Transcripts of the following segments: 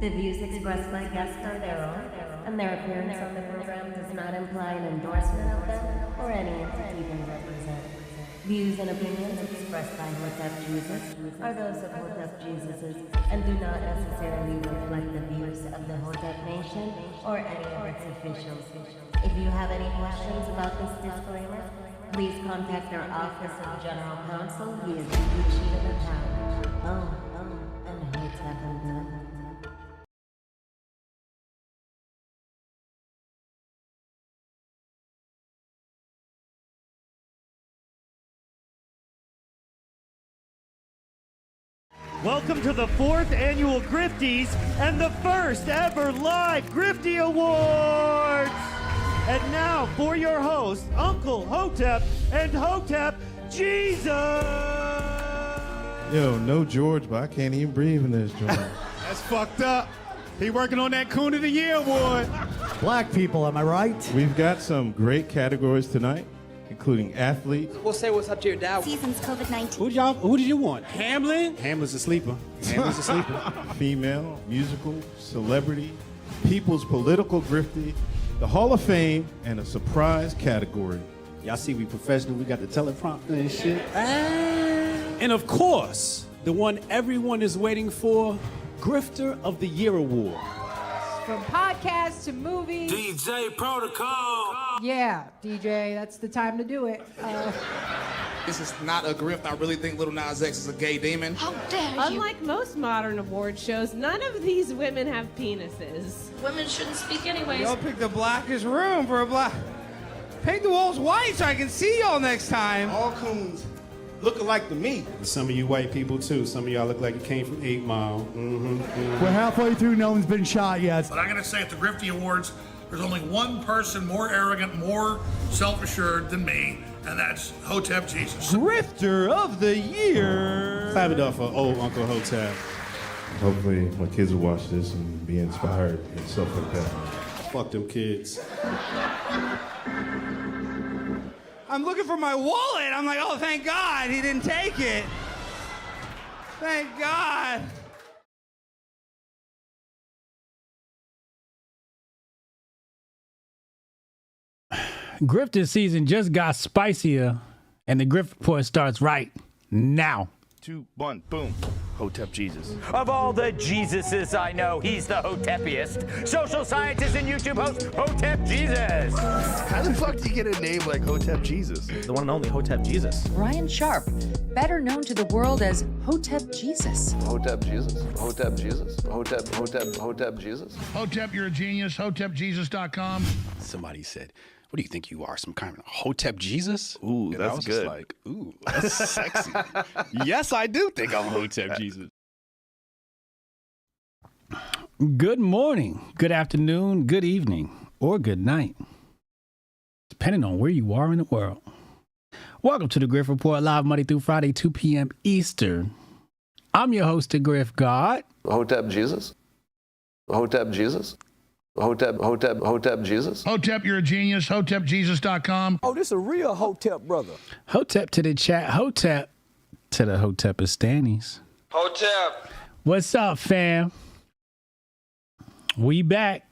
The views expressed by guests are their own, and their appearance on the program does not imply an endorsement of them or any entity they represent. Views and opinions expressed by Hotep Jesus are those of Hotep Jesuses and do not necessarily reflect the views of the Hotep Nation or any of its officials. If you have any questions about this disclaimer, please contact our Office of General Counsel via the sheet of the town. And Hotep and them. Welcome to the 4th annual Grifties and the first ever live Grifty Awards! And now for your hosts, Uncle Hotep and Hotep Jesus! Yo, no George, but I can't even breathe in this joint. That's fucked up. He working on that Coon of the Year award. Black people, am I right? We've got some great categories tonight, including athletes. We'll say what's up to your dad. Season's COVID-19. Who did you want? Hamlin? Hamlin's a sleeper. Hamlin's a sleeper. Female, musical, celebrity, people's political grifty, the Hall of Fame, and a surprise category. Y'all see we professional. We got the teleprompter and shit. And of course, the one everyone is waiting for, Grifter of the Year award. From podcasts to movies. DJ Protocol. Yeah, DJ, that's the time to do it. This is not a grift. I really think Lil Nas X is a gay demon. How dare you? Unlike most modern award shows, none of these women have penises. Women shouldn't speak anyways. Y'all pick the blackest room for a black. Paint the walls white so I can see y'all next time. All coons look alike to me. Some of you white people too. Some of y'all look like you came from 8 Mile. We're halfway through, no one's been shot yet. But I'm going to say at the Grifty Awards, there's only one person more arrogant, more self-assured than me, and that's Hotep Jesus. Grifter of the Year! Clap it up for old Uncle Hotep. Hopefully my kids will watch this and be inspired and stuff like that. Fuck them kids. I'm looking for my wallet. I'm like, oh, thank God he didn't take it. Thank God. Grifting season just got spicier, and the Grift Report starts right now. 2, 1, boom. Hotep Jesus. Of all the Jesuses I know, he's the Hotepiest. Social scientist and YouTube host, Hotep Jesus. How the fuck do you get a name like Hotep Jesus? The one and only Hotep Jesus. Ryan Sharp, better known to the world as Hotep Jesus. Hotep Jesus. Hotep Jesus. Hotep Jesus. Hotep, you're a genius. HotepJesus.com. Somebody said, what do you think you are, some kind of Hotep Jesus? Ooh, and that's I was good. Just like, ooh, that's sexy. Yes, I do think I'm Hotep Jesus. Good morning, good afternoon, good evening, or good night, depending on where you are in the world. Welcome to the Grift Report, live Monday through Friday, 2 p.m. Eastern. I'm your host, the Grift God. Hotep Jesus. Hotep Jesus. Hotep Jesus. Hotep, you're a genius. HotepJesus.com. Oh, this a real Hotep brother. Hotep to the chat, Hotep to the Hotepistanis. Hotep. What's up, fam? We back.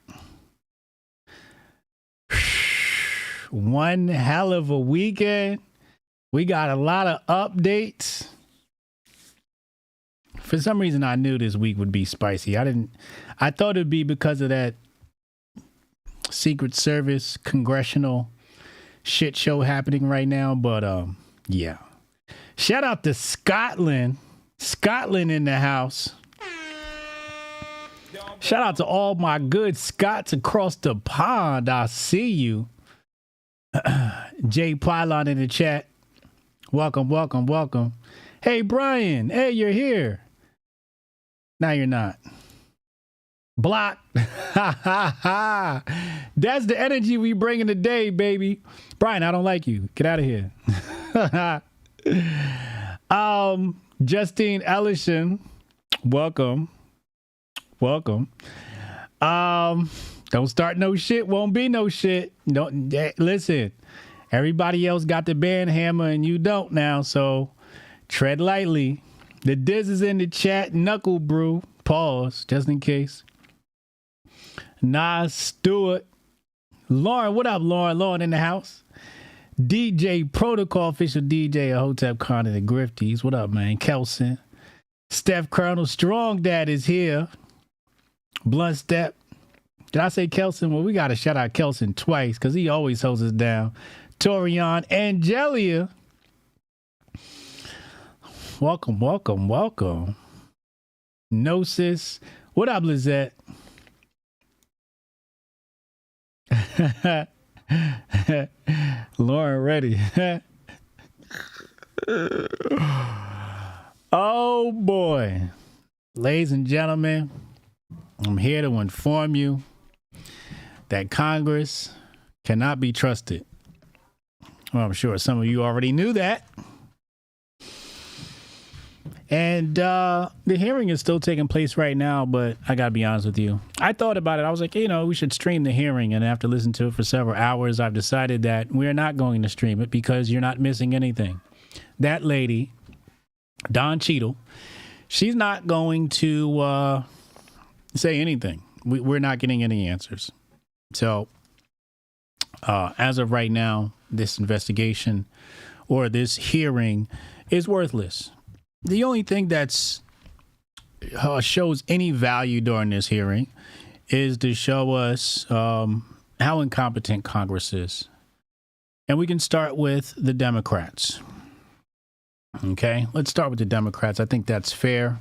One hell of a weekend. We got a lot of updates. For some reason, I knew this week would be spicy. I thought it'd be because of that Secret Service congressional shit show happening right now, but yeah. Shout out to Scotland. Scotland in the house. Shout out to all my good Scots across the pond. I see you. Jay Pylon in the chat. Welcome, welcome, welcome. Hey, Brian. Hey, you're here. Now you're not. Block. That's the energy we bring in the day, baby. Brian, I don't like you. Get out of here. Justine Ellison, welcome. Welcome. Don't start no shit, won't be no shit. Don't listen. Everybody else got the band hammer and you don't now, so tread lightly. The Diz is in the chat. Knuckle Brew. Pause, just in case. Nas Stewart. Lauren, what up, Lauren? Lauren in the house. DJ Protocol, official DJ of Hotep Con and the Grifties. What up, man? Kelson. Steph Colonel Strong Dad is here. Blunt Step. Did I say Kelson? Well, we got to shout out Kelson twice because he always holds us down. Torian, Angelia. Welcome, welcome, welcome. Gnosis. What up, Lizette? Lauren ready. Oh boy. Ladies and gentlemen, I'm here to inform you that Congress cannot be trusted. Well, I'm sure some of you already knew that. And the hearing is still taking place right now, but I got to be honest with you. I thought about it. I was like, we should stream the hearing. And after listening to it for several hours, I've decided that we're not going to stream it because you're not missing anything. That lady, Don Cheadle, she's not going to say anything. We're not getting any answers. So as of right now, this investigation or this hearing is worthless. The only thing that's shows any value during this hearing is to show us how incompetent Congress is. And we can start with the Democrats. Okay, let's start with the Democrats. I think that's fair.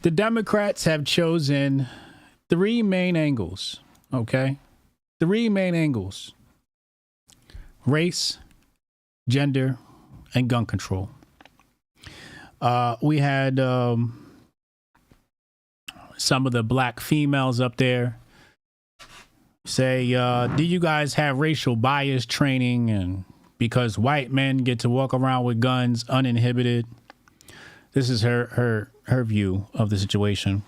The Democrats have chosen three main angles. Okay, three main angles: race, gender, and gun control. We had some of the black females up there say, do you guys have racial bias training? And because white men get to walk around with guns uninhibited. This is her view of the situation.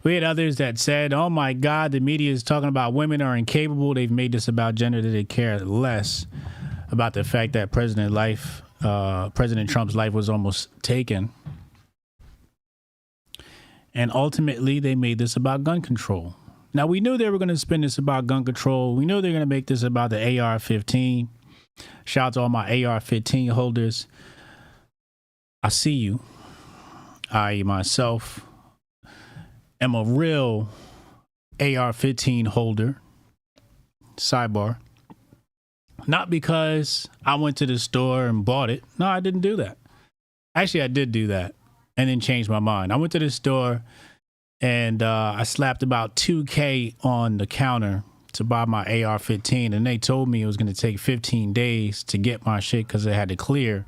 We had others that said, oh my God, the media is talking about women are incapable. They've made this about gender, that they care less about the fact that President Trump's life was almost taken. And ultimately, they made this about gun control. Now, we knew they were going to spin this about gun control. We knew they were going to make this about the AR-15. Shout out to all my AR-15 holders. I see you. I myself am a real AR-15 holder. Sidebar. Not because I went to the store and bought it. No, I didn't do that. Actually, I did do that and then changed my mind. I went to the store and I slapped about $2,000 on the counter to buy my AR-15. And they told me it was going to take 15 days to get my shit because it had to clear.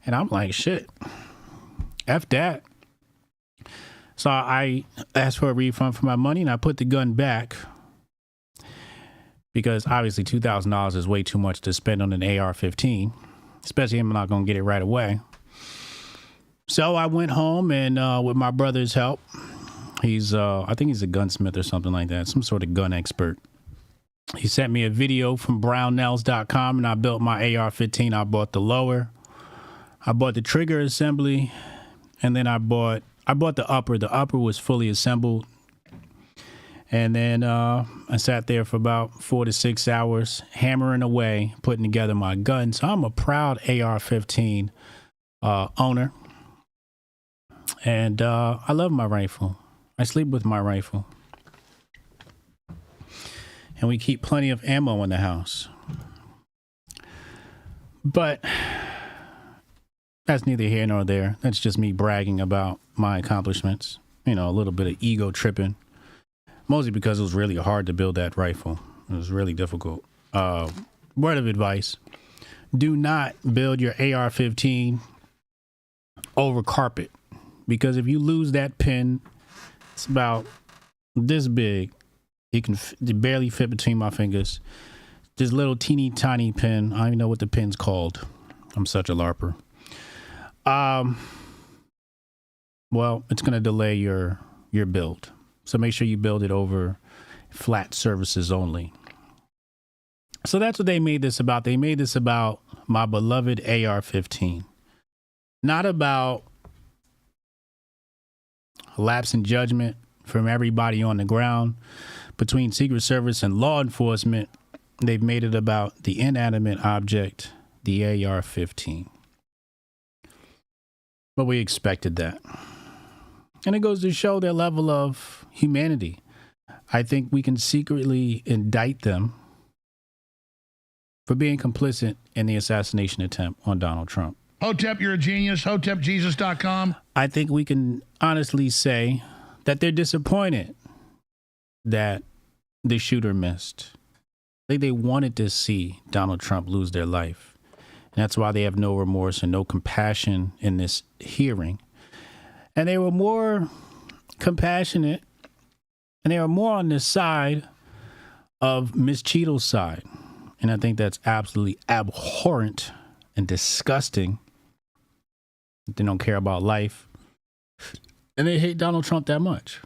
And I'm like, shit, F that. So I asked for a refund for my money and I put the gun back. Because obviously $2,000 is way too much to spend on an AR-15, especially if I'm not going to get it right away. So I went home and with my brother's help, I think he's a gunsmith or something like that, some sort of gun expert. He sent me a video from brownnails.com and I built my AR-15. I bought the lower, I bought the trigger assembly, and then I bought the upper. The upper was fully assembled. And then I sat there for about 4 to 6 hours, hammering away, putting together my gun. So I'm a proud AR-15 owner. And I love my rifle. I sleep with my rifle. And we keep plenty of ammo in the house. But that's neither here nor there. That's just me bragging about my accomplishments. A little bit of ego tripping. Mostly because it was really hard to build that rifle. It was really difficult. Word of advice. Do not build your AR-15 over carpet. Because if you lose that pin, it's about this big. It can barely fit between my fingers. This little teeny tiny pin. I don't even know what the pin's called. I'm such a LARPer. Well, it's going to delay your build. So make sure you build it over flat surfaces only. So that's what they made this about. They made this about my beloved AR-15. Not about lapse in judgment, from everybody on the ground. Between Secret Service and law enforcement, they've made it about the inanimate object, the AR-15. But we expected that. And it goes to show their level of humanity. I think we can secretly indict them for being complicit in the assassination attempt on Donald Trump. Hotep, you're a genius. HotepJesus.com. I think we can honestly say that they're disappointed that the shooter missed. I think they wanted to see Donald Trump lose their life. And that's why they have no remorse and no compassion in this hearing. And they were more compassionate and they were more on the side of Miss Cheadle's side. And I think that's absolutely abhorrent and disgusting. They don't care about life. And they hate Donald Trump that much,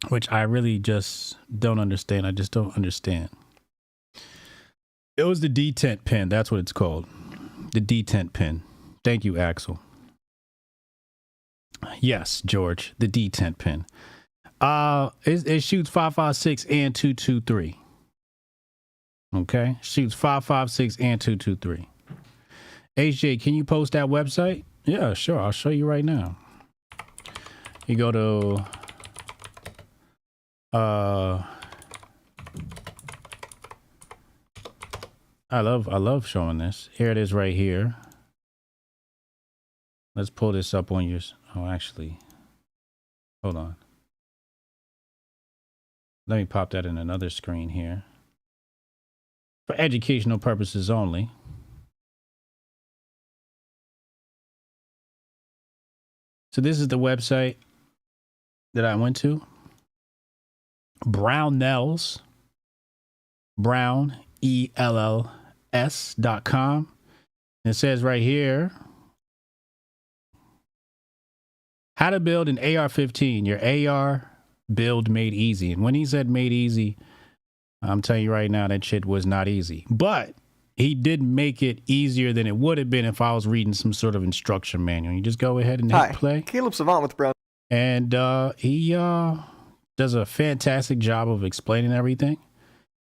which I really just don't understand. I just don't understand. It was the detent pin. That's what it's called. The detent pin. Thank you, Axel. Yes, George, the detent pin. It shoots 5.56 and 2.23. Okay, shoots 5.56 and 2.23. HJ, can you post that website? Yeah, sure. I'll show you right now. You go to I love showing this. Here it is right here. Let's pull this up on your. Oh, actually, hold on. Let me pop that in another screen here. For educational purposes only. So this is the website that I went to. Brownells. Brown, ELLS.com. It says right here, how to build an AR-15, your AR build made easy. And when he said made easy, I'm telling you right now, that shit was not easy. But he did make it easier than it would have been if I was reading some sort of instruction manual. You just go ahead and hit play. Caleb Savant with Brown. And he does a fantastic job of explaining everything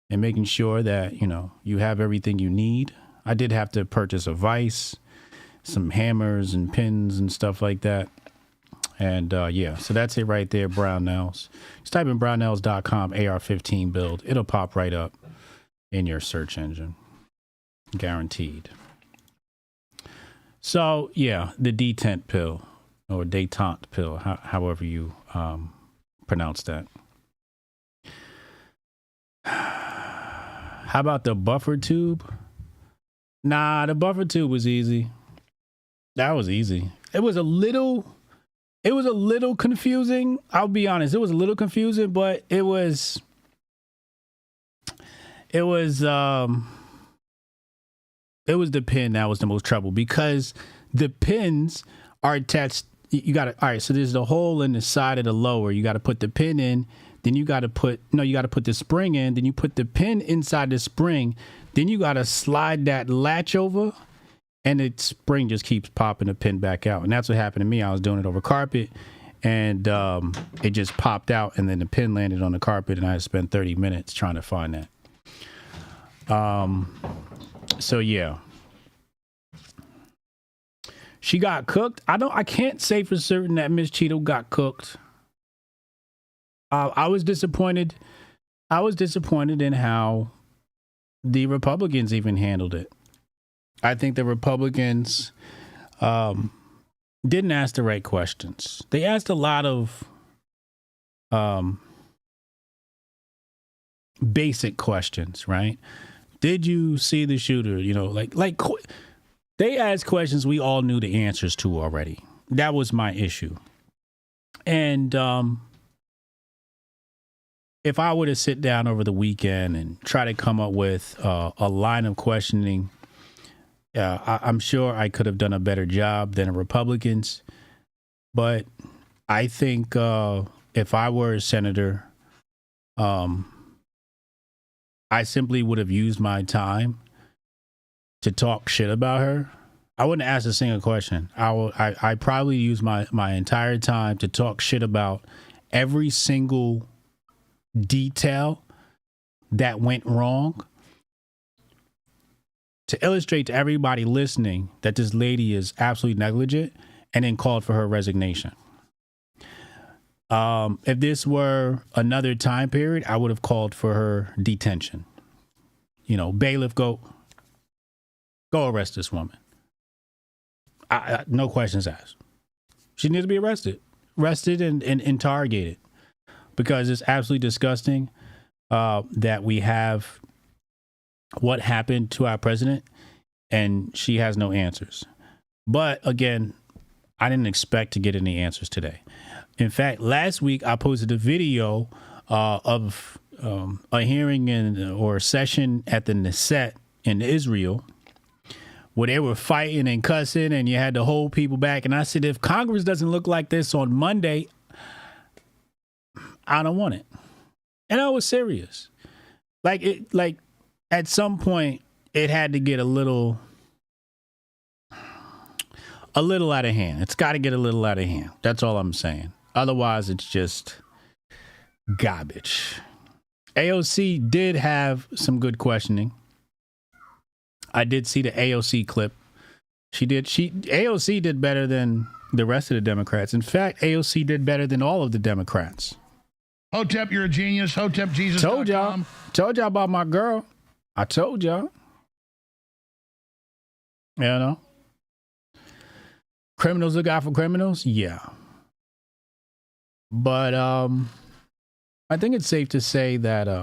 and making sure that, you know, you have everything you need. I did have to purchase a vise, some hammers and pins and stuff like that. And yeah, so that's it right there, Brownells. Just type in brownells.com AR-15 build. It'll pop right up in your search engine. Guaranteed. So yeah, the detent pill or detente pill, however you pronounce that. How about the buffer tube? Nah, the buffer tube was easy. That was easy. It was a little confusing. I'll be honest. It was a little confusing, but it was the pin that was the most trouble because the pins are attached. You got to, all right. So there's the hole in the side of the lower. You got to put the pin in. Then you got to put the spring in. Then you put the pin inside the spring. Then you got to slide that latch over. And the spring just keeps popping the pin back out. And that's what happened to me. I was doing it over carpet and it just popped out and then the pin landed on the carpet and I had to spend 30 minutes trying to find that. So yeah. She got cooked. I can't say for certain that Miss Cheadle got cooked. I was disappointed. I was disappointed in how the Republicans even handled it. I think the Republicans didn't ask the right questions. They asked a lot of basic questions, right? Did you see the shooter? You know, like they asked questions we all knew the answers to already. That was my issue. And if I were to sit down over the weekend and try to come up with a line of questioning, I'm sure I could have done a better job than the Republicans. But I think if I were a senator, I simply would have used my time to talk shit about her. I wouldn't ask a single question. I probably use my entire time to talk shit about every single detail that went wrong to illustrate to everybody listening that this lady is absolutely negligent, and then called for her resignation. If this were another time period, I would have called for her detention. You know, bailiff, go arrest this woman. No questions asked. She needs to be arrested and interrogated, because it's absolutely disgusting that we have what happened to our president and she has no answers. But again, I didn't expect to get any answers today. In fact, last week I posted a video of a hearing or a session at the Knesset in Israel where they were fighting and cussing and you had to hold people back. And I said, if Congress doesn't look like this on Monday, I don't want it. And I was serious. Like at some point it had to get a little out of hand. It's got to get a little out of hand. That's all I'm saying. Otherwise, it's just garbage. AOC did have some good questioning. I did see the AOC clip. AOC did better than the rest of the Democrats. In fact, AOC did better than all of the Democrats. Hotep, you're a genius. Hotep, Jesus. Told y'all about my girl. I told y'all. You know? Criminals look out for criminals? Yeah. But I think it's safe to say that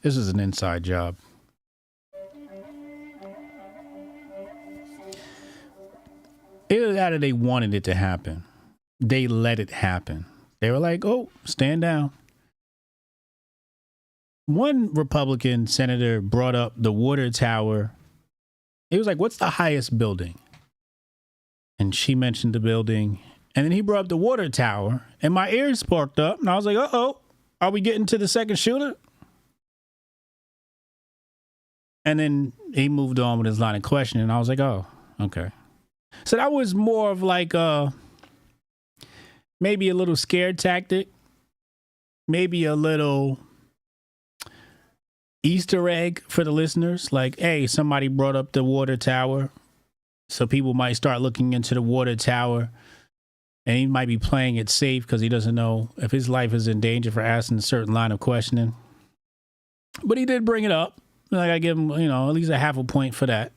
this is an inside job. Either that or they wanted it to happen. They let it happen. They were like, oh, stand down. One Republican senator brought up the water tower. He was like, what's the highest building? And she mentioned the building. And then he brought up the water tower. And my ears sparked up. And I was like, uh-oh, are we getting to the second shooter? And then he moved on with his line of questioning. And I was like, oh, okay. So that was more of like maybe a little scare tactic. Maybe a little Easter egg for the listeners. Like, hey, somebody brought up the water tower. So people might start looking into the water tower. And he might be playing it safe because he doesn't know if his life is in danger for asking a certain line of questioning. But he did bring it up. Like, I give him, at least a half a point for that.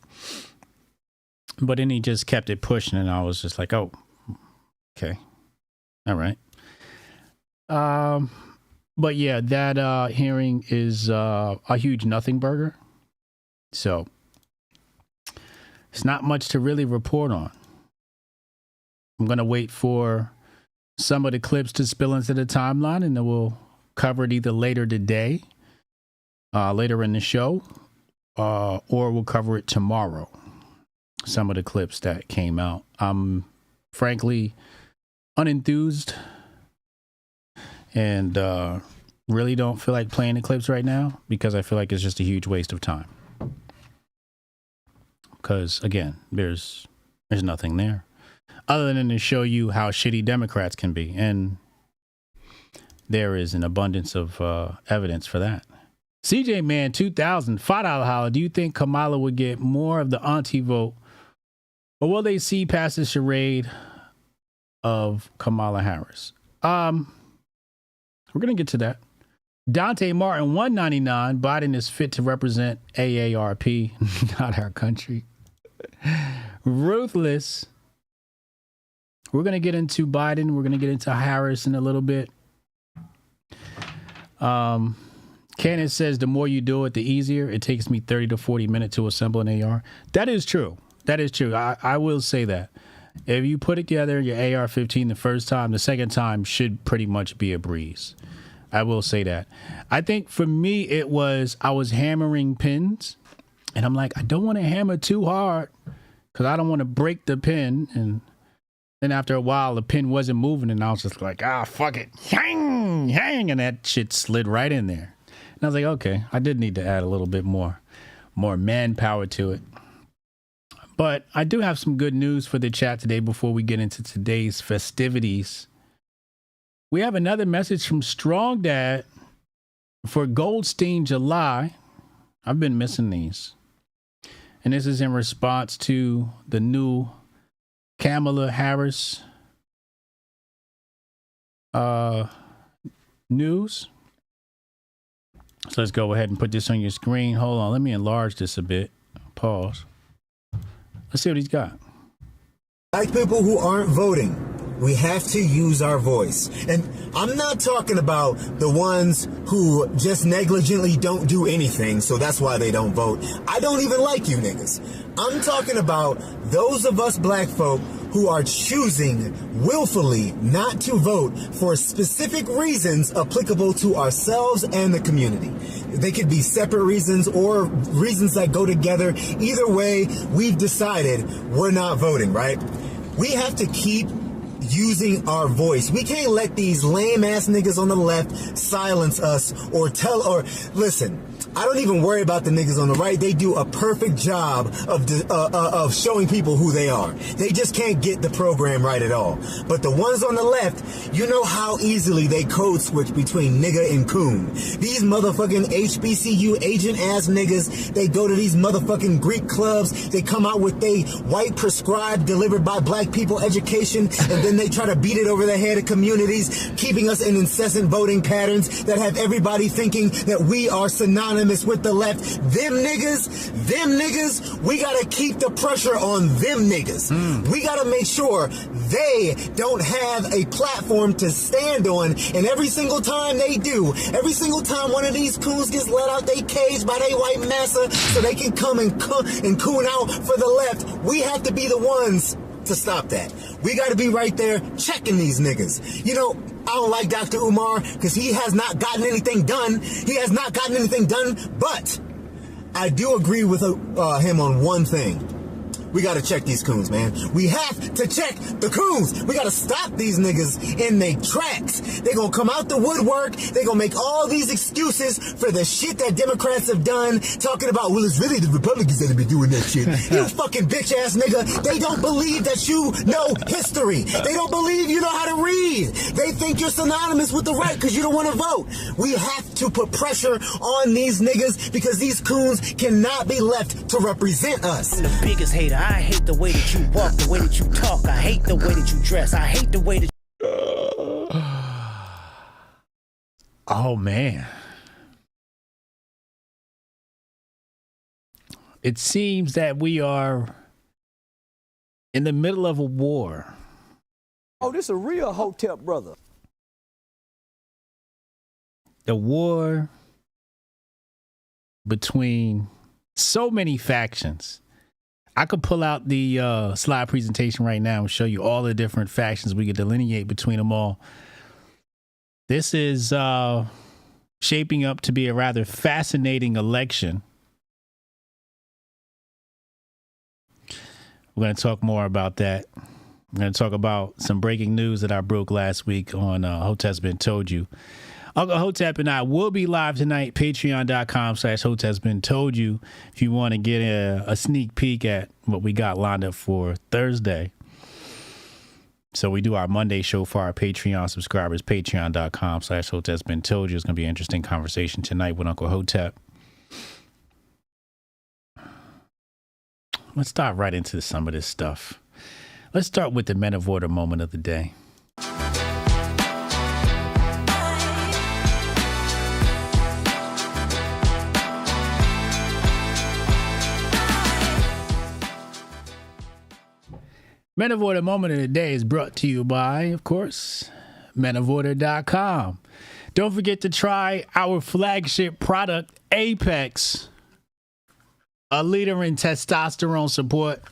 But then he just kept it pushing, and I was just like, oh, okay. All right. But yeah, that hearing is a huge nothing burger. So it's not much to really report on. I'm going to wait for some of the clips to spill into the timeline, and then we'll cover it either later today, later in the show, or we'll cover it tomorrow. Some of the clips that came out. I'm frankly unenthused and really don't feel like playing the clips right now because I feel like it's just a huge waste of time. Because again, there's nothing there other than to show you how shitty Democrats can be, and there is an abundance of evidence for that. CJ Man 2000 $5 holler. Do you think Kamala would get more of the auntie vote, or will they see past the charade of Kamala Harris? We're gonna get to that. Dante Martin 199. Biden is fit to represent AARP, not our country. Ruthless. We're gonna get into Biden. We're gonna get into Harris in a little bit. Candace says the more you do it, the easier. It takes me 30 to 40 minutes to assemble an AR. That is true. That is true. I will say that. If you put it together, your AR-15 the first time, the second time should pretty much be a breeze. I will say that. I think for me, I was hammering pins, and I'm like, I don't want to hammer too hard because I don't want to break the pin. And then after a while, the pin wasn't moving, and I was just like, fuck it. Hang, and that shit slid right in there. And I was like, okay, I did need to add a little bit more. more manpower to it. But I do have some good news for the chat today before we get into today's festivities. We have another message from Strong Dad for Goldstein July. I've been missing these. And this is in response to the new Kamala Harris news. So let's go ahead and put this on your screen. Hold on. Let me enlarge this a bit. Pause. Let's see what he's got. Black people who aren't voting, we have to use our voice. And I'm not talking about the ones who just negligently don't do anything, so that's why they don't vote. I don't even like you niggas. I'm talking about those of us black folk who are choosing willfully not to vote for specific reasons applicable to ourselves and the community. They could be separate reasons or reasons that go together. Either way, we've decided we're not voting, right? We have to keep using our voice. We can't let these lame ass niggas on the left silence us or listen. I don't even worry about the niggas on the right. They do a perfect job of showing people who they are. They just can't get the program right at all. But the ones on the left, you know how easily they code switch between nigga and coon. These motherfucking HBCU agent ass niggas, they go to these motherfucking Greek clubs. They come out with they white prescribed delivered by black people education, and then they try to beat it over the head of communities, keeping us in incessant voting patterns that have everybody thinking that we are synonymous with the left. Them niggas, we gotta keep the pressure on them niggas. We gotta make sure they don't have a platform to stand on, and every single time they do, every single time one of these coons gets let out they cage by they white massa so they can come and coon out for the left, we have to be the ones to stop that. We got to be right there checking these niggas. You know, I don't like Dr. Umar because he has not gotten anything done. But I do agree with him on one thing. We got to check these coons, man. We have to check the coons. We got to stop these niggas in their tracks. They gonna come out the woodwork. They gonna make all these excuses for the shit that Democrats have done, talking about, well, it's really the Republicans that have been doing that shit. You fucking bitch ass nigga. They don't believe that you know history. They don't believe you know how to read. They think you're synonymous with the right because you don't want to vote. We have to put pressure on these niggas because these coons cannot be left to represent us. I'm the biggest hater. I hate the way that you walk, the way that you talk. I hate the way that you dress. I hate the way that Oh, man. It seems that we are in the middle of a war. Oh, this a real Hotep brother. The war between so many factions. I could pull out the slide presentation right now and show you all the different factions. We could delineate between them all. This is shaping up to be a rather fascinating election. We're going to talk more about that. We're going to talk about some breaking news that I broke last week on Hotep's Been Told You. Uncle Hotep and I will be live tonight, patreon.com/Hotep's Been Told You, if you want to get a sneak peek at what we got lined up for Thursday. So we do our Monday show for our Patreon subscribers, patreon.com/Hotep's Been Told You. It's going to be an interesting conversation tonight with Uncle Hotep. Let's dive right into some of this stuff. Let's start with the Men of Order moment of the day. Men of Order moment of the day is brought to you by, of course, menoforder.com. Don't forget to try our flagship product, Apex, a leader in testosterone support.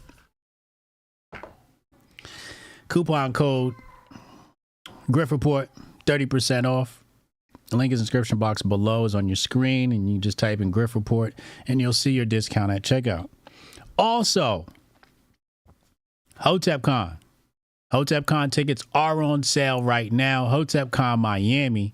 Coupon code Grift Report, 30% off. The link is in the description box below, is on your screen, and you just type in Grift Report, and you'll see your discount at checkout. Also, HotepCon. HotepCon tickets are on sale right now. HotepCon Miami,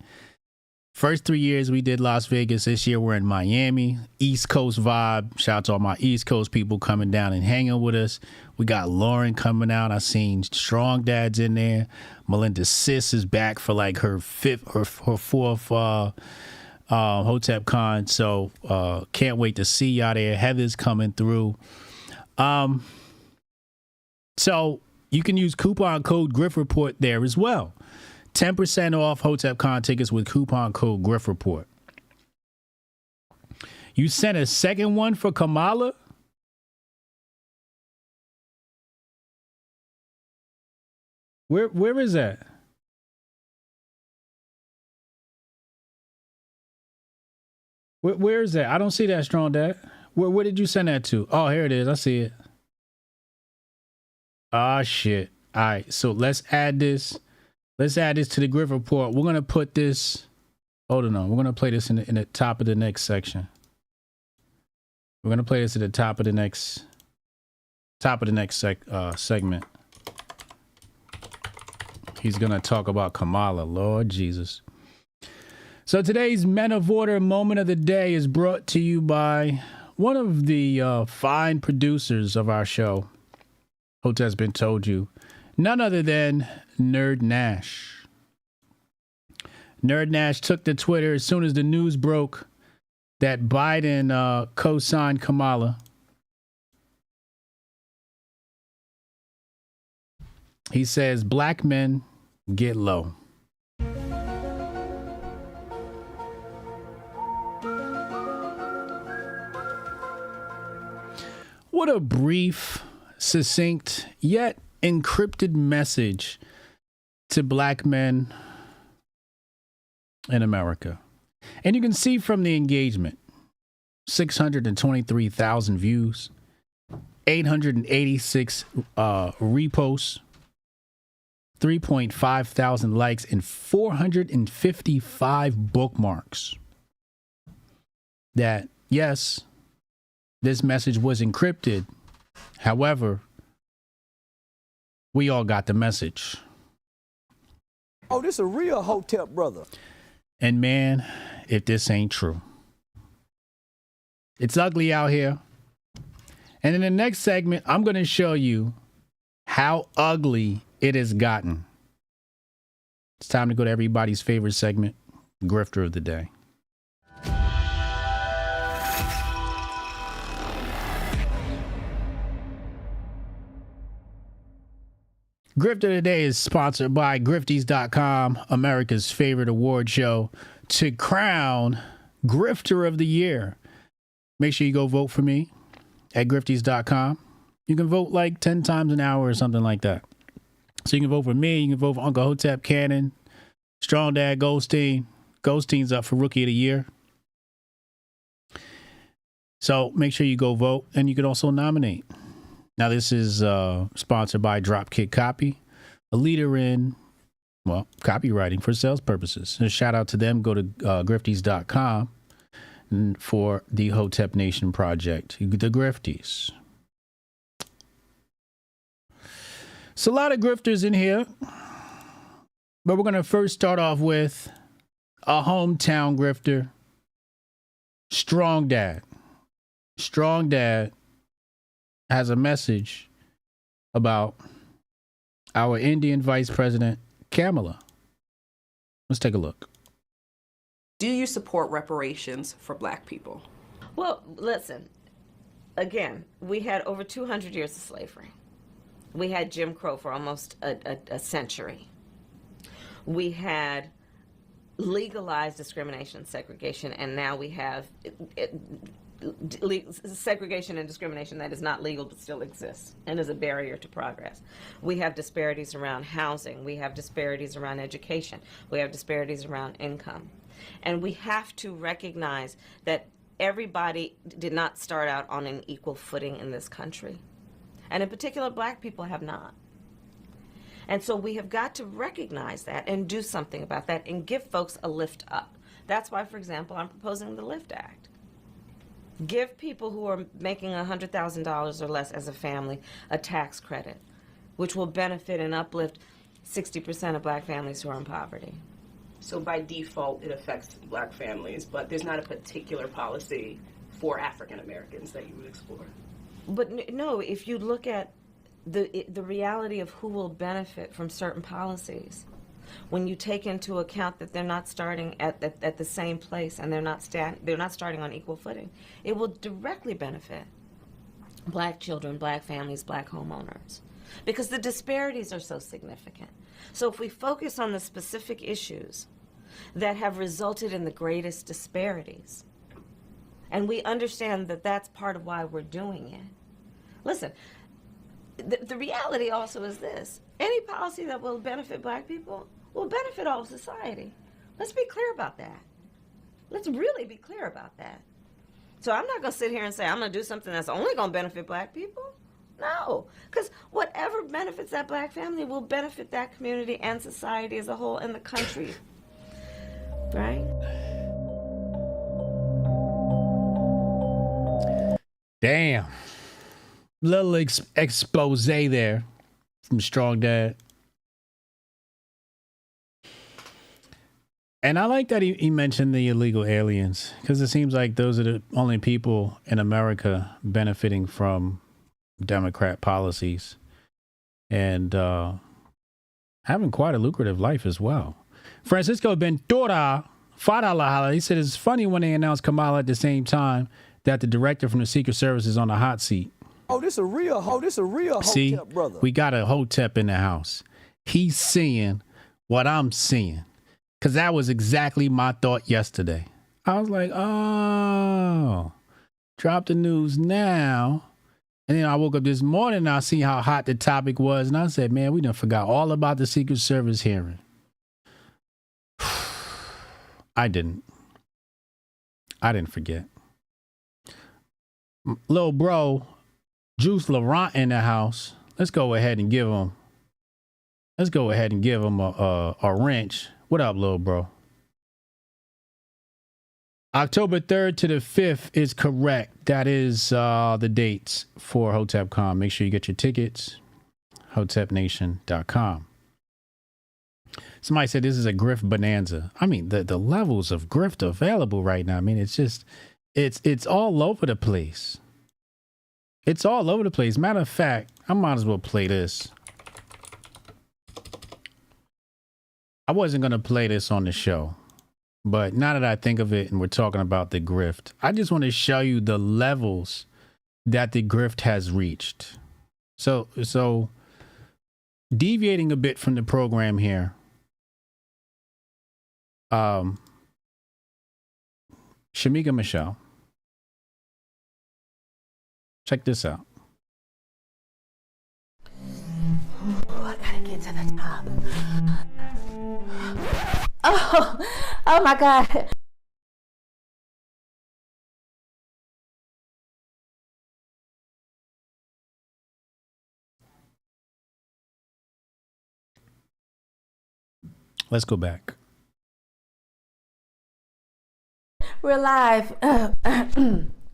First 3 years we did Las Vegas. This year we're in Miami. East Coast vibe. Shout out to all my East Coast people coming down and hanging with us. We got Lauren coming out. I seen Strong Dad's in there. Melinda Sis is back for like her fourth Hotep Con. So can't wait to see y'all there. Heather's coming through. So you can use coupon code Grift Report there as well. 10% off Hotep Con tickets with coupon code Grift Report. You sent a second one for Kamala? Where is that? Where is that? I don't see that, Strong Dad. Where did you send that to? Oh, here it is. I see it. Ah, shit. All right, so let's add this. Let's add this to the Grift Report. We're gonna put this. Hold on. We're gonna play this in the top of the next section. We're gonna play this at the top of the next segment. He's gonna talk about Kamala. Lord Jesus. So today's Men of Order moment of the day is brought to you by one of the fine producers of our show. Hotep's been told you. None other than Nerd Nash. Nerd Nash took to Twitter as soon as the news broke that Biden co-signed Kamala. He says, black men get low. What a brief, succinct, yet encrypted message to black men in America. And you can see from the engagement, 623,000 views, 886 reposts, 3.5 thousand likes, and 455 bookmarks. That, yes, this message was encrypted. However, we all got the message. Oh, this a real Hotep brother. And man, if this ain't true. It's ugly out here. And in the next segment, I'm going to show you how ugly it has gotten. It's time to go to everybody's favorite segment, Grifter of the Day. Grifter Today is sponsored by Grifties.com, America's favorite award show, to crown Grifter of the Year. Make sure you go vote for me at Grifties.com. You can vote like 10 times an hour or something like that. So you can vote for me, you can vote for Uncle Hotep Cannon, Strong Dad Goldstein. Goldstein's up for Rookie of the Year. So make sure you go vote, and you can also nominate. Now, this is sponsored by Dropkick Copy, a leader in, well, copywriting for sales purposes. A shout out to them. Go to Grifties.com for the Hotep Nation project, the Grifties. So a lot of grifters in here, but we're going to first start off with a hometown grifter, Strong Dad. Strong Dad has a message about our Indian Vice President Kamala. Let's take a look. Do you support reparations for black people? Well, listen, again, we had over 200 years of slavery. We had Jim Crow for almost a century. We had legalized discrimination, segregation, and now we have segregation and discrimination that is not legal but still exists and is a barrier to progress. We have disparities around housing. We have disparities around education. We have disparities around income. And we have to recognize that everybody did not start out on an equal footing in this country. And in particular, black people have not. And so we have got to recognize that and do something about that and give folks a lift up. That's why, for example, I'm proposing the LIFT Act. Give people who are making $100,000 or less as a family a tax credit, which will benefit and uplift 60% of black families who are in poverty. So by default, it affects black families, but there's not a particular policy for African Americans that you would explore. But no, if you look at the reality of who will benefit from certain policies, when you take into account that they're not starting at the same place and they're not starting on equal footing, it will directly benefit black children, black families, black homeowners, because the disparities are so significant. So if we focus on the specific issues that have resulted in the greatest disparities, and we understand that that's part of why we're doing it. Listen, the reality also is this: any policy that will benefit black people will benefit all of society. Let's be clear about that. Let's really be clear about that. So I'm not going to sit here and say I'm going to do something that's only going to benefit black people. No, because whatever benefits that black family will benefit that community and society as a whole and the country. Right? Damn. Little expose there from Strong Dad. And I like that he mentioned the illegal aliens, because it seems like those are the only people in America benefiting from Democrat policies and having quite a lucrative life as well. Francisco Ventura, $5 he said, it's funny when they announced Kamala at the same time that the director from the Secret Service is on the hot seat. Oh, this a real See, Hotep brother. We got a Hotep in the house. He's seeing what I'm seeing. Because that was exactly my thought yesterday. I was like, oh, drop the news now. And then I woke up this morning and I see how hot the topic was. And I said, man, we done forgot all about the Secret Service hearing. I didn't forget. Little bro, Juice Laurent in the house. Let's go ahead and give him a wrench. What up, little bro? October 3rd to the 5th is correct. That is the dates for HotepCon. Make sure you get your tickets. HotepNation.com. Somebody said this is a grift bonanza. I mean, the levels of grift available right now. I mean, it's all over the place. It's all over the place. Matter of fact, I might as well play this. I wasn't going to play this on the show, but now that I think of it and we're talking about the grift, I just want to show you the levels that the grift has reached. So deviating a bit from the program here, Shamika Michelle, check this out. Ooh, I gotta get to the top. Oh my God. Let's go back. We're live.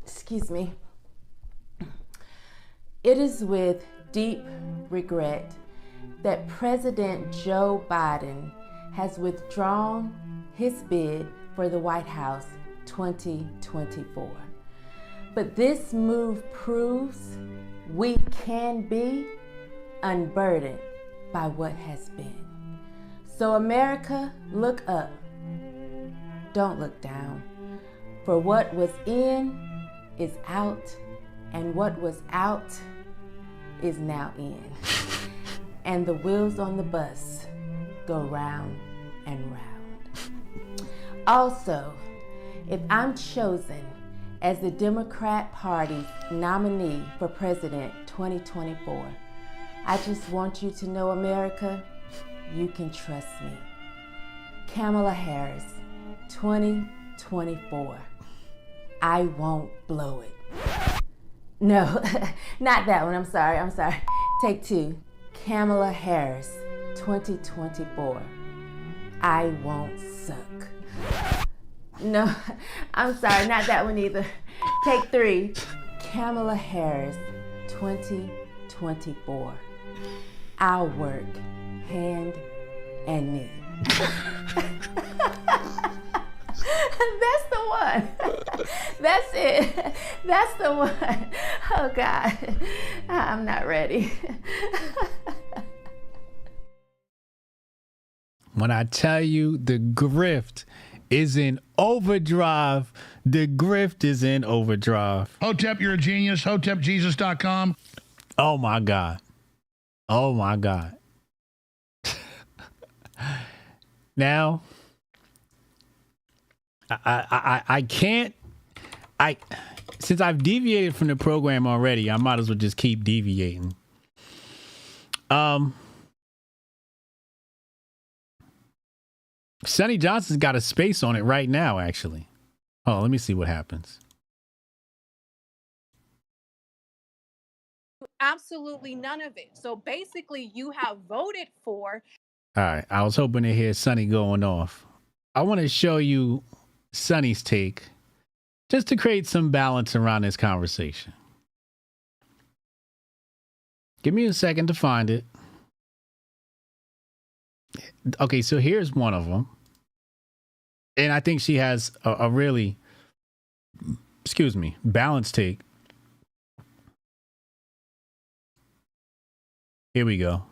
Excuse me. It is with deep regret that President Joe Biden has withdrawn his bid for the White House 2024. But this move proves we can be unburdened by what has been. So America, look up. Don't look down. For what was in is out, and what was out is now in. And the wheels on the bus go round and round. Also, if I'm chosen as the Democrat Party's nominee for President 2024, I just want you to know, America, you can trust me. Kamala Harris, 2024. I won't blow it. No, not that one. I'm sorry. Take two. Kamala Harris, 2024. I won't suck. No, I'm sorry. Not that one either. Take three. Kamala Harris, 2024. I'll work hand and knee. one. That's it. That's the one. Oh, God. I'm not ready. When I tell you the grift is in overdrive, the grift is in overdrive. Hotep, you're a genius. HotepJesus.com. Oh, my God. Oh, my God. Now, I can't, since I've deviated from the program already, I might as well just keep deviating. Sonny Johnson's got a space on it right now, actually. Oh, let me see what happens. Absolutely none of it. So basically, you have voted for. All right, I was hoping to hear Sonny going off. I want to show you Sonny's take just to create some balance around this conversation. Give me a second to find it. Okay, so here's one of them. And I think she has a really, balanced take. Here we go. All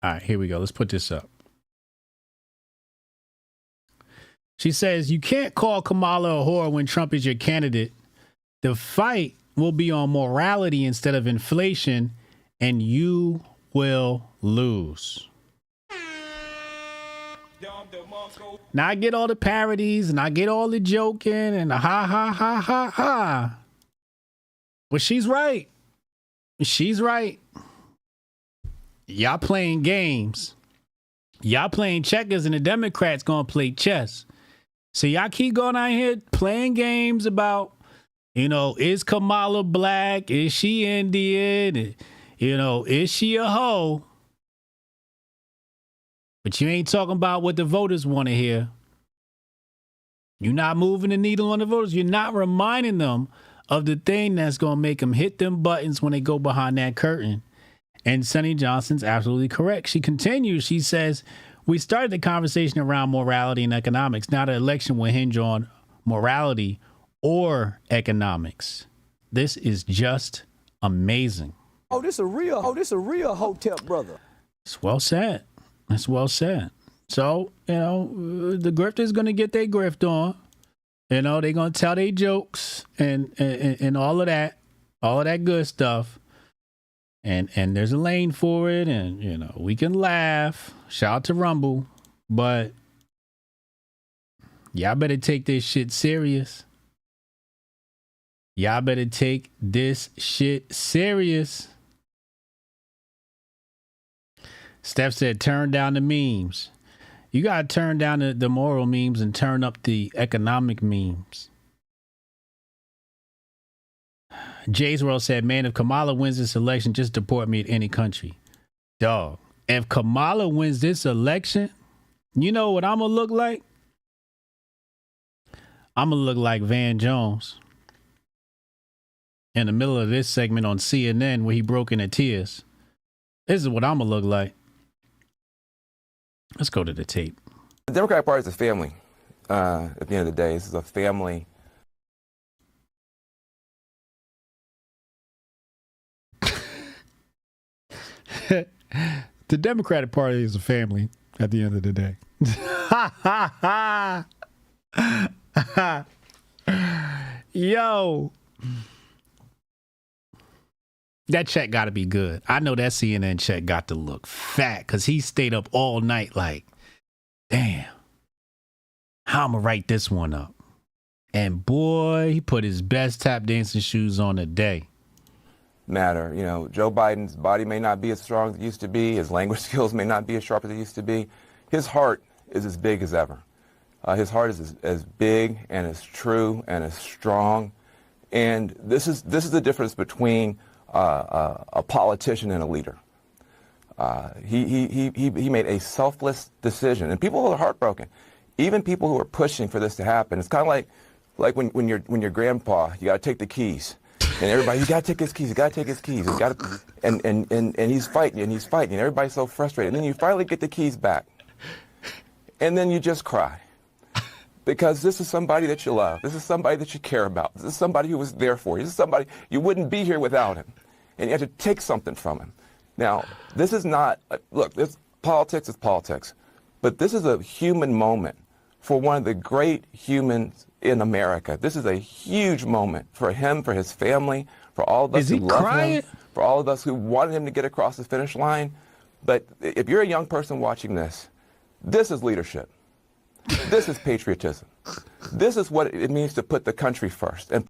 right, here we go. Let's put this up. She says, you can't call Kamala a whore when Trump is your candidate. The fight will be on morality instead of inflation, and you will lose. Now I get all the parodies and I get all the joking and the ha ha ha ha ha. But she's right. She's right. Y'all playing games. Y'all playing checkers and the Democrats gonna play chess. So y'all keep going out here playing games about, is Kamala black? Is she Indian? Is she a hoe? But you ain't talking about what the voters want to hear. You're not moving the needle on the voters. You're not reminding them of the thing that's going to make them hit them buttons when they go behind that curtain. And Sonny Johnson's absolutely correct. She continues. She says, we started the conversation around morality and economics. Now the election will hinge on morality or economics. This is just amazing. Oh, this a real Hotep brother. It's well said. That's well said. So, the grifters going to get their grift on. They're going to tell their jokes and all of that good stuff. And there's a lane for it. And, we can laugh. Shout out to Rumble. But y'all better take this shit serious. Y'all better take this shit serious. Steph said, turn down the memes. You got to turn down the moral memes and turn up the economic memes. Jay's World said, man, if Kamala wins this election, just deport me at any country. Dog, if Kamala wins this election, you know what I'm going to look like? I'm going to look like Van Jones in the middle of this segment on CNN where he broke into tears. This is what I'm going to look like. Let's go to the tape. The Democratic Party is a family. At the end of the day, this is a family. The Democratic Party is a family at the end of the day. Yo. That check got to be good. I know that CNN check got to look fat because he stayed up all night like, damn, how I'm going to write this one up? And boy, he put his best tap dancing shoes on today. Matter. Joe Biden's body may not be as strong as it used to be. His language skills may not be as sharp as it used to be. His heart is as big as ever. His heart is as big and as true and as strong. And this is the difference between a politician and a leader. He made a selfless decision, and people are heartbroken. Even people who are pushing for this to happen. It's kind of like when your grandpa, you got to take the keys, and everybody, you got to take his keys, you got to take his keys, you got to, and he's fighting, and everybody's so frustrated, and then you finally get the keys back, and then you just cry. because this is somebody that you love. This is somebody that you care about. This is somebody who was there for you. This is somebody you wouldn't be here without him. And you had to take something from him. Now, this is not, look, politics is politics. But this is a human moment for one of the great humans in America. This is a huge moment for him, for his family, for all of us who love him, for all of us who wanted him to get across the finish line. But if you're a young person watching this, this is leadership. This is patriotism. This is what it means to put the country first. And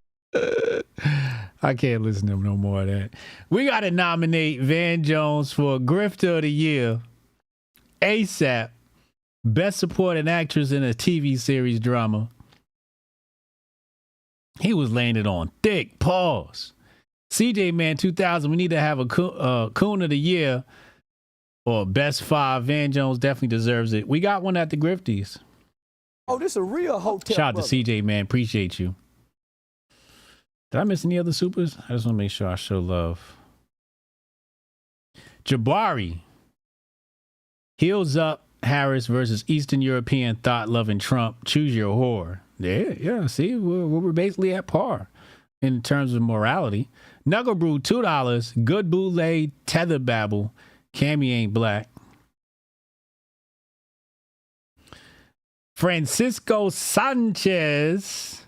I can't listen to him no more of that. We got to nominate Van Jones for Grifter of the Year ASAP. Best Supporting Actress in a TV series drama. He was laying it on thick. Pause. CJ Man 2000, we need to have a Coon of the Year or Best 5. Van Jones definitely deserves it. We got one at the Grifties. Oh, this is a real Hotep. Shout out to CJ Man. Appreciate you. Did I miss any other supers? I just want to make sure I show love. Jabari. Heels up. Harris versus Eastern European thought-loving Trump. Choose your whore. Yeah. See, we're basically at par in terms of morality. Knuckle Brew, $2. Good Boule, Tether Babble. Cammy ain't black. Francisco Sanchez,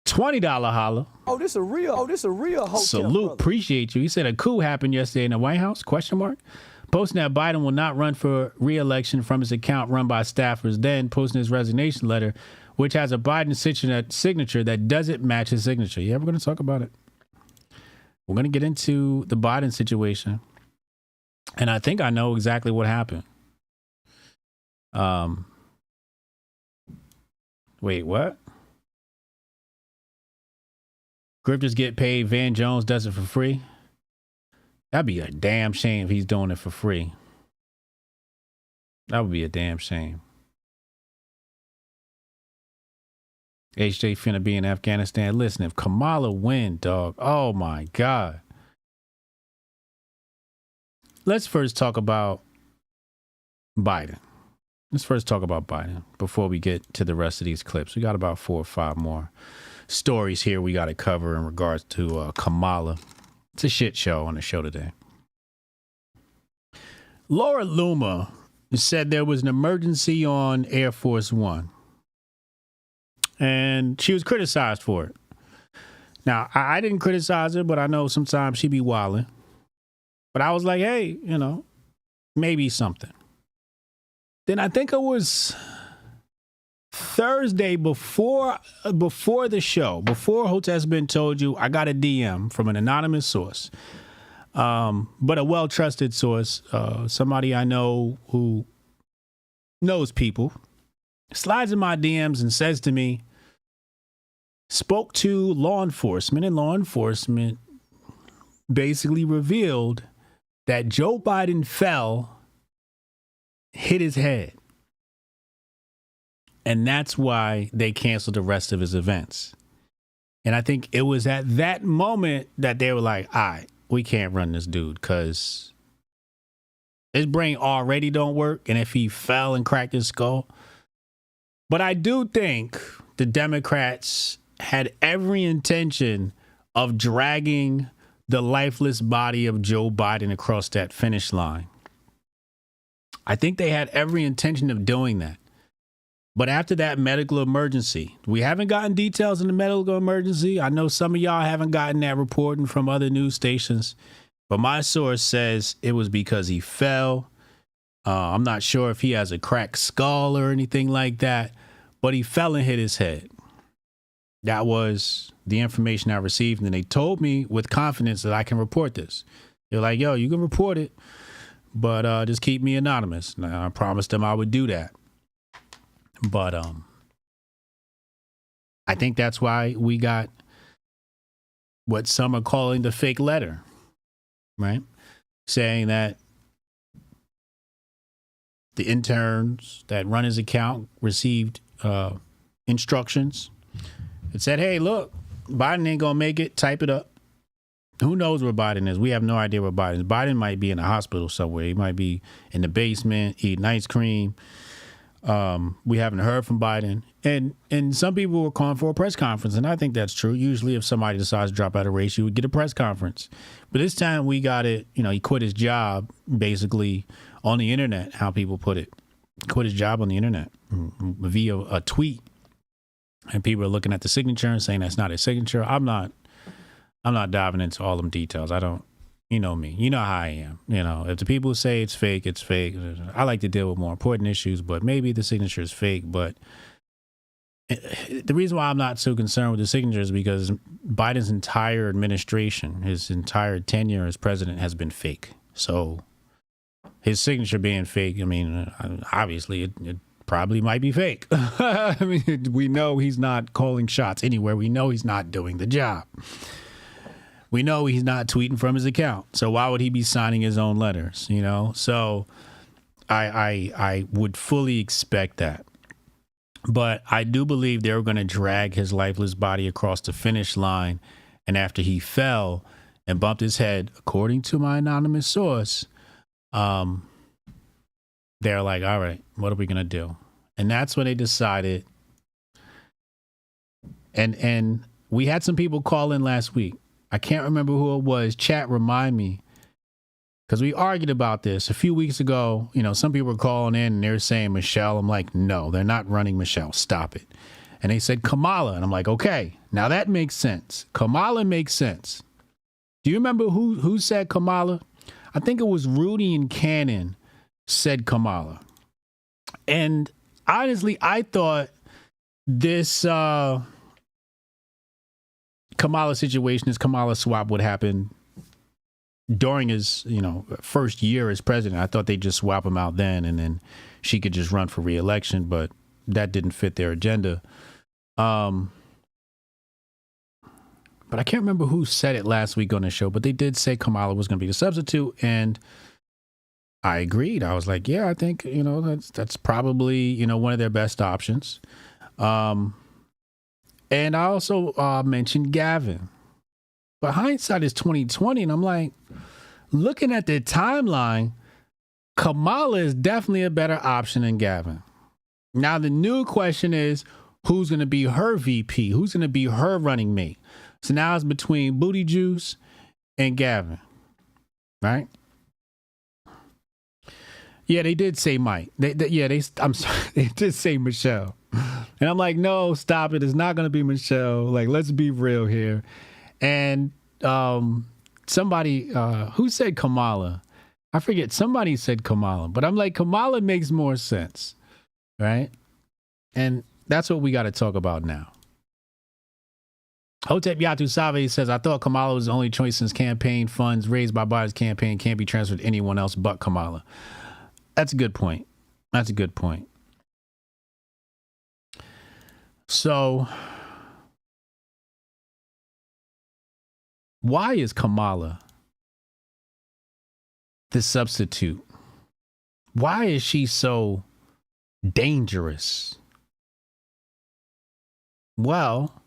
$20 holla. Oh, this a real Hotep. Salute, brother. Appreciate you. He said a coup happened yesterday in the White House? ? Posting that Biden will not run for re-election from his account run by staffers, then posting his resignation letter, which has a Biden signature that doesn't match his signature. Yeah, we're going to talk about it. We're going to get into the Biden situation. And I think I know exactly what happened. Wait, what? Grifters get paid. Van Jones does it for free. That'd be a damn shame if he's doing it for free. That would be a damn shame. HJ finna be in Afghanistan. Listen, if Kamala win, dog, oh my God. Let's first talk about Biden. Before we get to the rest of these clips. We got about 4 or 5 more stories here we got to cover in regards to Kamala. It's a shit show on the show today. Laura Loomer said there was an emergency on Air Force One. And she was criticized for it. Now, I didn't criticize her, but I know sometimes she be wilding. But I was like, hey, maybe something. Then I think it was Thursday before the show, before Hotep's been told you, I got a DM from an anonymous source, but a well-trusted source, somebody I know who knows people, slides in my DMs and says to me, spoke to law enforcement, and law enforcement basically revealed that Joe Biden hit his head. And that's why they canceled the rest of his events. And I think it was at that moment that they were like, all right, we can't run this dude because his brain already don't work. And if he fell and cracked his skull. But I do think the Democrats had every intention of dragging the lifeless body of Joe Biden across that finish line. I think they had every intention of doing that. But after that medical emergency, we haven't gotten details in the medical emergency. I know some of y'all haven't gotten that reporting from other news stations, but my source says it was because he fell. I'm not sure if he has a cracked skull or anything like that, but he fell and hit his head. That was the information I received, and they told me with confidence that I can report this. They're like, yo, you can report it, but just keep me anonymous. Now, I promised them I would do that. But I think that's why we got what some are calling the fake letter, right? Saying that the interns that run his account received instructions. It said, hey, look, Biden ain't going to make it. Type it up. Who knows where Biden is? We have no idea where Biden is. Biden might be in a hospital somewhere. He might be in the basement eating ice cream. We haven't heard from Biden. And some people were calling for a press conference, and I think that's true. Usually if somebody decides to drop out of race, you would get a press conference. But this time we got it, he quit his job basically on the internet, how people put it. Quit his job on the internet via a tweet. And people are looking at the signature and saying that's not his signature. I'm not diving into all them details. I don't, you know me. You know how I am. If the people say it's fake, it's fake. I like to deal with more important issues, but maybe the signature is fake. But the reason why I'm not so concerned with the signature is because Biden's entire administration, his entire tenure as president has been fake. So his signature being fake, obviously it probably might be fake. We know he's not calling shots anywhere. We know he's not doing the job. We know he's not tweeting from his account. So why would he be signing his own letters, So I would fully expect that. But I do believe they were going to drag his lifeless body across the finish line. And after he fell and bumped his head, according to my anonymous source, they're like, all right, what are we going to do? And that's when they decided. And we had some people call in last week. I can't remember who it was. Chat, remind me. Because we argued about this a few weeks ago. Some people were calling in and they're saying Michelle. I'm like, no, they're not running Michelle. Stop it. And they said Kamala. And I'm like, okay, now that makes sense. Kamala makes sense. Do you remember who said Kamala? I think it was Rudy and Cannon said Kamala. And honestly, I thought this Kamala situation, this Kamala swap would happen during his, first year as president. I thought they'd just swap him out then and then she could just run for re-election, but that didn't fit their agenda. But I can't remember who said it last week on the show, but they did say Kamala was going to be the substitute, and I agreed. I was like, yeah, I think, that's probably, one of their best options. And I also mentioned Gavin. But hindsight is 2020, and I'm like, looking at the timeline, Kamala is definitely a better option than Gavin. Now, the new question is, who's going to be her VP? Who's going to be her running mate? So now it's between Booty Juice and Gavin, right? Yeah, they did say Mike. I'm sorry, they did say Michelle. And I'm like, no, stop it. It's not going to be Michelle. Like, let's be real here. And somebody, who said Kamala? I forget. Somebody said Kamala. But I'm like, Kamala makes more sense, right? And that's what we got to talk about now. Hotep Yatu Save says, I thought Kamala was the only choice since campaign funds raised by Biden's campaign can't be transferred to anyone else but Kamala. That's a good point. That's a good point. So, why is Kamala the substitute? Why is she so dangerous? Well,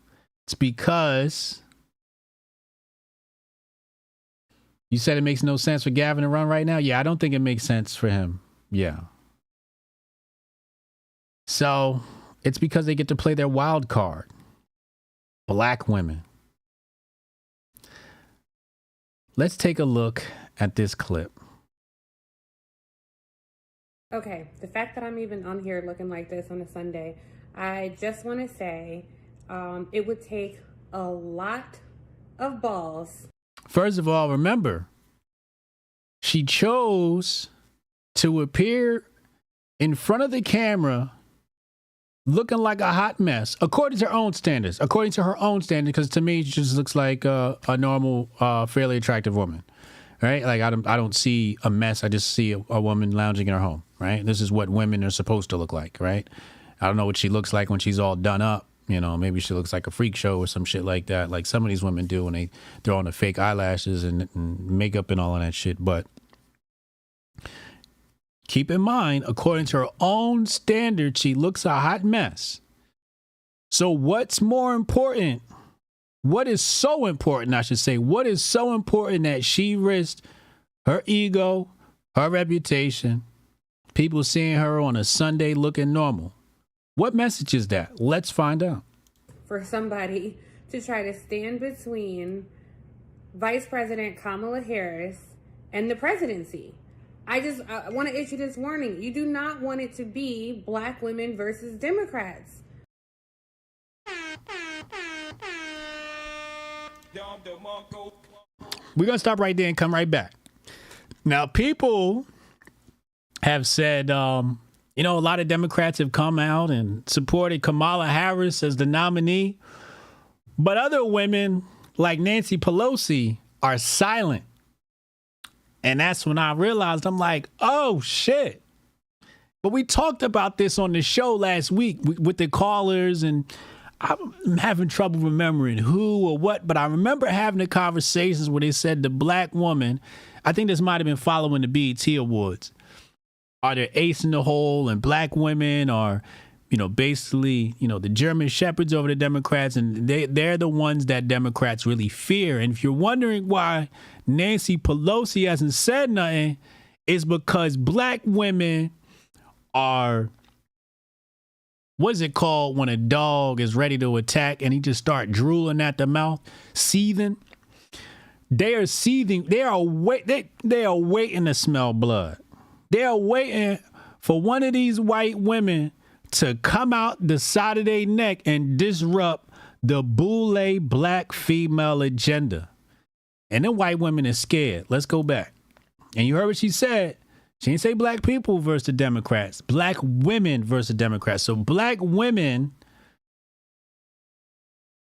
it's because you said it makes no sense for Gavin to run right now. Yeah, I don't think it makes sense for him. Yeah. So it's because they get to play their wild card. Black women. Let's take a look at this clip. Okay, the fact that I'm even on here looking like this on a Sunday, I just want to say it would take a lot of balls. First of all, remember, she chose to appear in front of the camera looking like a hot mess, according to her own standards. According to her own standards, because to me, she just looks like a normal, fairly attractive woman, right? Like I don't see a mess. I just see a woman lounging in her home, right? This is what women are supposed to look like, right? I don't know what she looks like when she's all done up. Maybe she looks like a freak show or some shit like that, like some of these women do when they throw on the fake eyelashes and makeup and all of that shit. But keep in mind, according to her own standards, she looks a hot mess. So what's more important? What is so important, I should say? What is so important that she risked her ego, her reputation, People seeing her on a Sunday looking normal. What message is that? Let's find out. For somebody to try to stand between Vice President Kamala Harris and the presidency. I want to issue this warning. You do not want it to be black women versus Democrats. We're going to stop right there and come right back. Now, people have said, a lot of Democrats have come out and supported Kamala Harris as the nominee. But other women like Nancy Pelosi are silent. And that's when I realized, I'm like, oh, shit. But we talked about this on the show last week with the callers, and I'm having trouble remembering who or what, but I remember having the conversations where they said the black woman, I think this might have been following the BET Awards, are there ace in the hole, and black women are, basically, the German shepherds over the Democrats, and they're the ones that Democrats really fear. And if you're wondering why Nancy Pelosi hasn't said nothing, it's because black women are, what is it called when a dog is ready to attack and he just start drooling at the mouth, seething? They are seething. They are waiting to smell blood. They are waiting for one of these white women to come out the side of their neck and disrupt the boule black female agenda. And then white women are scared. Let's go back. And you heard what she said. She didn't say black people versus the Democrats. Black women versus the Democrats. So black women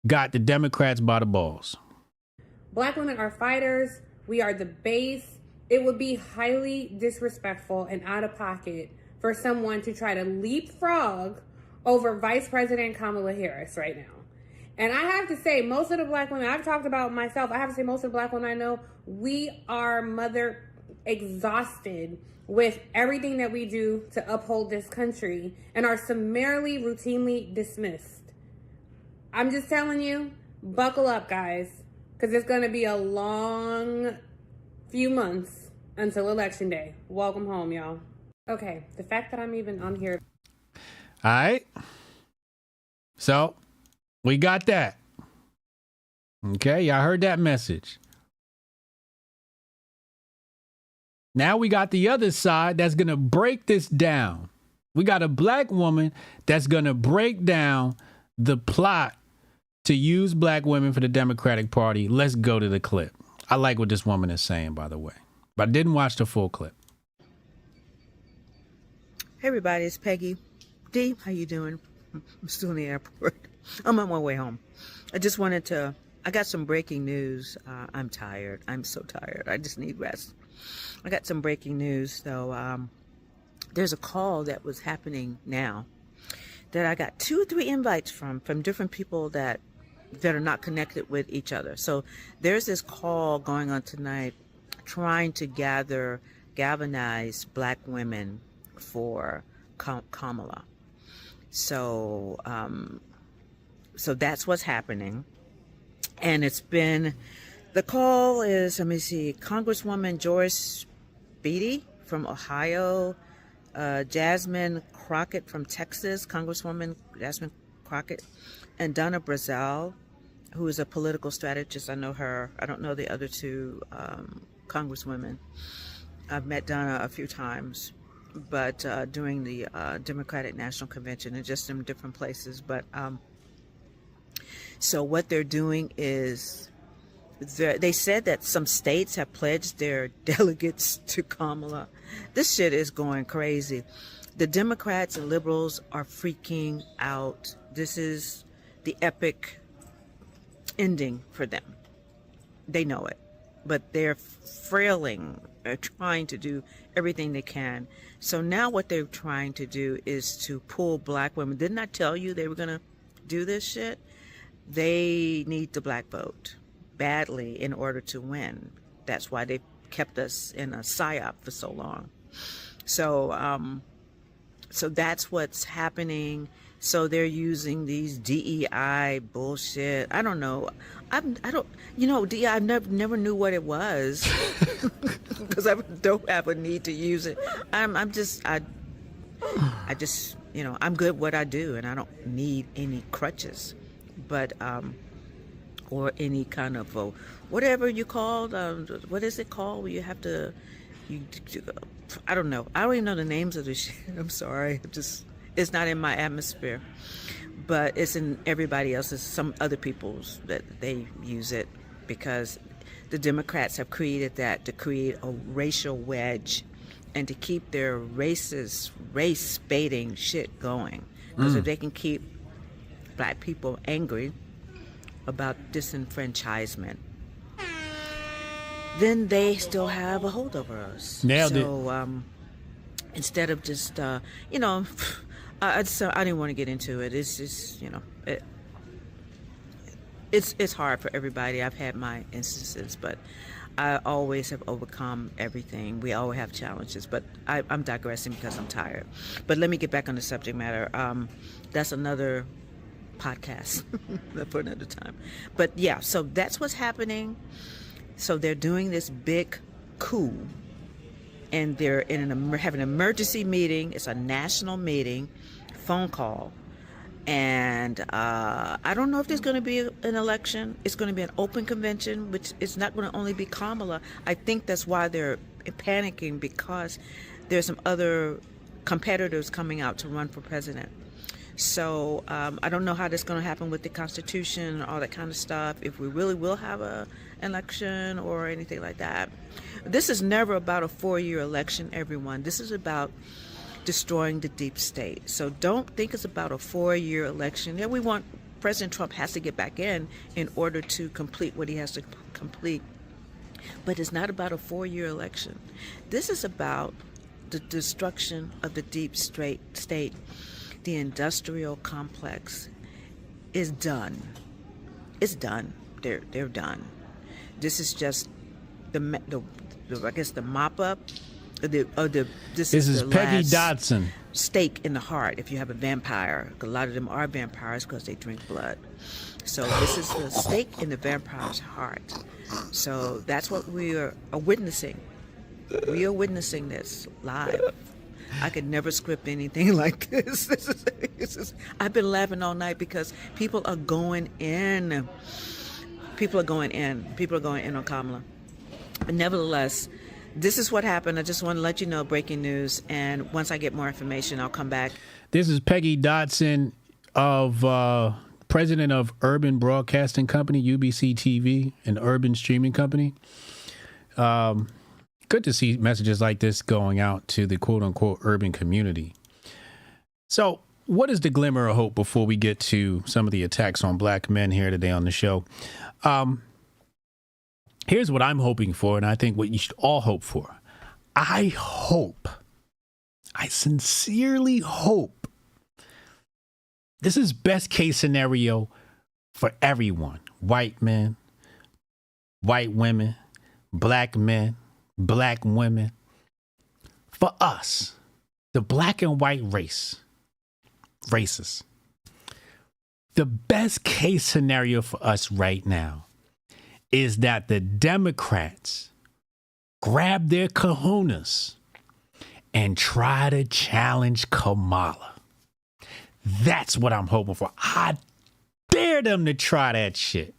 got the Democrats by the balls. Black women are fighters. We are the base. It would be highly disrespectful and out of pocket for someone to try to leapfrog over Vice President Kamala Harris right now. And I have to say, most of the black women, I've talked about myself, I have to say most of the black women I know, we are exhausted with everything that we do to uphold this country and are summarily, routinely dismissed. I'm just telling you, buckle up, guys, because it's going to be a long few months until Election Day. Welcome home, y'all. Okay, the fact that I'm even on here. All right. So, we got that. Okay, y'all heard that message. Now we got the other side that's going to break this down. We got a black woman that's going to break down the plot to use black women for the Democratic Party. Let's go to the clip. I like what this woman is saying, by the way, but I didn't watch the full clip. Hey everybody, it's Peggy. D, how you doing? I'm still in the airport. I'm on my way home. I got some breaking news. I'm tired. I'm so tired. I just need rest. I got some breaking news, though. There's a call that was happening now that I got 2 or 3 invites from different people that are not connected with each other. So there's this call going on tonight trying to galvanize black women for Kamala. So that's what's happening. And the call is, let me see, Congresswoman Joyce Beatty from Ohio, Jasmine Crockett from Texas, Congresswoman Jasmine Crockett, and Donna Brazell, who is a political strategist. I know her. I don't know the other 2 congresswomen. I've met Donna a few times, but during the Democratic National Convention and just in different places. But so what they're doing is they said that some states have pledged their delegates to Kamala. This shit is going crazy. The Democrats and liberals are freaking out. This is the epic ending for them. They know it, but they're frailing, trying to do everything they can. So now what they're trying to do is to pull black women. Didn't I tell you they were going to do this shit? They need the black vote badly in order to win. That's why they kept us in a psyop for so long. So that's what's happening. So they're using these DEI bullshit. I don't know. DEI, I never knew what it was because I don't have a need to use it. I just, I'm good what I do, and I don't need any crutches, but or any kind of whatever you call what is it called where you have to I don't know. I don't even know the names of this shit. I'm sorry. It's not in my atmosphere, but it's in everybody else's, some other people's, that they use it because the Democrats have created that to create a racial wedge and to keep their race baiting shit going. Because if they can keep black people angry about disenfranchisement, then they still have a hold over us. Nailed it. Instead of just, I didn't want to get into it. It's just, it's hard for everybody. I've had my instances, but I always have overcome everything. We always have challenges, but I'm digressing because I'm tired. But let me get back on the subject matter. That's another podcast for another time. But yeah, so that's what's happening. So they're doing this big coup, and they're having an emergency meeting. It's a national meeting, phone call. And I don't know if there's going to be an election. It's going to be an open convention, which is not going to only be Kamala. I think that's why they're panicking, because there's some other competitors coming out to run for president. So I don't know how that's going to happen with the Constitution and all that kind of stuff, if we really will have an election or anything like that. This is never about a 4-year election, everyone. This is about destroying the deep state. So don't think it's about a 4-year election. Yeah, President Trump has to get back in order to complete what he has to complete. But it's not about a 4-year election. This is about the destruction of the deep state. The industrial complex is done. It's done. They're done. This is just the mop up. This is Peggy Dotson. Stake in the heart. If you have a vampire, a lot of them are vampires because they drink blood. So this is the stake in the vampire's heart. So that's what we are witnessing. We are witnessing this live. I could never script anything like this. I've been laughing all night because people are going in. People are going in on Kamala. But nevertheless, this is what happened. I just want to let you know, breaking news. And once I get more information, I'll come back. This is Peggy Dotson, president of Urban Broadcasting Company, UBC TV, an urban streaming company. Good to see messages like this going out to the quote unquote urban community. So what is the glimmer of hope before we get to some of the attacks on black men here today on the show? Here's what I'm hoping for, and I think what you should all hope for. I sincerely hope this is best case scenario for everyone. White men, white women, black men, black women. For us, the black and white races. The best case scenario for us right now is that the Democrats grab their kahunas and try to challenge Kamala. That's what I'm hoping for. I dare them to try that shit.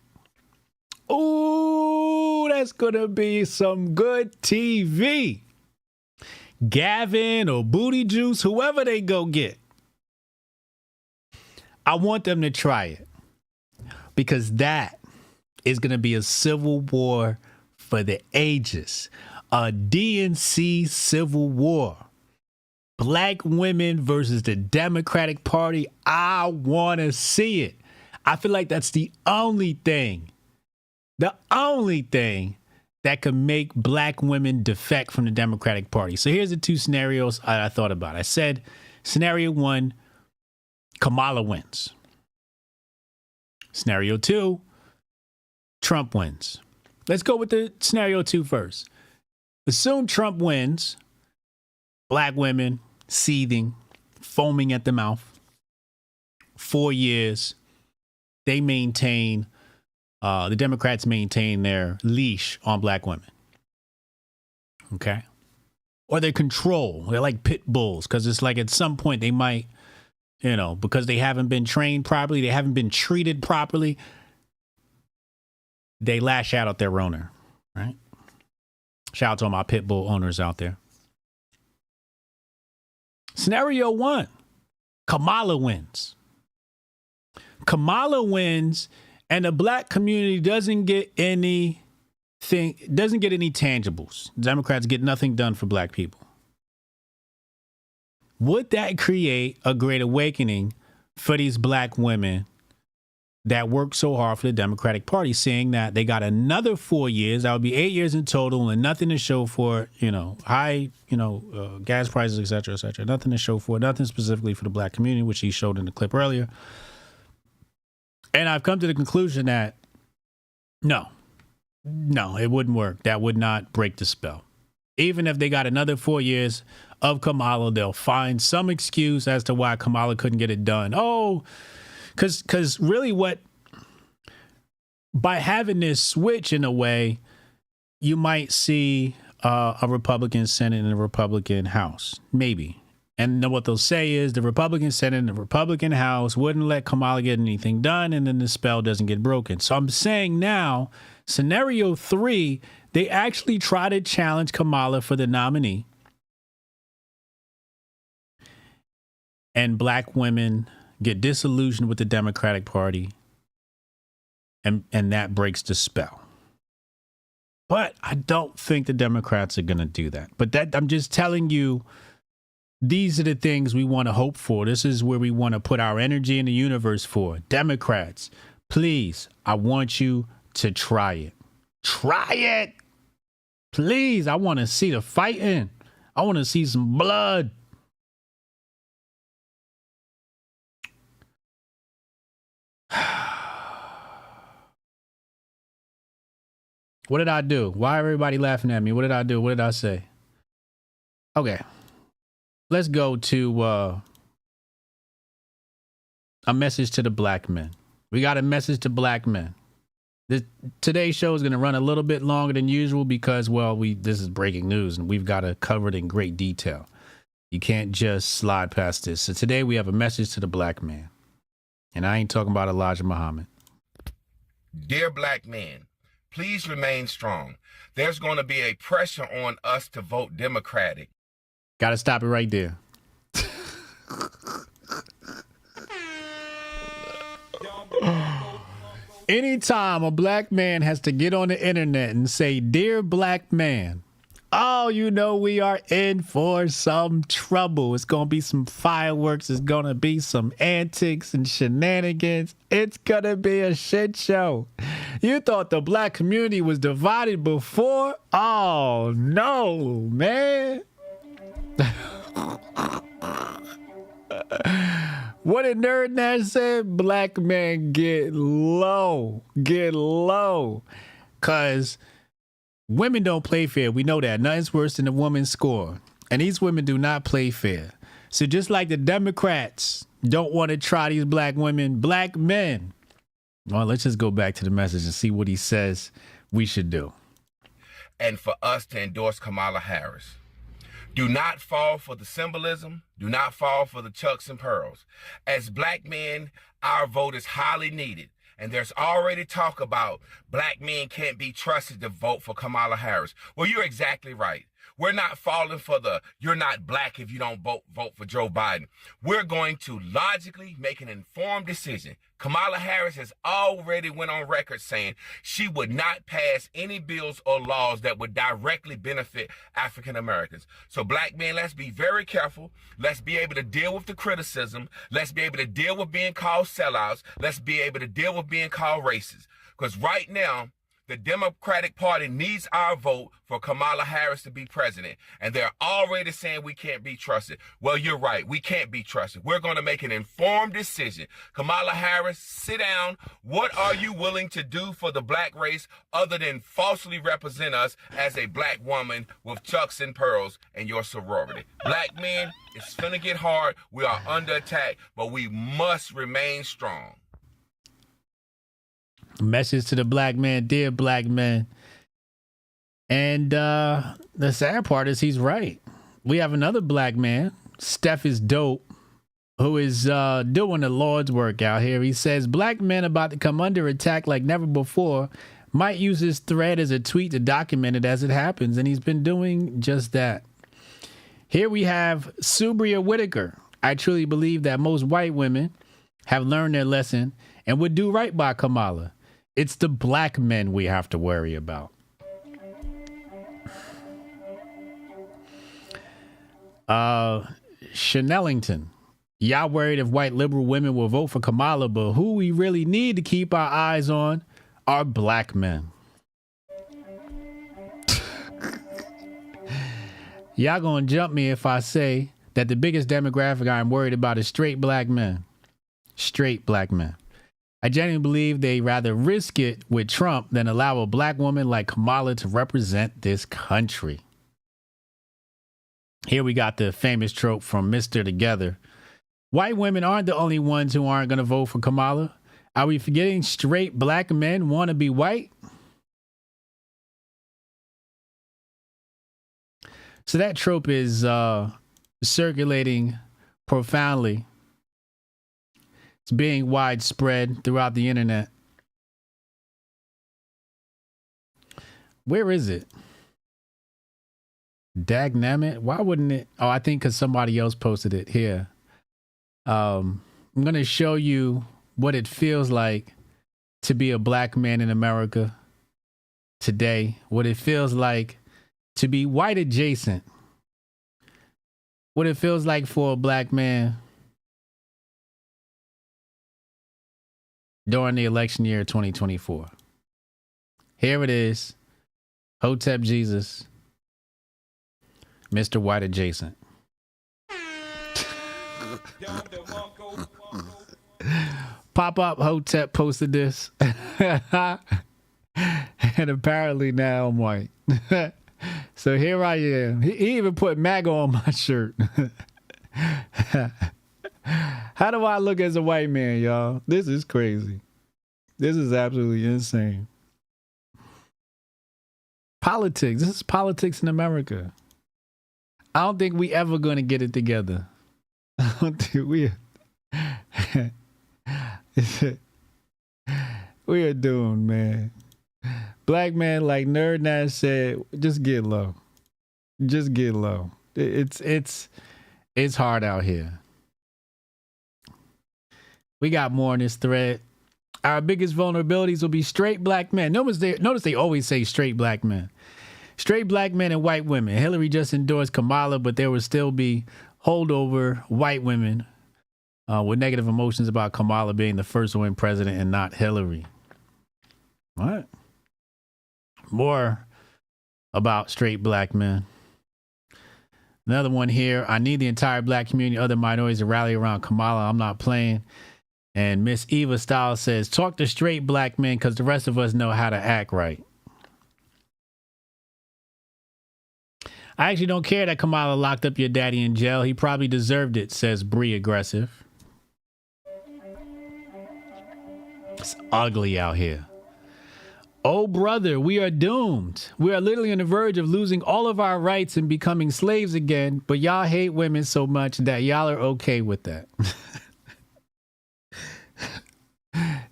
Ooh, that's gonna be some good TV. Gavin or Booty Juice, whoever they go get. I want them to try it, because that is going to be a civil war for the ages. A DNC civil war. Black women versus the Democratic Party. I want to see it. I feel like that's the only thing that could make black women defect from the Democratic Party. So here's the two scenarios I thought about. I said, scenario 1, Kamala wins. Scenario 2, Trump wins. Let's go with the scenario 2 first. Assume Trump wins. Black women seething, foaming at the mouth. 4 years. They maintain, the Democrats maintain their leash on black women. Okay? or they control. They're like pit bulls, because it's like at some point they might, because they haven't been trained properly, they haven't been treated properly, they lash out at their owner, right? Shout out to all my pit bull owners out there. Scenario 1, Kamala wins. Kamala wins, and the black community doesn't get any tangibles. Democrats get nothing done for black people. Would that create a great awakening for these black women that work so hard for the Democratic Party, saying that they got another 4 years, that would be 8 years in total, and nothing to show for, high, gas prices, et cetera, nothing to show for, nothing specifically for the black community, which he showed in the clip earlier. And I've come to the conclusion that no, it wouldn't work. That would not break the spell. Even if they got another 4 years of Kamala, they'll find some excuse as to why Kamala couldn't get it done. Oh, because really by having this switch in a way, you might see a Republican Senate and a Republican House, maybe. And then what they'll say is the Republican Senate and the Republican House wouldn't let Kamala get anything done, and then the spell doesn't get broken. So I'm saying now, scenario 3, they actually try to challenge Kamala for the nominee. And black women get disillusioned with the Democratic Party, and that breaks the spell. But I don't think the Democrats are going to do that. But I'm just telling you, these are the things we want to hope for. This is where we want to put our energy in the universe for. Democrats, please, I want you to try it. Try it. Please, I want to see the fighting. I want to see some blood. What did I do? Why everybody laughing at me? What did I do? What did I say? Okay. Let's go to a message to the black men. We got a message to black men. Today's show is going to run a little bit longer than usual because, this is breaking news and we've got to cover it in great detail. You can't just slide past this. So today we have a message to the black man. And I ain't talking about Elijah Muhammad. Dear black men, please remain strong. There's going to be a pressure on us to vote Democratic. Got to stop it right there. Anytime a black man has to get on the internet and say, "Dear black man," we are in for some trouble. It's going to be some fireworks. It's going to be some antics and shenanigans. It's going to be a shit show. You thought the black community was divided before? Oh, no, man. What did Nerd Nash say? Black man, get low. Get low. Because women don't play fair. We know that. Nothing's worse than a woman's score. And these women do not play fair. So just like the Democrats don't want to try these black women, black men. Well, let's just go back to the message and see what he says we should do. And for us to endorse Kamala Harris. Do not fall for the symbolism. Do not fall for the chucks and pearls. As black men, our vote is highly needed. And there's already talk about black men can't be trusted to vote for Kamala Harris. Well, you're exactly right. We're not falling for the you're not black if you don't vote for Joe Biden. We're going to logically make an informed decision. Kamala Harris has already went on record saying she would not pass any bills or laws that would directly benefit African Americans. So black men, let's be very careful. Let's be able to deal with the criticism. Let's be able to deal with being called sellouts. Let's be able to deal with being called racist. Because right now, the Democratic Party needs our vote for Kamala Harris to be president. And they're already saying we can't be trusted. Well, you're right. We can't be trusted. We're going to make an informed decision. Kamala Harris, sit down. What are you willing to do for the black race other than falsely represent us as a black woman with chucks and pearls in your sorority? Black men, it's going to get hard. We are under attack, but we must remain strong. Message to the black man, dear black man. And the sad part is he's right. we have another black man, Steph is Dope, who is doing the Lord's work out here. He says black men about to come under attack like never before. Might use this thread as a tweet to document it as it happens, and he's been doing just that. Here we have Subria Whitaker. I truly believe that most white women have learned their lesson and would do right by Kamala. It's the black men we have to worry about. Chanellington. Y'all worried if white liberal women will vote for Kamala, but who we really need to keep our eyes on are black men. Y'all gonna jump me if I say that the biggest demographic I'm worried about is straight black men. Straight black men. I genuinely believe they rather risk it with Trump than allow a black woman like Kamala to represent this country. Here we got the famous trope from Mr. Together. White women aren't the only ones who aren't going to vote for Kamala. Are we forgetting straight black men want to be white? So that trope is circulating profoundly. It's being widespread throughout the internet. Where is it? Dagnammit? Why wouldn't it? Oh, I think because somebody else posted it here. I'm going to show you what it feels like to be a black man in America today. What it feels like to be white adjacent. What it feels like for a black man during the election year 2024. Here it is. Hotep Jesus. Mr. White Adjacent. Pop Up Hotep posted this. And apparently now I'm white. So here I am. He even put MAGA on my shirt. How do I look as a white man, y'all? This is crazy. This is absolutely insane. Politics. This is politics in America. I don't think we ever going to get it together. I don't think we are doomed, man. Black man, like Nerd Nash said, just get low. Just get low. It's hard out here. We got more in this thread. Our biggest vulnerabilities will be straight black men. Notice they always say straight black men. Straight black men and white women. Hillary just endorsed Kamala, but there will still be holdover white women with negative emotions about Kamala being the first woman president and not Hillary. What? More about straight black men. Another one here. I need the entire black community, other minorities to rally around Kamala. I'm not playing. And Miss Eva Styles says, talk to straight black men because the rest of us know how to act right. I actually don't care that Kamala locked up your daddy in jail. He probably deserved it, says Bree Aggressive. It's ugly out here. Oh, brother, we are doomed. We are literally on the verge of losing all of our rights and becoming slaves again, but y'all hate women so much that y'all are okay with that.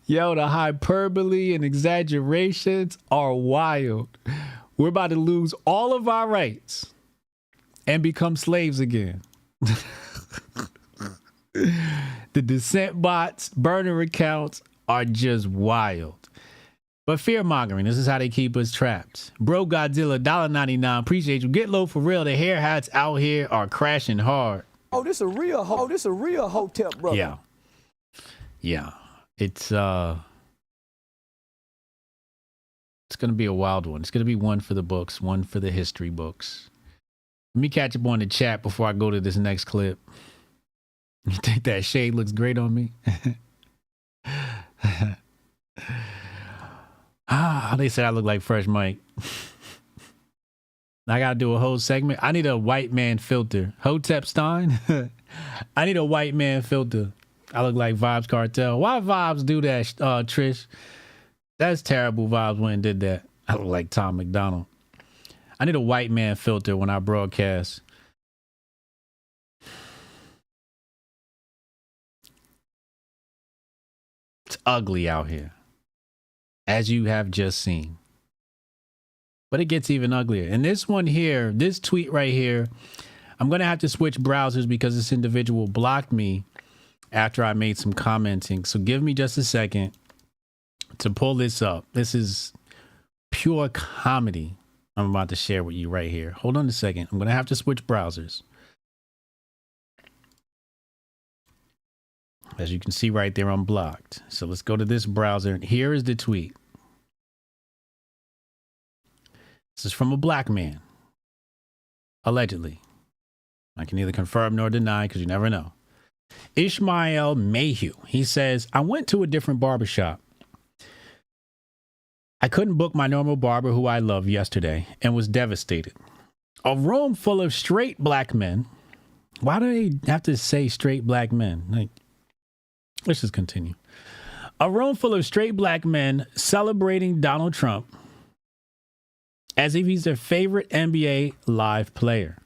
Yo, the hyperbole and exaggerations are wild. We're about to lose all of our rights and become slaves again. The dissent bots, burner accounts are just wild. But fear-mongering, this is how they keep us trapped. Bro Godzilla, $1.99, appreciate you. Get low for real. The hair hats out here are crashing hard. Oh, this a real Hotep, brother. Yeah. Yeah. It's gonna be a wild one. It's gonna be one for the books, one for the history books. Let me catch up on the chat before I go to this next clip. You think that shade looks great on me? They said I look like Fresh Mike. I gotta do a whole segment. I need a white man filter. Hotep Stein. I need a white man filter. I look like Vibes Cartel. Why Vibes do that, Trish? That's terrible. Vibes went and did that. I look like Tom McDonald. I need a white man filter when I broadcast. ugly out here, as you have just seen. But it gets even uglier. And this one here, this tweet right here, I'm going to have to switch browsers because this individual blocked me after I made some commenting. So give me just a second to pull this up. This is pure comedy I'm about to share with you right here. Hold on a second. I'm going to have to switch browsers. As you can see right there, I'm blocked. So let's go to this browser. Here is the tweet. This is from a black man. Allegedly. I can neither confirm nor deny because you never know. Ishmael Mayhew. He says, I went to a different barbershop. I couldn't book my normal barber who I love yesterday and was devastated. A room full of straight black men. Why do they have to say straight black men? Like, let's just continue. A room full of straight black men celebrating Donald Trump as if he's their favorite NBA live player.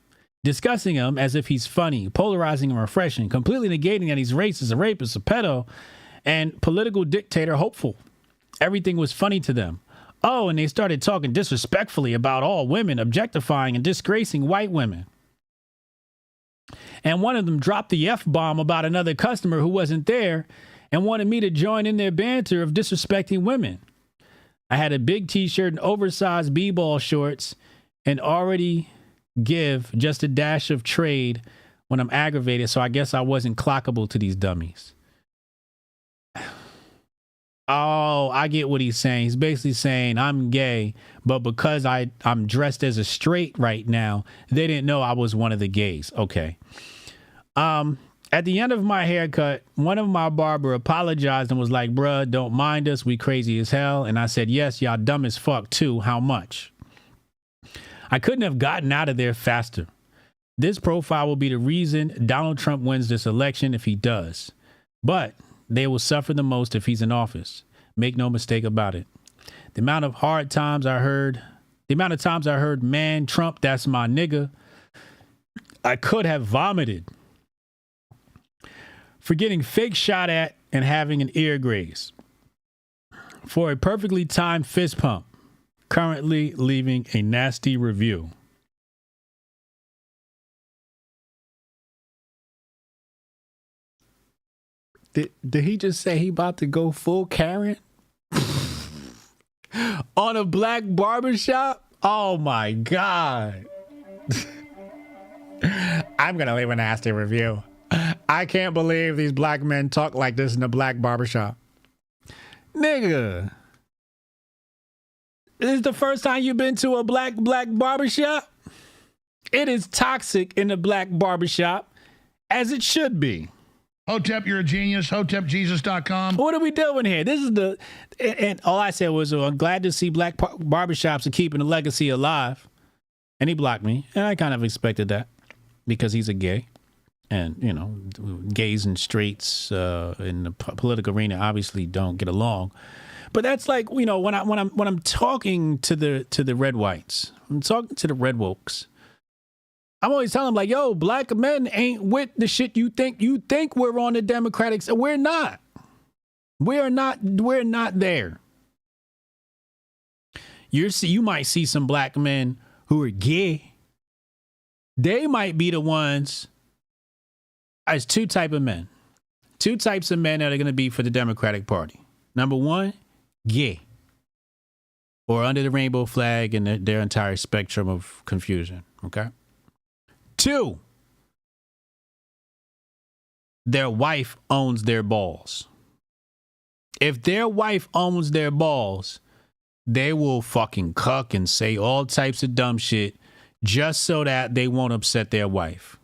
Discussing him as if he's funny, polarizing and refreshing, completely negating that he's racist, a rapist, a pedo, and political dictator hopeful. Everything was funny to them. Oh, and they started talking disrespectfully about all women, objectifying and disgracing white women. And one of them dropped the F-bomb about another customer who wasn't there and wanted me to join in their banter of disrespecting women. I had a big t-shirt and oversized b-ball shorts and already give just a dash of trade when I'm aggravated, so I guess I wasn't clockable to these dummies. Oh, I get what he's saying. He's basically saying I'm gay, but because I'm dressed as a straight right now, they didn't know I was one of the gays. Okay. At the end of my haircut, one of my barber apologized and was like, bruh, don't mind us. We crazy as hell. And I said, yes, y'all dumb as fuck too. How much? I couldn't have gotten out of there faster. This profile will be the reason Donald Trump wins this election if he does. But they will suffer the most if he's in office. Make no mistake about it. The amount of times I heard, man, Trump, that's my nigga, I could have vomited. For getting fake shot at and having an ear graze. For a perfectly timed fist pump. Currently leaving a nasty review. Did he just say he about to go full Karen? On a black barbershop? Oh my God. I'm going to leave a nasty review. I can't believe these black men talk like this in a black barbershop. Nigga. This is the first time you've been to a black barbershop? It is toxic in the black barbershop, as it should be. Hotep, you're a genius. HotepJesus.com. What are we doing here? This is and all I said was, I'm glad to see black barbershops are keeping the legacy alive. And he blocked me. And I kind of expected that because he's a gay. And, you know, gays and straights in the political arena obviously don't get along. But that's like, you know, when I'm talking to the red whites, I'm talking to the red wokes. I'm always telling them like, yo, black men ain't with the shit you think. You think we're on the Democratic side. We're not. We're not there. You might see some black men who are gay. They might be the ones. There's two types of men. Two types of men that are going to be for the Democratic Party. Number one, gay. Or under the rainbow flag and their entire spectrum of confusion. Okay? Two, their wife owns their balls. If their wife owns their balls, they will fucking cuck and say all types of dumb shit just so that they won't upset their wife.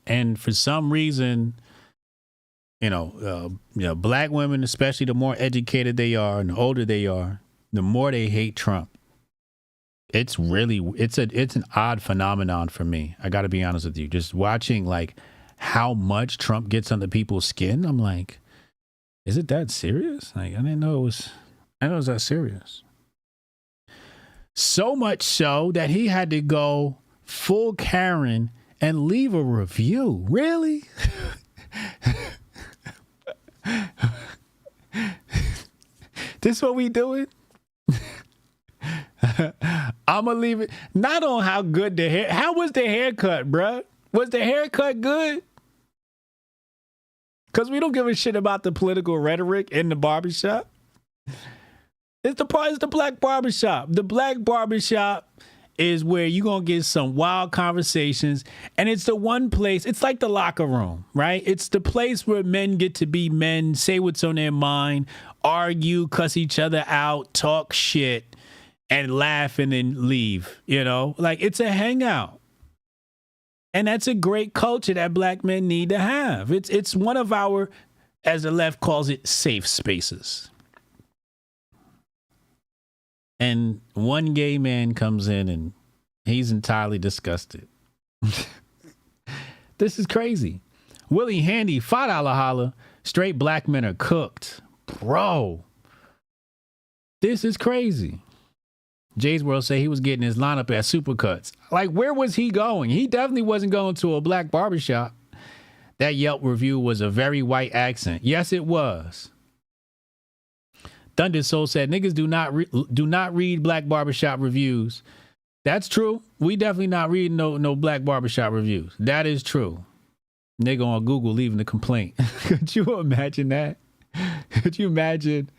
And for some reason, black women, especially the more educated they are and the older they are, the more they hate Trump. It's an odd phenomenon for me. I got to be honest with you. Just watching like how much Trump gets under people's skin. I'm like, is it that serious? Like, I didn't know it was that serious. So much so that he had to go full Karen and leave a review. Really? This what we doing? I'm gonna leave it not on how good the hair. How was the haircut, bruh? Was the haircut good? Because we don't give a shit about the political rhetoric in the barbershop. It's the black barbershop. The black barbershop is where you're going to get some wild conversations. And it's the one place, it's like the locker room, right? It's the place where men get to be men, say what's on their mind, argue, cuss each other out, talk shit, and laugh and then leave, you know? Like, it's a hangout. And that's a great culture that black men need to have. It's one of our, as the left calls it, safe spaces. And one gay man comes in and he's entirely disgusted. This is crazy. Willie Handy, $5 holla. Straight black men are cooked. Bro. This is crazy. Jay's World say he was getting his lineup at Supercuts. Like, where was he going? He definitely wasn't going to a black barbershop. That Yelp review was a very white accent. Yes, it was. Thunder Soul said, niggas do not read black barbershop reviews. That's true. We definitely not reading no black barbershop reviews. That is true. Nigga on Google leaving a complaint. Could you imagine that? Could you imagine?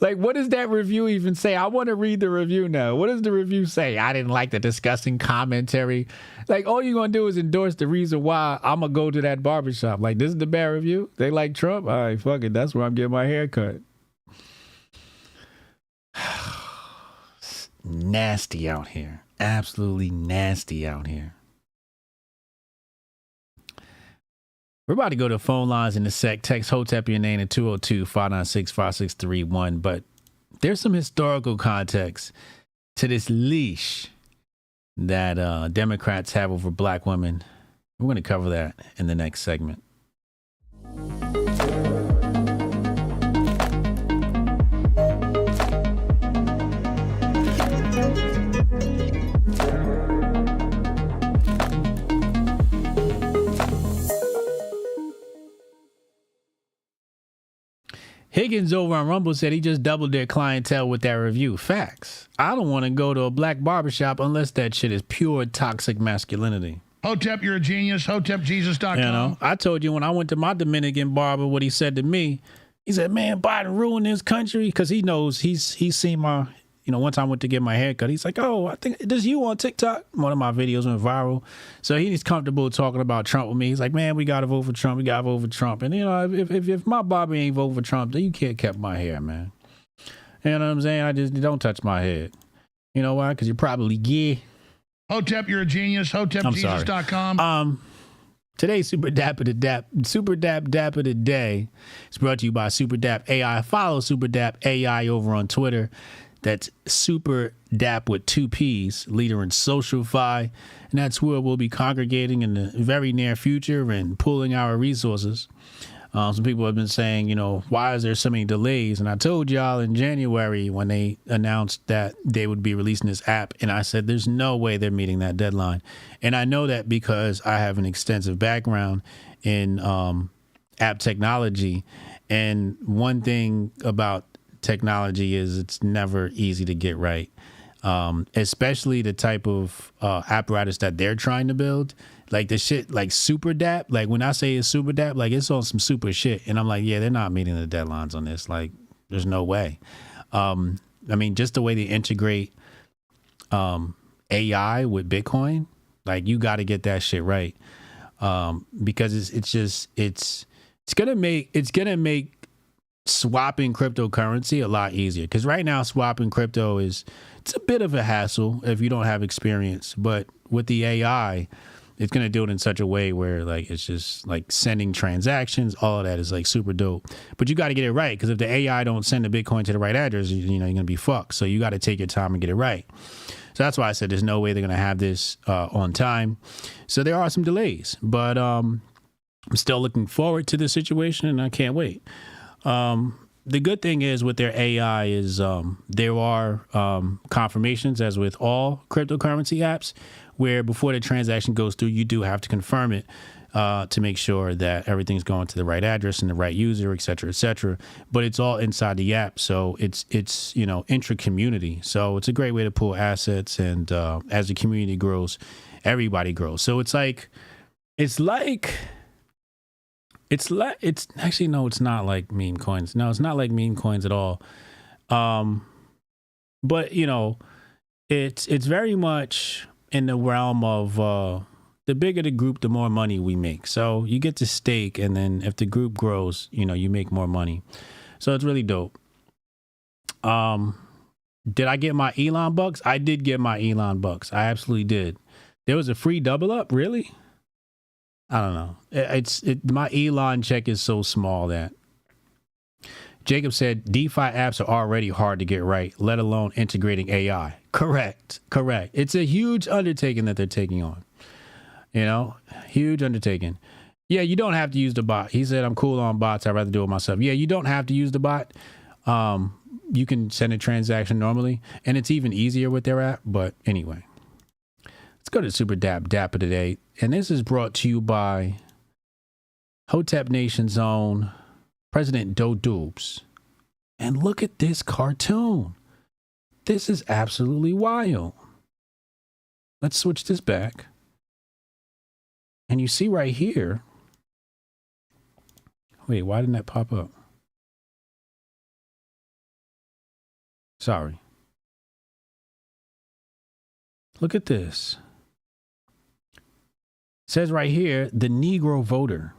Like, what does that review even say? I want to read the review now. What does the review say? I didn't like the disgusting commentary. Like, all you're going to do is endorse the reason why I'm going to go to that barbershop. Like, this is the bad review? They like Trump? All right, fuck it. That's where I'm getting my hair cut. Nasty out here. Absolutely nasty out here. We're about to go to the phone lines in a sec. Text Hotep your name at 202-596-5631. But there's some historical context to this leash that Democrats have over black women. We're going to cover that in the next segment. Higgins over on Rumble said he just doubled their clientele with that review. Facts. I don't want to go to a black barbershop unless that shit is pure toxic masculinity. Hotep, you're a genius. HotepJesus.com. You know, I told you when I went to my Dominican barber what he said to me. He said, man, Biden ruined this country, because he knows he's seen my, you know, one time I went to get my hair cut. He's like, oh, I think there's you on TikTok. One of my videos went viral. So he's comfortable talking about Trump with me. He's like, man, we got to vote for Trump. We got to vote for Trump. And, you know, if my barber ain't vote for Trump, then you can't keep my hair, man. You know what I'm saying? I just don't touch my head. You know why? Because you're probably gay. Hotep, you're a genius. HotepJesus.com. Today's Super Dapper Today is brought to you by Super Dap AI. Follow Super Dap AI over on Twitter. That's Super Dap with 2 P's, leader in social-fi. And that's where we'll be congregating in the very near future and pooling our resources. Some people have been saying, you know, why is there so many delays? And I told y'all in January when they announced that they would be releasing this app, and I said there's no way they're meeting that deadline. And I know that because I have an extensive background in app technology. And one thing about technology is it's never easy to get right, especially the type of apparatus that they're trying to build. Like the shit, like Super Dap. Like when I say it's Super Dap, like it's on some super shit. And I'm like, yeah, they're not meeting the deadlines on this. Like, there's no way. I mean, just the way they integrate AI with Bitcoin, like you got to get that shit right, because it's gonna make swapping cryptocurrency a lot easier. Because right now, swapping crypto it's a bit of a hassle if you don't have experience. But with the AI, it's going to do it in such a way where like it's just like sending transactions, all of that is like super dope. But you got to get it right, because if the AI don't send the Bitcoin to the right address, you know, you're going to be fucked. So you got to take your time and get it right. So that's why I said there's no way they're going to have this on time. So there are some delays, but I'm still looking forward to the situation, and I can't wait. The good thing is with their AI is there are confirmations, as with all cryptocurrency apps, where before the transaction goes through, you do have to confirm it. to make sure that everything's going to the right address and the right user, et cetera, et cetera. But it's all inside the app. So it's intra-community. So it's a great way to pull assets. And as the community grows, everybody grows. So it's actually, no, it's not like meme coins. No, it's not like meme coins at all. But it's very much in the realm of the bigger the group, the more money we make. So you get to stake, and then if the group grows, you make more money. So it's really dope. Did I get my Elon bucks? I did get my Elon bucks. I absolutely did. There was a free double up, really? I don't know. My Elon check is so small that Jacob said DeFi apps are already hard to get right, let alone integrating AI. Correct. It's a huge undertaking that they're taking on. Huge undertaking. Yeah, you don't have to use the bot. He said, I'm cool on bots. I'd rather do it myself. Yeah, you don't have to use the bot. You can send a transaction normally, and it's even easier with their app. But anyway, let's go to Super Dapper today. And this is brought to you by Hotep Nation's own President Doe Dubes. And look at this cartoon. This is absolutely wild. Let's switch this back. And you see right here. Wait, why didn't that pop up? Sorry. Look at this. It says right here, the Negro voter.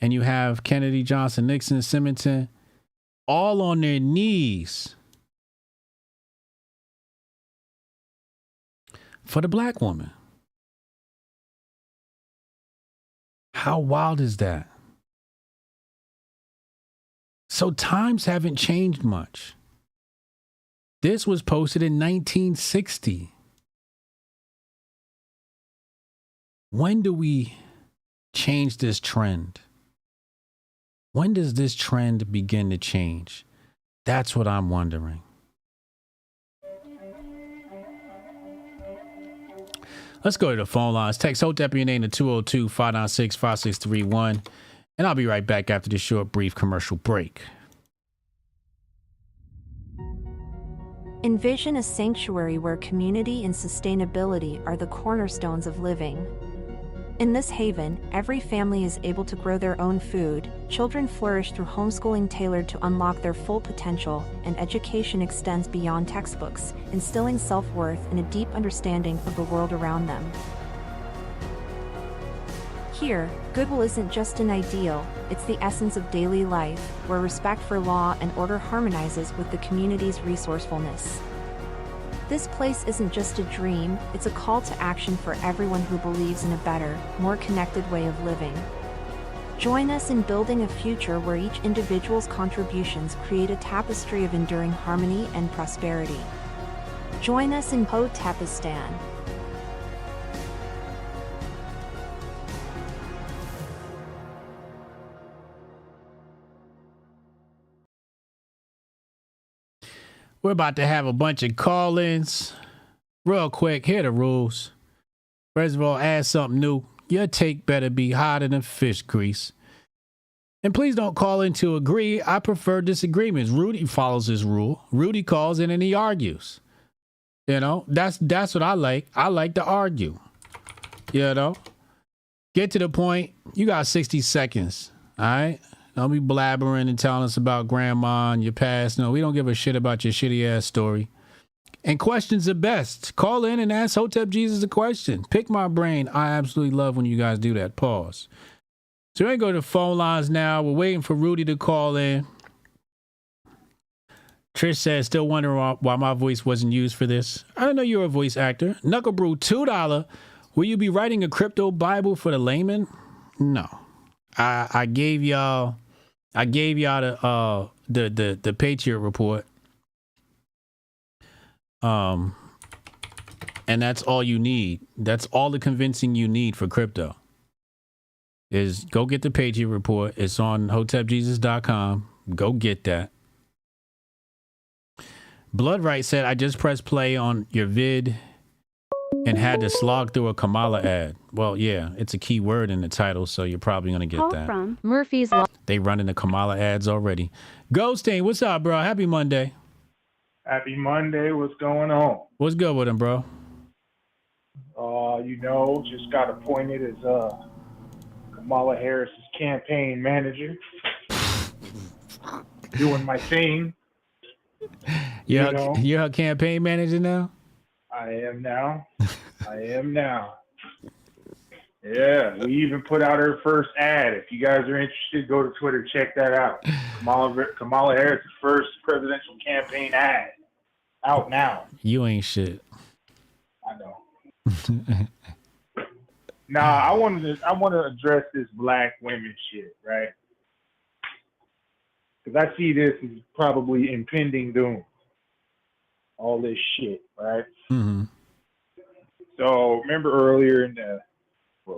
And you have Kennedy, Johnson, Nixon, Symington, all on their knees for the black woman. How wild is that? So times haven't changed much. This was posted in 1960. When do we change this trend? When does this trend begin to change? That's what I'm wondering. Let's go to the phone lines. Text Hotep your name to 202-596-5631. And I'll be right back after this short, brief commercial break. Envision a sanctuary where community and sustainability are the cornerstones of living. In this haven, every family is able to grow their own food, children flourish through homeschooling tailored to unlock their full potential, and education extends beyond textbooks, instilling self-worth and a deep understanding of the world around them. Here, goodwill isn't just an ideal, it's the essence of daily life, where respect for law and order harmonizes with the community's resourcefulness. This place isn't just a dream, it's a call to action for everyone who believes in a better, more connected way of living. Join us in building a future where each individual's contributions create a tapestry of enduring harmony and prosperity. Join us in Hotepistan. We're about to have a bunch of call-ins. Real quick, here are the rules. First of all, add something new. Your take better be hotter than fish grease. And please don't call in to agree. I prefer disagreements. Rudy follows this rule. Rudy calls in and he argues. That's what I like. I like to argue. Get to the point. You got 60 seconds. All right? Don't be blabbering and telling us about grandma and your past. No, we don't give a shit about your shitty ass story. And questions are best. Call in and ask Hotep Jesus a question. Pick my brain. I absolutely love when you guys do that. Pause. So we're going to go to the phone lines now. We're waiting for Rudy to call in. Trish says, still wondering why my voice wasn't used for this. I don't know you're a voice actor. Knuckle Brew, $2. Will you be writing a crypto Bible for the layman? No. I gave y'all the Patriot Report. And that's all you need. That's all the convincing you need for crypto. Is go get the Patriot Report. It's on hotepjesus.com. Go get that. Bloodright said, I just pressed play on your vid and had to slog through a Kamala ad. Well, yeah, it's a key word in the title, so you're probably going to get that. From Murphy's Law. They running the Kamala ads already. Goldstein, what's up, bro? Happy Monday. Happy Monday. What's going on? What's good with him, bro? Just got appointed as Kamala Harris's campaign manager. Doing my thing. You're her campaign manager now? I am now. Yeah, we even put out her first ad. If you guys are interested, go to Twitter, check that out. Kamala Harris's first presidential campaign ad. Out now. You ain't shit. I know. I want to address this black women shit, right? Because I see this as probably impending doom. All this shit, right? Mm-hmm. So remember earlier about a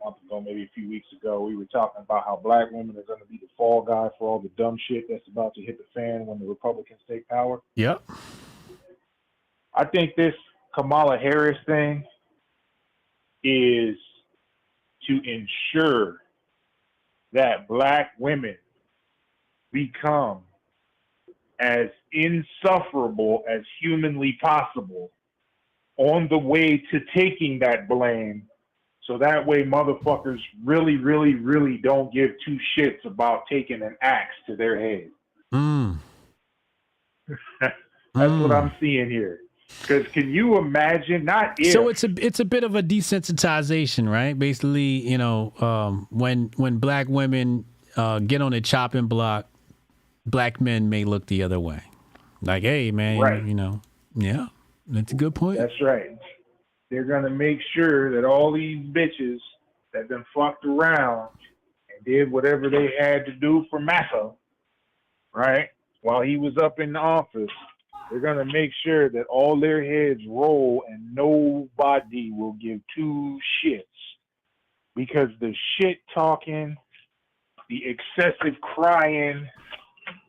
month ago, maybe a few weeks ago, we were talking about how black women are going to be the fall guy for all the dumb shit that's about to hit the fan when the Republicans take power. Yep. I think this Kamala Harris thing is to ensure that black women become as insufferable as humanly possible on the way to taking that blame, so that way motherfuckers really, really, really don't give two shits about taking an axe to their head. That's what I'm seeing here. Because can you imagine? Not if. So it's a bit of a desensitization, right? Basically, when black women get on the chopping block, black men may look the other way. Like, hey, man, right. Yeah, that's a good point. That's right. They're going to make sure that all these bitches that done fucked around and did whatever they had to do for Massa, right, while he was up in the office, they're going to make sure that all their heads roll and nobody will give two shits. Because the shit talking, the excessive crying,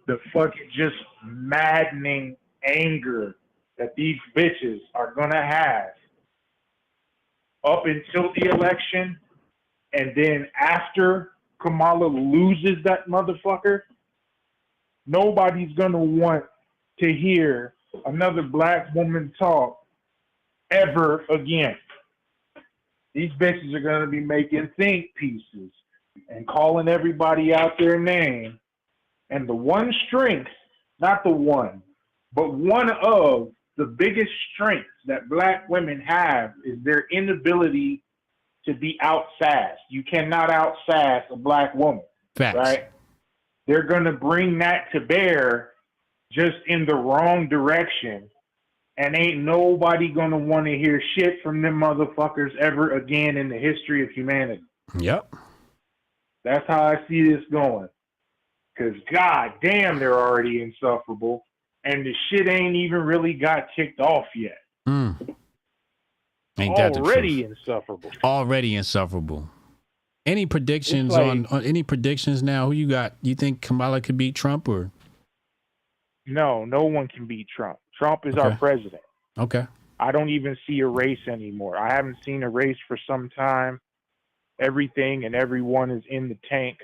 the fucking just maddening anger that these bitches are going to have up until the election, and then after Kamala loses that motherfucker, nobody's going to want to hear another black woman talk ever again. These bitches are going to be making think pieces and calling everybody out their name. And the one strength, not the one, but one of the biggest strengths that black women have is their inability to be outsassed. You cannot outsass a black woman. Facts. Right? They're going to bring that to bear just in the wrong direction, and ain't nobody going to want to hear shit from them motherfuckers ever again in the history of humanity. Yep. That's how I see this going. Because god damn, they're already insufferable, and the shit ain't even really got kicked off yet. Ain't that the truth? Already insufferable. Already insufferable. Any predictions on any predictions now? Who you got? You think Kamala could beat Trump or? No one can beat Trump. Trump is our president. Okay. I don't even see a race anymore. I haven't seen a race for some time. Everything and everyone is in the tank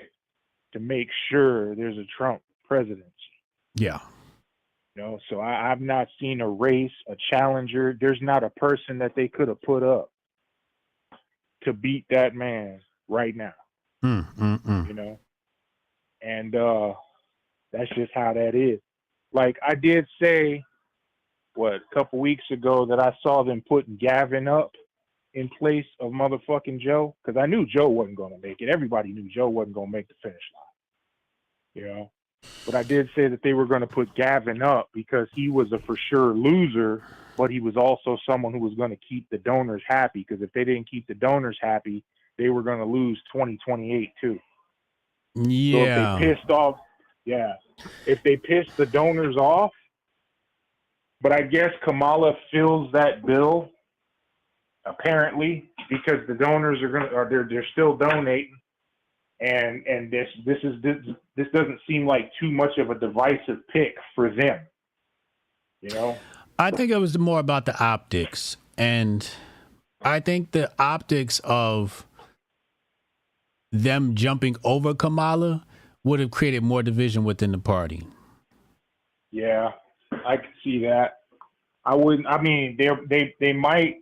to make sure there's a Trump presidency. Yeah. So I've not seen a race, a challenger. There's not a person that they could have put up to beat that man right now. And that's just how that is. Like I did say, a couple weeks ago that I saw them putting Gavin up in place of motherfucking Joe, because I knew Joe wasn't going to make it. Everybody knew Joe wasn't going to make the finish line, But I did say that they were going to put Gavin up because he was a for sure loser, but he was also someone who was going to keep the donors happy, because if they didn't keep the donors happy, they were going to lose 2028 too. Yeah. So if they pissed off, if they pissed the donors off, but I guess Kamala fills that bill apparently because the donors they're still donating, and this doesn't seem like too much of a divisive pick for them. I think it was more about the optics, and I think the optics of them jumping over Kamala would have created more division within the party. Yeah, I could see that. I wouldn't. I mean, they might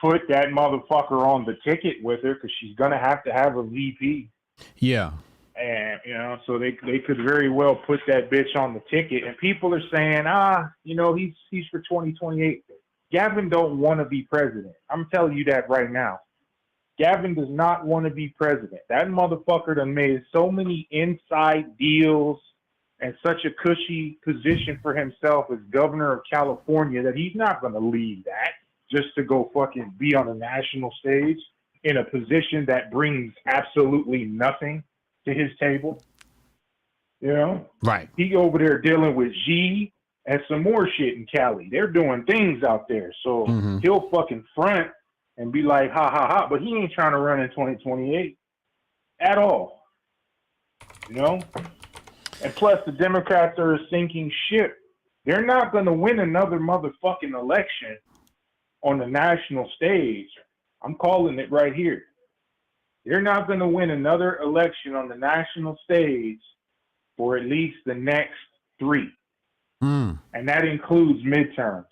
put that motherfucker on the ticket with her because she's gonna have a VP. Yeah. And so they could very well put that bitch on the ticket. And people are saying, he's for 2028. Gavin don't want to be president. I'm telling you that right now. Gavin does not want to be president. That motherfucker done made so many inside deals and such a cushy position for himself as governor of California that he's not going to leave that just to go fucking be on a national stage in a position that brings absolutely nothing to his table. Right. He over there dealing with G and some more shit in Cali. They're doing things out there. So he'll fucking front and be like, ha, ha, ha. But he ain't trying to run in 2028 at all. And plus, the Democrats are a sinking ship. They're not going to win another motherfucking election on the national stage. I'm calling it right here. They're not going to win another election on the national stage for at least the next 3. And that includes midterms.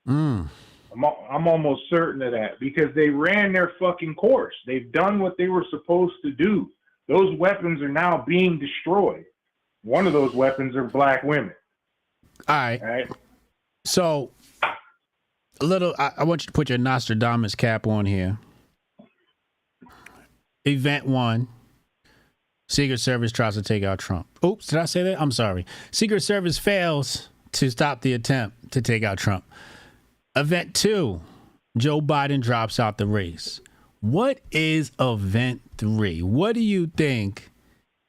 I'm almost certain of that because they ran their fucking course. They've done what they were supposed to do. Those weapons are now being destroyed. One of those weapons are black women. All right. So, I want you to put your Nostradamus cap on here. Event 1. Secret Service tries to take out Trump. Oops, did I say that? I'm sorry. Secret Service fails to stop the attempt to take out Trump. Event 2. Joe Biden drops out the race. What is event 3? What do you think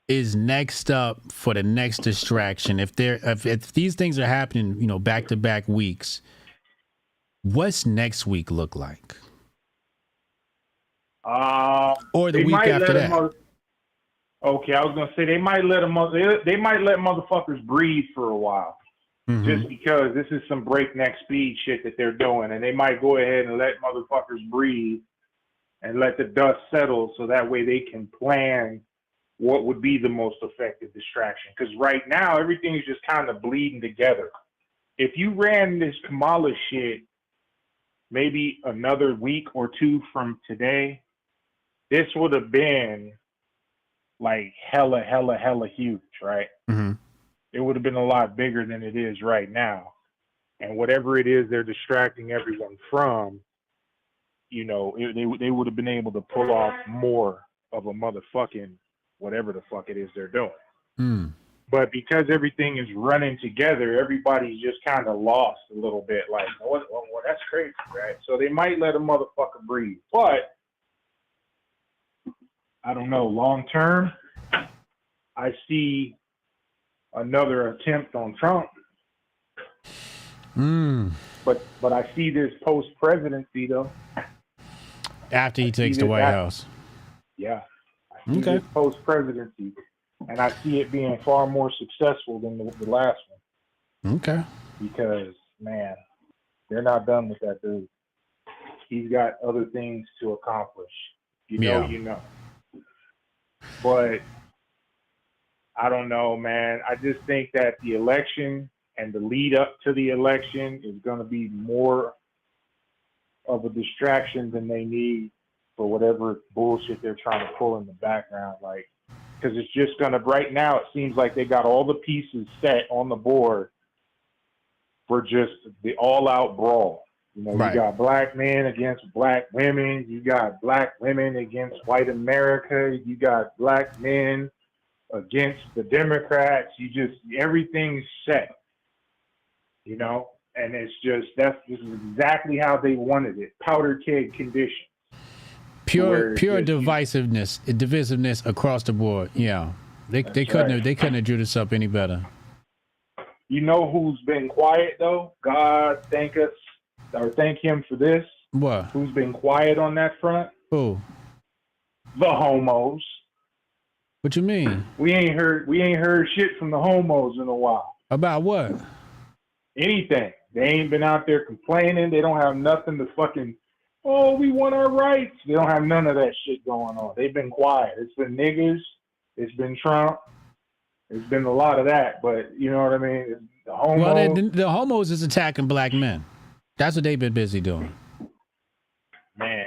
is next up for the next distraction? If these things are happening, back to back weeks, what's next week look like? Or the week after that? Okay, I was gonna say they might let motherfuckers breathe for a while, just because this is some breakneck speed shit that they're doing, and they might go ahead and let motherfuckers breathe and let the dust settle, so that way they can plan what would be the most effective distraction. Because right now everything is just kind of bleeding together. If you ran this Kamala shit maybe another week or 2 from today, this would have been like hella huge, right? It would have been a lot bigger than it is right now. And whatever it is they're distracting everyone from, they would have been able to pull off more of a motherfucking whatever the fuck it is they're doing. But because everything is running together, everybody's just kind of lost a little bit. Like, well, that's crazy, right? So they might let a motherfucker breathe. But I don't know. Long term, I see another attempt on Trump. But I see this post presidency though. After he takes the White House. Yeah. I see this post presidency, and I see it being far more successful than the last one. Okay. Because man, they're not done with that dude. He's got other things to accomplish. You know. But I don't know, man. I just think that the election and the lead up to the election is going to be more of a distraction than they need for whatever bullshit they're trying to pull in the background. Like, because it's just going to, right now, it seems like they got all the pieces set on the board for just the all out brawl. You got black men against black women. You got black women against white America. You got black men against the Democrats. Everything's set, and it's just, this is exactly how they wanted it. Powder keg conditions. Pure divisiveness across the board. Yeah. They couldn't have drew this up any better. You know who's been quiet though? God thank him for this. What? Who's been quiet on that front? Who? The homos. What you mean? We ain't heard shit from the homos in a while. About what? Anything. They ain't been out there complaining. They don't have nothing to fucking oh, we want our rights. They don't have none of that shit going on. They've been quiet. It's been niggas. It's been Trump. It's been a lot of that. But you know what I mean? It's the homos. Well, the homos is attacking black men. That's what they've been busy doing. Man,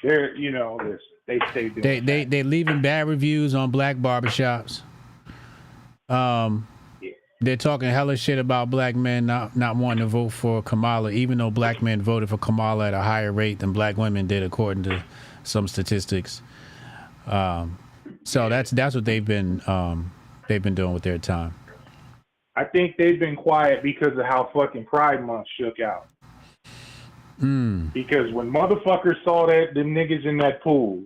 they're, you know, they stay doing They're leaving bad reviews on black barbershops. They're talking hella shit about black men not wanting to vote for Kamala, even though black men voted for Kamala at a higher rate than black women did, according to some statistics. So that's what they've been doing with their time. I think they've been quiet because of how fucking Pride Month shook out. Because when motherfuckers saw them niggas in that pool,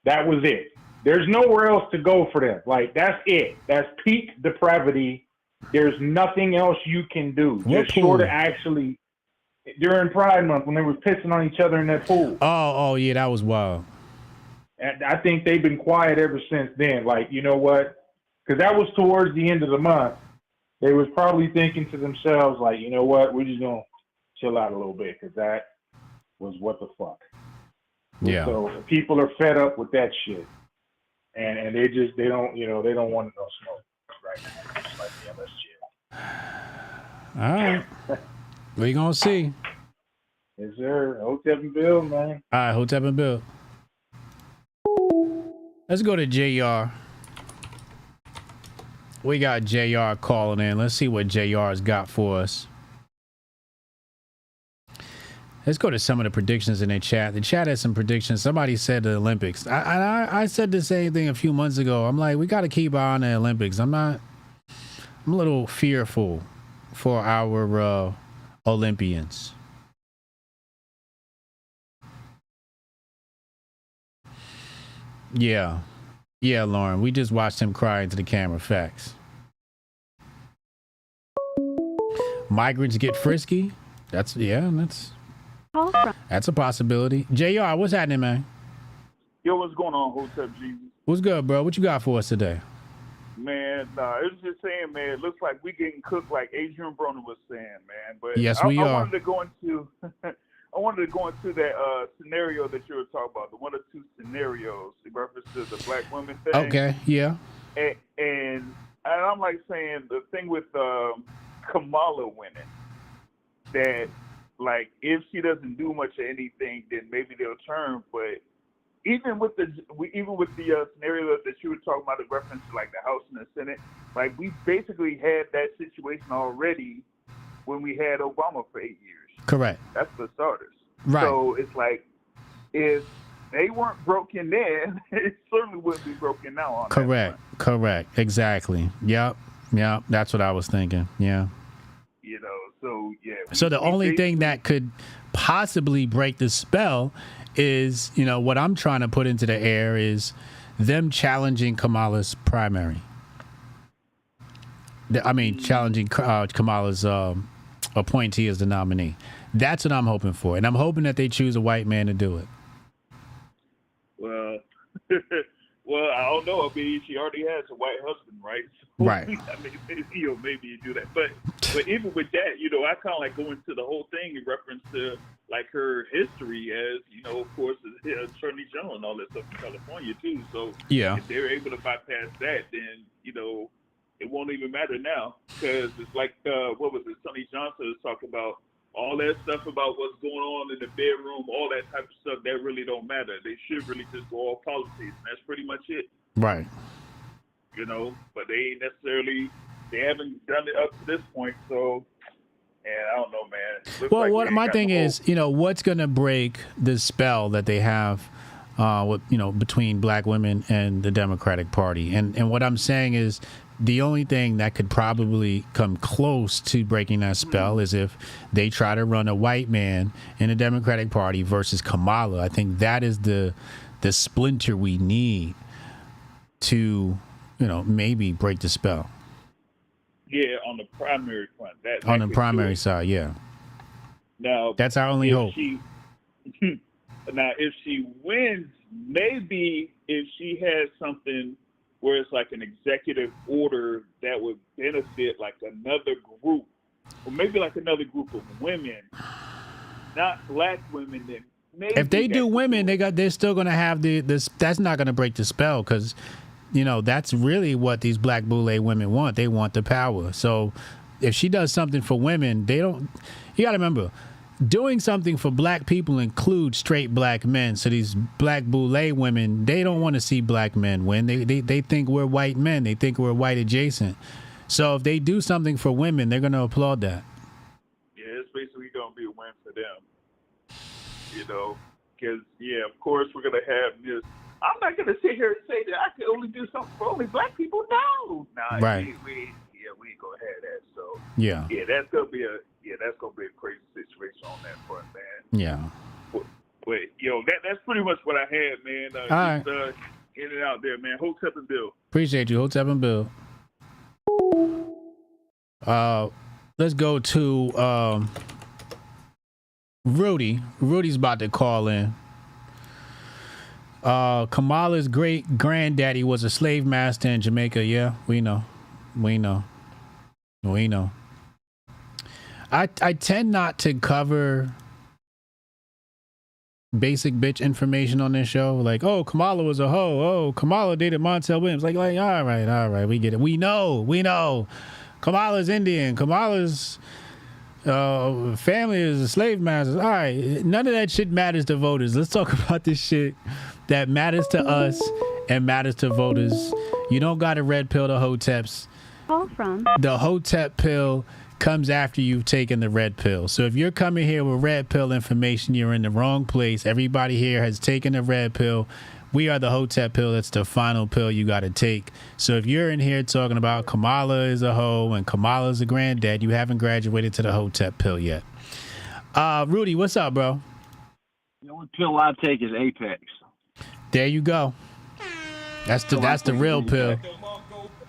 that was it. There's nowhere else to go for them. Like, that's it. That's peak depravity. There's nothing else you can do. Just short of actually, during Pride Month, when they were pissing on each other in that pool. Oh, yeah, that was wild. And I think they've been quiet ever since then. Like, you know what? Because that was towards the end of the month. They was probably thinking to themselves, like, you know what? We're just going to chill out a little bit, because that was what the fuck. Yeah. So people are fed up with that shit. And they don't want no smoke right now. Just like, yeah, let's chill. All right. We gonna see. Yes, sir. Hotep and Bill, man. All right, Hotep and Bill. Let's go to JR. We got JR calling in. Let's see what JR's got for us. Let's go to some of the predictions in the chat. The chat has some predictions. Somebody said the Olympics. I said the same thing a few months ago. I'm like, we got to keep our eye on the Olympics. I'm a little fearful for our Olympians. Yeah, Lauren. We just watched him cry into the camera. Facts. Migrants get frisky. That's a possibility. JR, what's happening, man? Yo, what's going on, Hotep Jesus? What's good, bro? What you got for us today? Man, it was just saying, man, it looks like we getting cooked, like Adrian Broner was saying, man. But yes, we are. I wanted to go into that scenario that you were talking about, the one or two scenarios in reference to the black women thing. Okay, yeah. And I'm like saying the thing with Kamala winning, that like if she doesn't do much of anything, then maybe they'll turn. But even with the scenario that you were talking about, in reference to like the House and the Senate, like we basically had that situation already when we had Obama for 8 years. Correct. That's for starters. Right. So it's like if they weren't broken then, it certainly wouldn't be broken now. On Correct. Exactly. Yep. That's what I was thinking. Yeah. You know. So yeah. So the only thing that could possibly break the spell is, you know, what I'm trying to put into the air is them challenging Kamala's primary. Challenging Kamala's appointee as the nominee. That's what I'm hoping for, and I'm hoping that they choose a white man to do it. Well, I don't know. I mean, she already has a white husband, right? So, right. I mean, maybe you do that, but even with that, you know, I kind of like go into the whole thing in reference to like her history as, you know, of course, the Attorney General and all that stuff in California too. So yeah, if they're able to bypass that, then you know, it won't even matter now, because it's like what was it? Sonny Johnson was talking about. All that stuff about what's going on in the bedroom, all that type of stuff, that really don't matter. They should really just go all policies, and that's pretty much it. Right. You know, but they haven't done it up to this point, so, and I don't know, man. Well, what my thing is, you know, what's going to break the spell that they have, between black women and the Democratic Party? And what I'm saying is, the only thing that could probably come close to breaking that spell is if they try to run a white man in the Democratic Party versus Kamala. I think that is the splinter we need to, you know, maybe break the spell. Yeah, on the primary front. On the primary side, yeah. Now that's our only hope. Now, if she wins, maybe if she has something where it's like an executive order that would benefit like another group, or maybe like another group of women, not black women, then If they do women, they're still gonna have this. That's not gonna break the spell because, that's really what these black boule women want. They want the power. So if she does something for women, they don't. You gotta remember, doing something for black people includes straight black men. So these black boule women, they don't want to see black men win. They think we're white men. They think we're white adjacent. So if they do something for women, they're gonna applaud that. Yeah, it's basically gonna be a win for them. Because of course we're gonna have this. I'm not gonna sit here and say that I can only do something for only black people. No, Right. We ain't gonna have that. So Yeah. that's gonna be a crazy situation on that front, man. Yeah. But that's pretty much what I had, man. All right. Get it out there, man. Hotep and Bill. Appreciate you, Hotep and Bill. Let's go to Rudy. Rudy's about to call in. Kamala's great granddaddy was a slave master in Jamaica. Yeah, we know. I tend not to cover basic bitch information on this show. Like, oh, Kamala was a hoe. Oh, Kamala dated Montel Williams. Like, all right, we get it. We know. Kamala's Indian. Kamala's family is a slave master. All right, none of that shit matters to voters. Let's talk about this shit that matters to us and matters to voters. You don't got to red pill the Hoteps. The Hotep pill comes after you've taken the red pill. So if you're coming here with red pill information, you're in the wrong place. Everybody here has taken the red pill. We are the Hotep pill. That's the final pill you got to take. So if you're in here talking about Kamala is a hoe and Kamala is a granddad, you haven't graduated to the Hotep pill yet. Rudy, what's up, bro? The only pill I take is Apex. There you go. That's the real pill.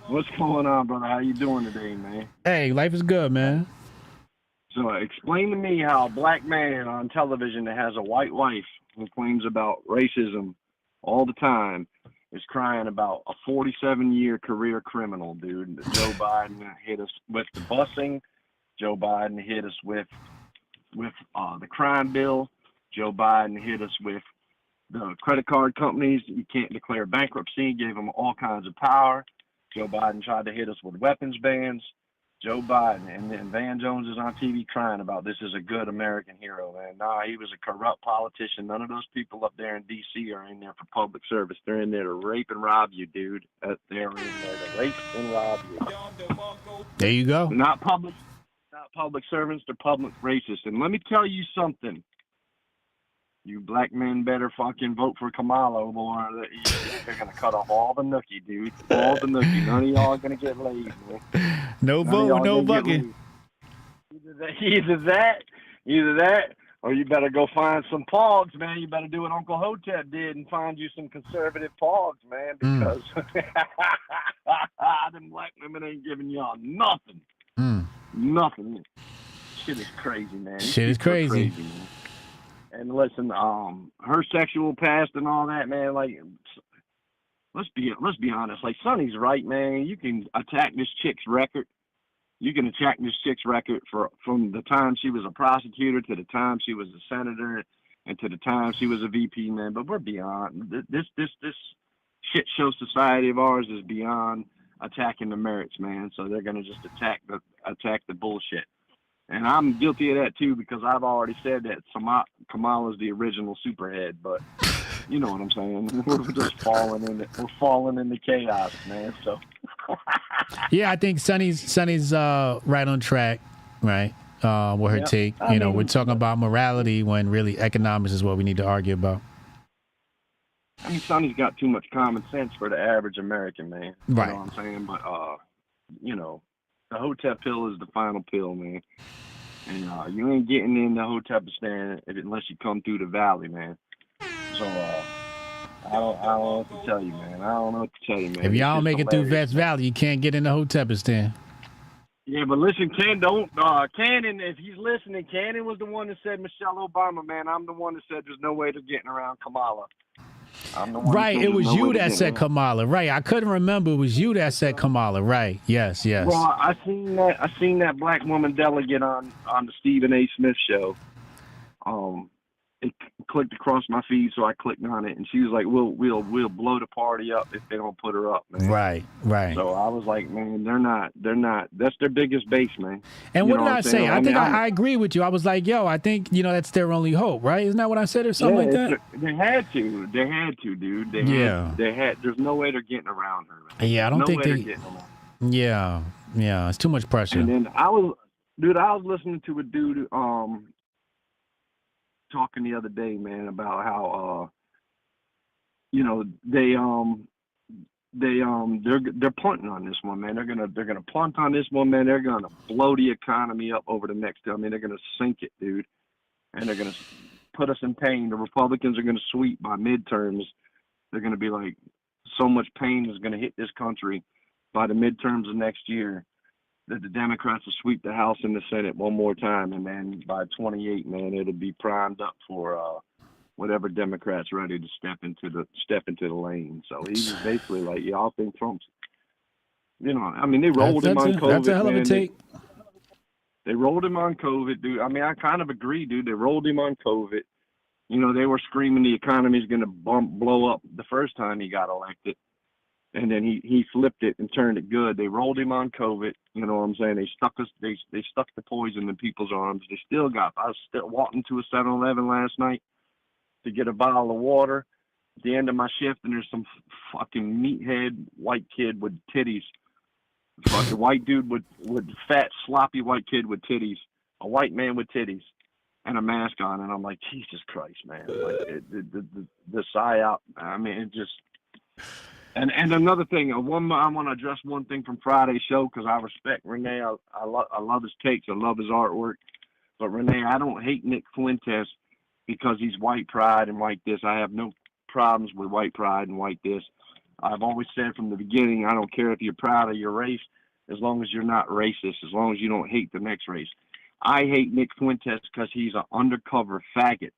What's going on, brother? How you doing today, man? Hey, life is good, man. So explain to me how a black man on television that has a white wife who claims about racism all the time is crying about a 47-year career criminal, dude. Joe Biden hit us with the busing. Joe Biden hit us with the crime bill. Joe Biden hit us with the credit card companies. You can't declare bankruptcy, gave them all kinds of power. Joe Biden tried to hit us with weapons bans. Joe Biden, and then Van Jones is on TV crying about this is a good American hero, man. Nah, he was a corrupt politician. None of those people up there in D.C. are in there for public service. They're in there to rape and rob you, dude. They're in there to rape and rob you. There you go. Not public servants, they're public racists. And let me tell you something. You black men better fucking vote for Kamala, boy. They're going to cut off all the nookie, dude. All the nookie. None of y'all are going to get laid, man. No vote, no bucket. Either that, or you better go find some pogs, man. You better do what Uncle Hotep did and find you some conservative pogs, man, because them black women ain't giving y'all nothing. Nothing. Shit is crazy, man. Shit is crazy. Man. And listen, her sexual past and all that, man. Like, let's be honest. Like, Sonny's right, man. You can attack this chick's record. You can attack this chick's record from the time she was a prosecutor to the time she was a senator and to the time she was a VP, man. But we're beyond this shit show society of ours is beyond attacking the merits, man. So they're gonna just attack the bullshit. And I'm guilty of that too because I've already said that Kamala's the original superhead, but you know what I'm saying. We're just falling into chaos, man. So yeah, I think Sonny's right on track, right? With her take. We're talking about morality when really economics is what we need to argue about. I mean, Sonny's got too much common sense for the average American, man. Right. You know what I'm saying? But the Hotep pill is the final pill, man. And you ain't getting in the Hotepistan unless you come through the valley, man. So I don't know what to tell you, man. If y'all don't make it through Vets Valley, you can't get in the Hotepistan. Yeah, but listen, Cannon, if he's listening, Cannon was the one that said Michelle Obama, man. I'm the one that said there's no way to getting around Kamala. Right, it was you that said Kamala. Right, I couldn't remember. It was you that said Kamala. Right, yes. Well, I seen that black woman delegate on the Stephen A. Smith show. clicked across my feed, so I clicked on it, and she was like, "We'll blow the party up if they don't put her up, man." Right. So I was like, "Man, they're not. That's their biggest base, man." And You what know did I I'm say? saying? I think mean, I agree with you. I was like, yo, I think, that's their only hope, right? Isn't that what I said or something like that? They had to. They had to, dude. They had. There's no way they're getting around her, man. Yeah, I don't think they're they. getting around. Yeah, it's too much pressure. And then I was listening to a dude talking the other day, man, about how they're punting on this one, man. They're gonna punt on this one, man. They're gonna blow the economy up over the next. I mean, they're gonna sink it, dude, and they're gonna put us in pain. The Republicans are gonna sweep by midterms. They're gonna be like, so much pain is gonna hit this country by the midterms of next year that the Democrats will sweep the House and the Senate one more time, and then by 28, man, it'll be primed up for whatever Democrats ready to step into the lane. So he was basically like, y'all think Trump's, I mean, they rolled him on COVID. That's a hell of a man. take. They rolled him on COVID, dude. I mean, I kind of agree, dude. They rolled him on COVID. They were screaming the economy's going to blow up the first time he got elected. And then he flipped it and turned it good. They rolled him on COVID. You know what I'm saying? They stuck the poison in people's arms. They still got. I was still walking to a 7-Eleven last night to get a bottle of water at the end of my shift, and there's some fucking meathead white kid with titties. Fucking white dude with fat, sloppy white kid with titties. A white man with titties and a mask on, and I'm like, Jesus Christ, man! Like the psyop. I mean, it just. And another thing, I want to address one thing from Friday's show, because I respect Renee. I love his takes. I love his artwork. But Renee, I don't hate Nick Fuentes because he's white pride and white this. I have no problems with white pride and white this. I've always said from the beginning, I don't care if you're proud of your race, as long as you're not racist, as long as you don't hate the next race. I hate Nick Fuentes because he's an undercover faggot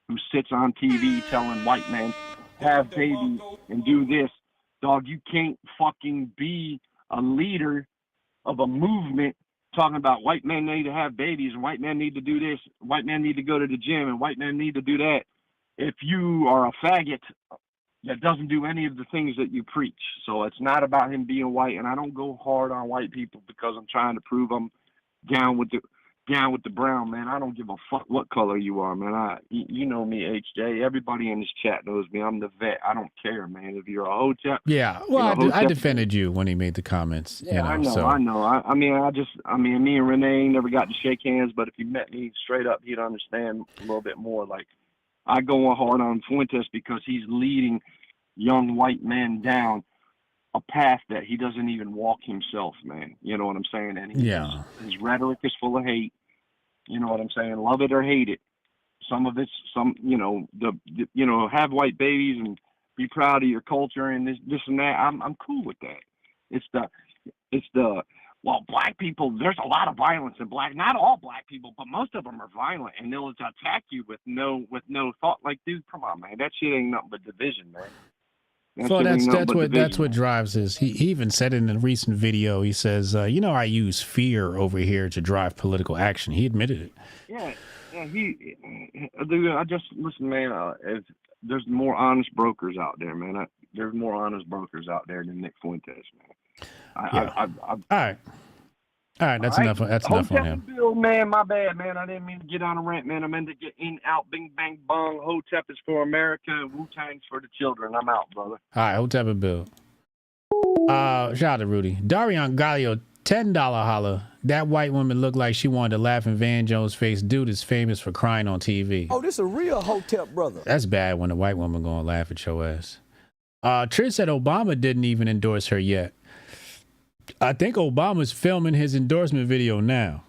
who sits on TV telling white men have babies and do this. Dog, you can't fucking be a leader of a movement talking about white men need to have babies and white men need to do this, white men need to go to the gym and white men need to do that if you are a faggot that doesn't do any of the things that you preach. So it's not about him being white, and I don't go hard on white people because I'm trying to prove I'm down with the brown, man. I don't give a fuck what color you are, man. You know me, HJ. Everybody in this chat knows me. I'm the vet. I don't care, man. If you're a Hotep. Yeah, well, I defended you when he made the comments. Yeah, I know. I mean, me and Renee never got to shake hands, but if he met me straight up, he'd understand a little bit more. Like, I go hard on Fuentes because he's leading young white men down a path that he doesn't even walk himself, man. You know what I'm saying? And his rhetoric is full of hate. You know what I'm saying? Love it or hate it. Some of it's have white babies and be proud of your culture and this and that. I'm cool with that. It's the black people, there's a lot of violence in black, not all black people, but most of them are violent, and they'll attack you with no thought. Like, dude, come on, man. That shit ain't nothing but division, man. So that's what drives this. He even said in a recent video, he says, I use fear over here to drive political action. He admitted it. Yeah, dude, listen, man, there's more honest brokers out there, man. There's more honest brokers out there than Nick Fuentes, man. All right, that's enough. That's enough on him. Bill, man, my bad, man. I didn't mean to get on a rant, man. I meant to get in, out, bing, bang, bong. Hotep is for America, and Wu-Tang's for the children. I'm out, brother. All right, Hotep and Bill. Shout out to Rudy. Darion Gallo, $10 holla. That white woman looked like she wanted to laugh in Van Jones' face. Dude is famous for crying on TV. Oh, this a real Hotep brother. That's bad when a white woman gonna laugh at your ass. Trish said Obama didn't even endorse her yet. I think Obama's filming his endorsement video now.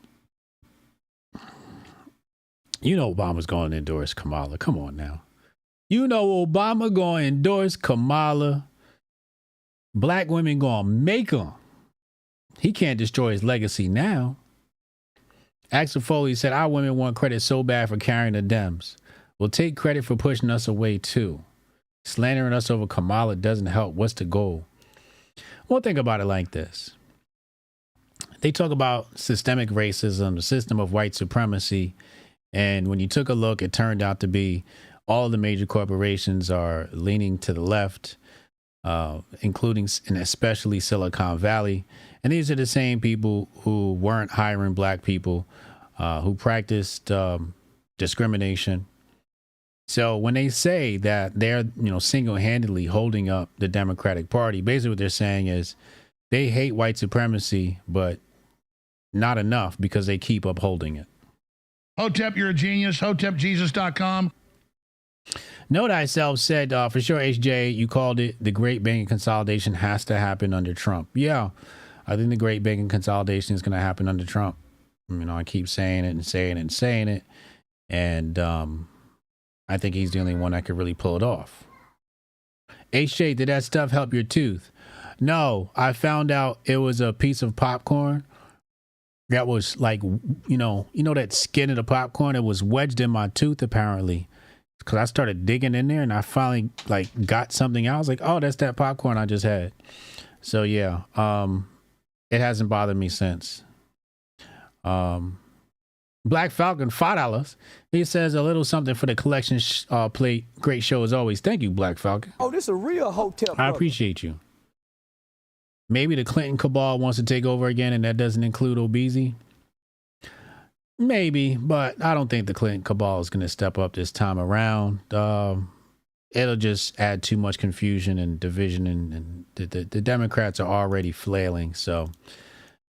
You know Obama's going to endorse Kamala. Come on now. You know Obama going to endorse Kamala. Black women going to make him. He can't destroy his legacy now. Axel Foley said, our women want credit so bad for carrying the Dems. We'll take credit for pushing us away too. Slandering us over Kamala doesn't help. What's the goal? Well, think about it like this. They talk about systemic racism, the system of white supremacy, And when you took a look, it turned out to be all the major corporations are leaning to the left, including and especially Silicon Valley. And these are the same people who weren't hiring black people, who practiced discrimination. So when they say that they're, single-handedly holding up the Democratic Party, basically what they're saying is they hate white supremacy, but not enough because they keep upholding it. Hotep, you're a genius. HotepJesus.com. Know Thyself said, for sure, HJ, you called it, the great banking consolidation has to happen under Trump. Yeah, I think the great banking consolidation is going to happen under Trump. I keep saying it and saying it and saying it. And I think he's the only one that could really pull it off. HJ, did that stuff help your tooth? No, I found out it was a piece of popcorn that was like, that skin of the popcorn, it was wedged in my tooth apparently. Because I started digging in there and I finally got something out. I was like, oh, that's that popcorn I just had. So yeah, it hasn't bothered me since. Black Falcon, $5. He says a little something for the collection plate. Great show as always. Thank you, Black Falcon. Oh, this a real Hotep. I appreciate you. Maybe the Clinton cabal wants to take over again, and that doesn't include Obeezy. Maybe, but I don't think the Clinton cabal is going to step up this time around. It'll just add too much confusion and division, and the Democrats are already flailing, so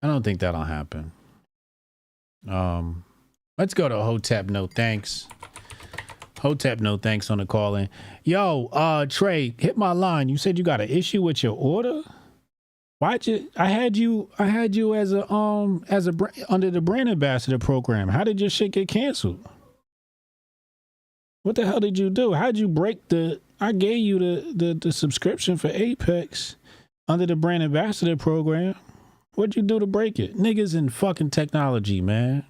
I don't think that'll happen. Let's go to Hotep. No thanks. Hotep. No thanks on the call in. Yo, Trey, hit my line. You said you got an issue with your order. Why'd you? I had you as a under the brand ambassador program. How did your shit get canceled? What the hell did you do? How'd you break I gave you the subscription for Apex under the brand ambassador program. What'd you do to break it? Niggas in fucking technology, man.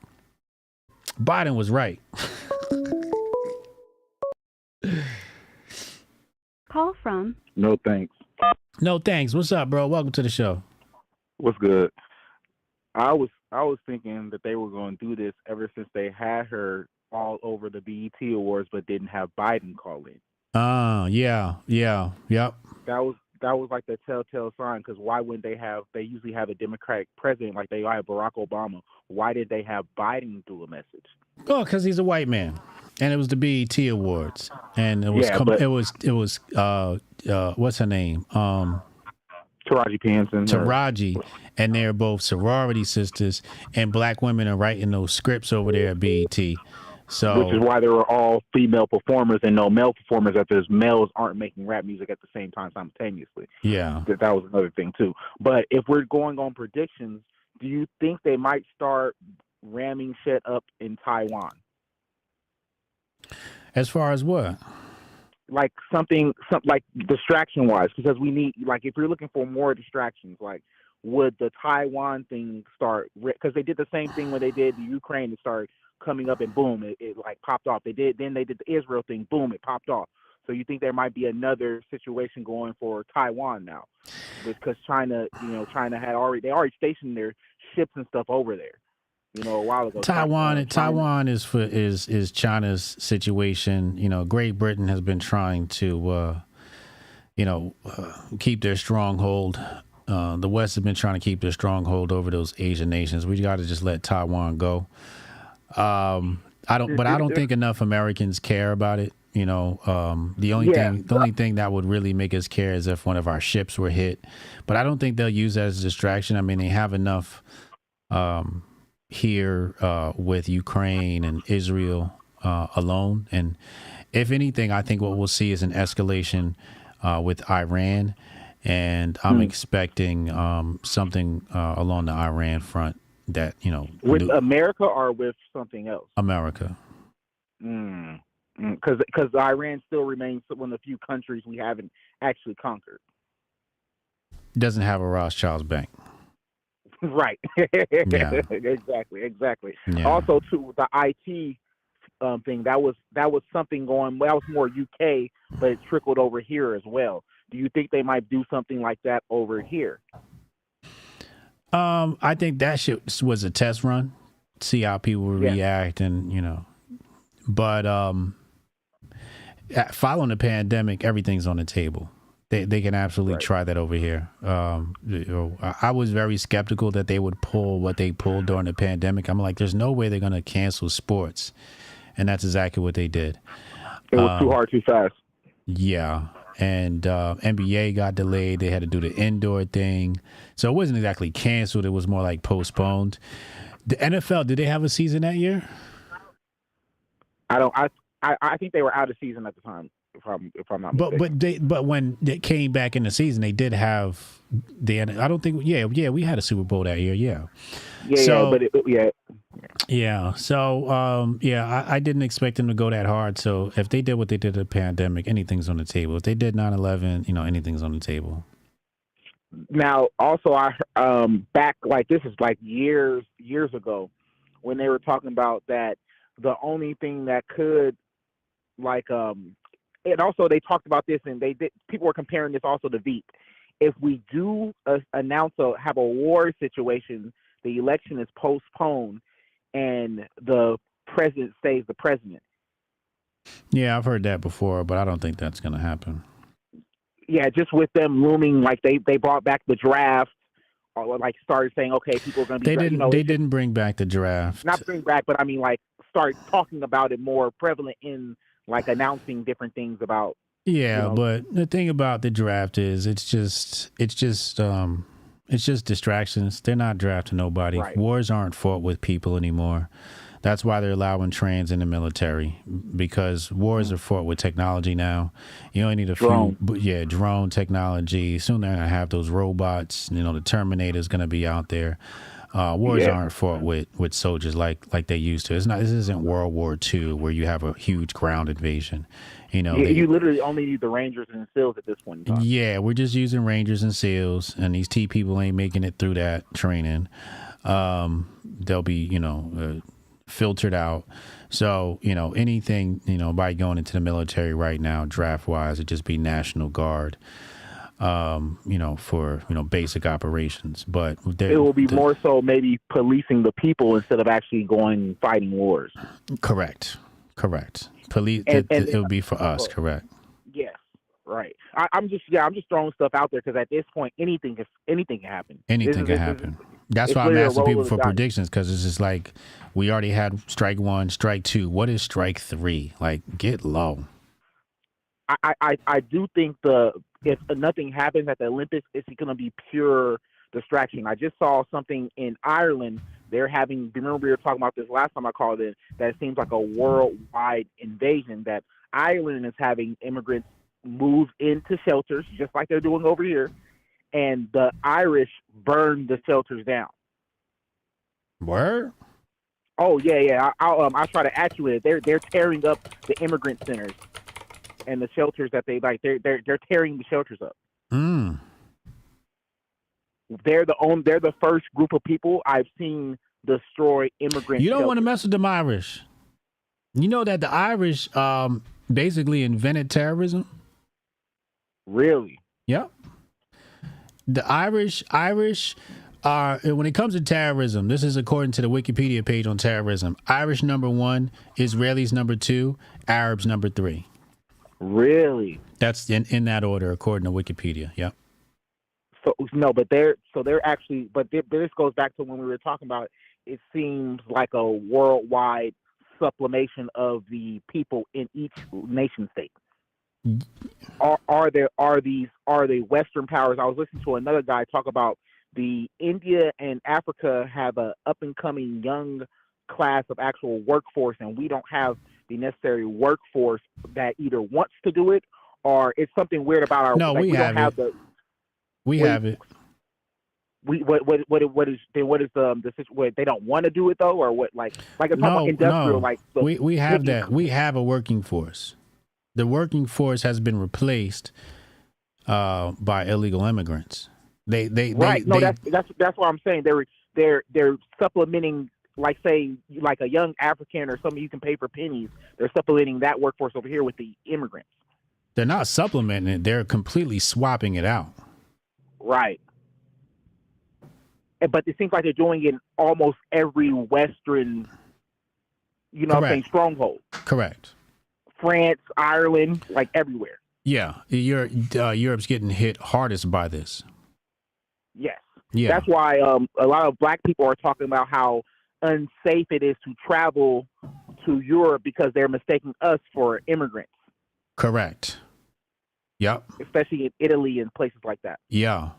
Biden was right. Call from. No thanks. No thanks. What's up, bro? Welcome to the show. What's good? I was thinking that they were going to do this ever since they had her all over the BET Awards, but didn't have Biden call in. Yeah, yep. That was like the telltale sign, because why wouldn't they usually have a Democratic president like they have Barack Obama. Why did they have Biden do a message? Oh, because he's a white man. And it was the BET Awards. And it was what's her name? Taraji P. Henson. Taraji. And they're both sorority sisters, and black women are writing those scripts over there at BET. So, which is why there were all female performers and no male performers, because males aren't making rap music at the same time simultaneously. Yeah. That was another thing too. But if we're going on predictions, do you think they might start ramming shit up in Taiwan? As far as what? Like something like distraction wise, because we need, like, if you're looking for more distractions, like, would the Taiwan thing start? Because they did the same thing when they did the Ukraine. It started coming up and boom, it like popped off. Then they did the Israel thing, boom, it popped off. So you think there might be another situation going for Taiwan now, because China had already stationed their ships and stuff over there, a while ago. Taiwan is China's situation. Great Britain has been trying to keep their stronghold. The West has been trying to keep their stronghold over those Asian nations. We got to just let Taiwan go. I don't think enough Americans care about it. The only thing that would really make us care is if one of our ships were hit, but I don't think they'll use that as a distraction. I mean, they have enough here with Ukraine and Israel alone. And if anything, I think what we'll see is an escalation with Iran, and I'm expecting something along the Iran front. That with America or with something else? America. Because Iran still remains one of the few countries we haven't actually conquered. Doesn't have a Rothschild's bank. Right. Yeah. Exactly. Yeah. Also, too, the IT thing, that was something going. That was more UK, but it trickled over here as well. Do you think they might do something like that over here? I think that shit was a test run. See how people would react, and But following the pandemic, everything's on the table. They can absolutely try that over here. I was very skeptical that they would pull what they pulled during the pandemic. I'm like, there's no way they're going to cancel sports. And that's exactly what they did. It was too hard, too fast. Yeah. And NBA got delayed. They had to do the indoor thing. So it wasn't exactly canceled. It was more like postponed. The NFL, did they have a season that year? I think they were out of season at the time, if I'm not mistaken. But when they came back in the season, they did have I don't think we had a Super Bowl that year. I didn't expect them to go that hard. So if they did what they did at the pandemic, anything's on the table. If they did 9/11, anything's on the table. Now, also, I back this is years ago when they were talking about that the only thing that could and also they talked about this and people were comparing this also to Veep. If we do have a war situation, the election is postponed and the president stays the president. Yeah, I've heard that before, but I don't think that's going to happen. Yeah, just with them looming, they brought back the draft, or started saying, okay, people are going to be. They didn't bring back the draft. Not bring back, but I mean, start talking about it more prevalent in announcing different things about. Yeah, but the thing about the draft is it's just distractions. They're not drafting nobody. Right. Wars aren't fought with people anymore. That's why they're allowing trans in the military, because wars are fought with technology now. You only need drone technology. Soon they're going to have those robots. The Terminator's going to be out there. Wars aren't fought with soldiers like they used to. This isn't World War II where you have a huge ground invasion. You literally only need the Rangers and SEALs at this point in time. Yeah, we're just using Rangers and SEALs, and these T people ain't making it through that training. They'll be, filtered out. So, anything, by going into the military right now, draft-wise, it'd just be National Guard, for, basic operations. But it will be more so maybe policing the people instead of actually fighting wars. Correct. It would be for us, correct. Yes, right. I'm just throwing stuff out there because at this point, anything can happen. Anything can happen. That's why I'm asking people for predictions, because it's just we already had strike 1, strike 2. What is strike 3? Get low. I do think if nothing happens at the Olympics, it's going to be pure distraction. I just saw something in Ireland. Remember we were talking about this last time I called in, that it seems like a worldwide invasion, that Ireland is having immigrants move into shelters, just like they're doing over here, and the Irish burned the shelters down. Where? Oh yeah. I'll try to actuate it. They're tearing up the immigrant centers and the shelters that they They're tearing the shelters up. They're the first group of people I've seen destroy immigrant. You don't want to mess with them Irish. You know that the Irish basically invented terrorism. Really? Yep. The Irish are, when it comes to terrorism, this is according to the Wikipedia page on terrorism. Irish number 1, Israelis number 2, Arabs number 3. Really? That's in that order according to Wikipedia. Yep. So no, but they're actually, but this goes back to when we were talking about. It seems like a worldwide sublimation of the people in each nation state. Are they Western powers? I was listening to another guy talk about the India and Africa have a up and coming young class of actual workforce, and we don't have the necessary workforce that either wants to do it or it's something weird about our. No, we have it. We have it. What is the situation? They don't want to do it though, or what? Like I'm talking about industrial. No. We have that. We have a working force. The working force has been replaced by illegal immigrants. That's what I'm saying. They're supplementing, say a young African or somebody you can pay for pennies. They're supplementing that workforce over here with the immigrants. They're not supplementing it. They're completely swapping it out. Right. But it seems like they're doing it in almost every Western You know what I'm saying? Stronghold. Correct. France, Ireland, like everywhere. Yeah, Europe's getting hit hardest by this. Yes. Yeah. That's why a lot of black people are talking about how unsafe it is to travel to Europe because they're mistaking us for immigrants. Correct. Yep. Especially in Italy and places like that. Yeah.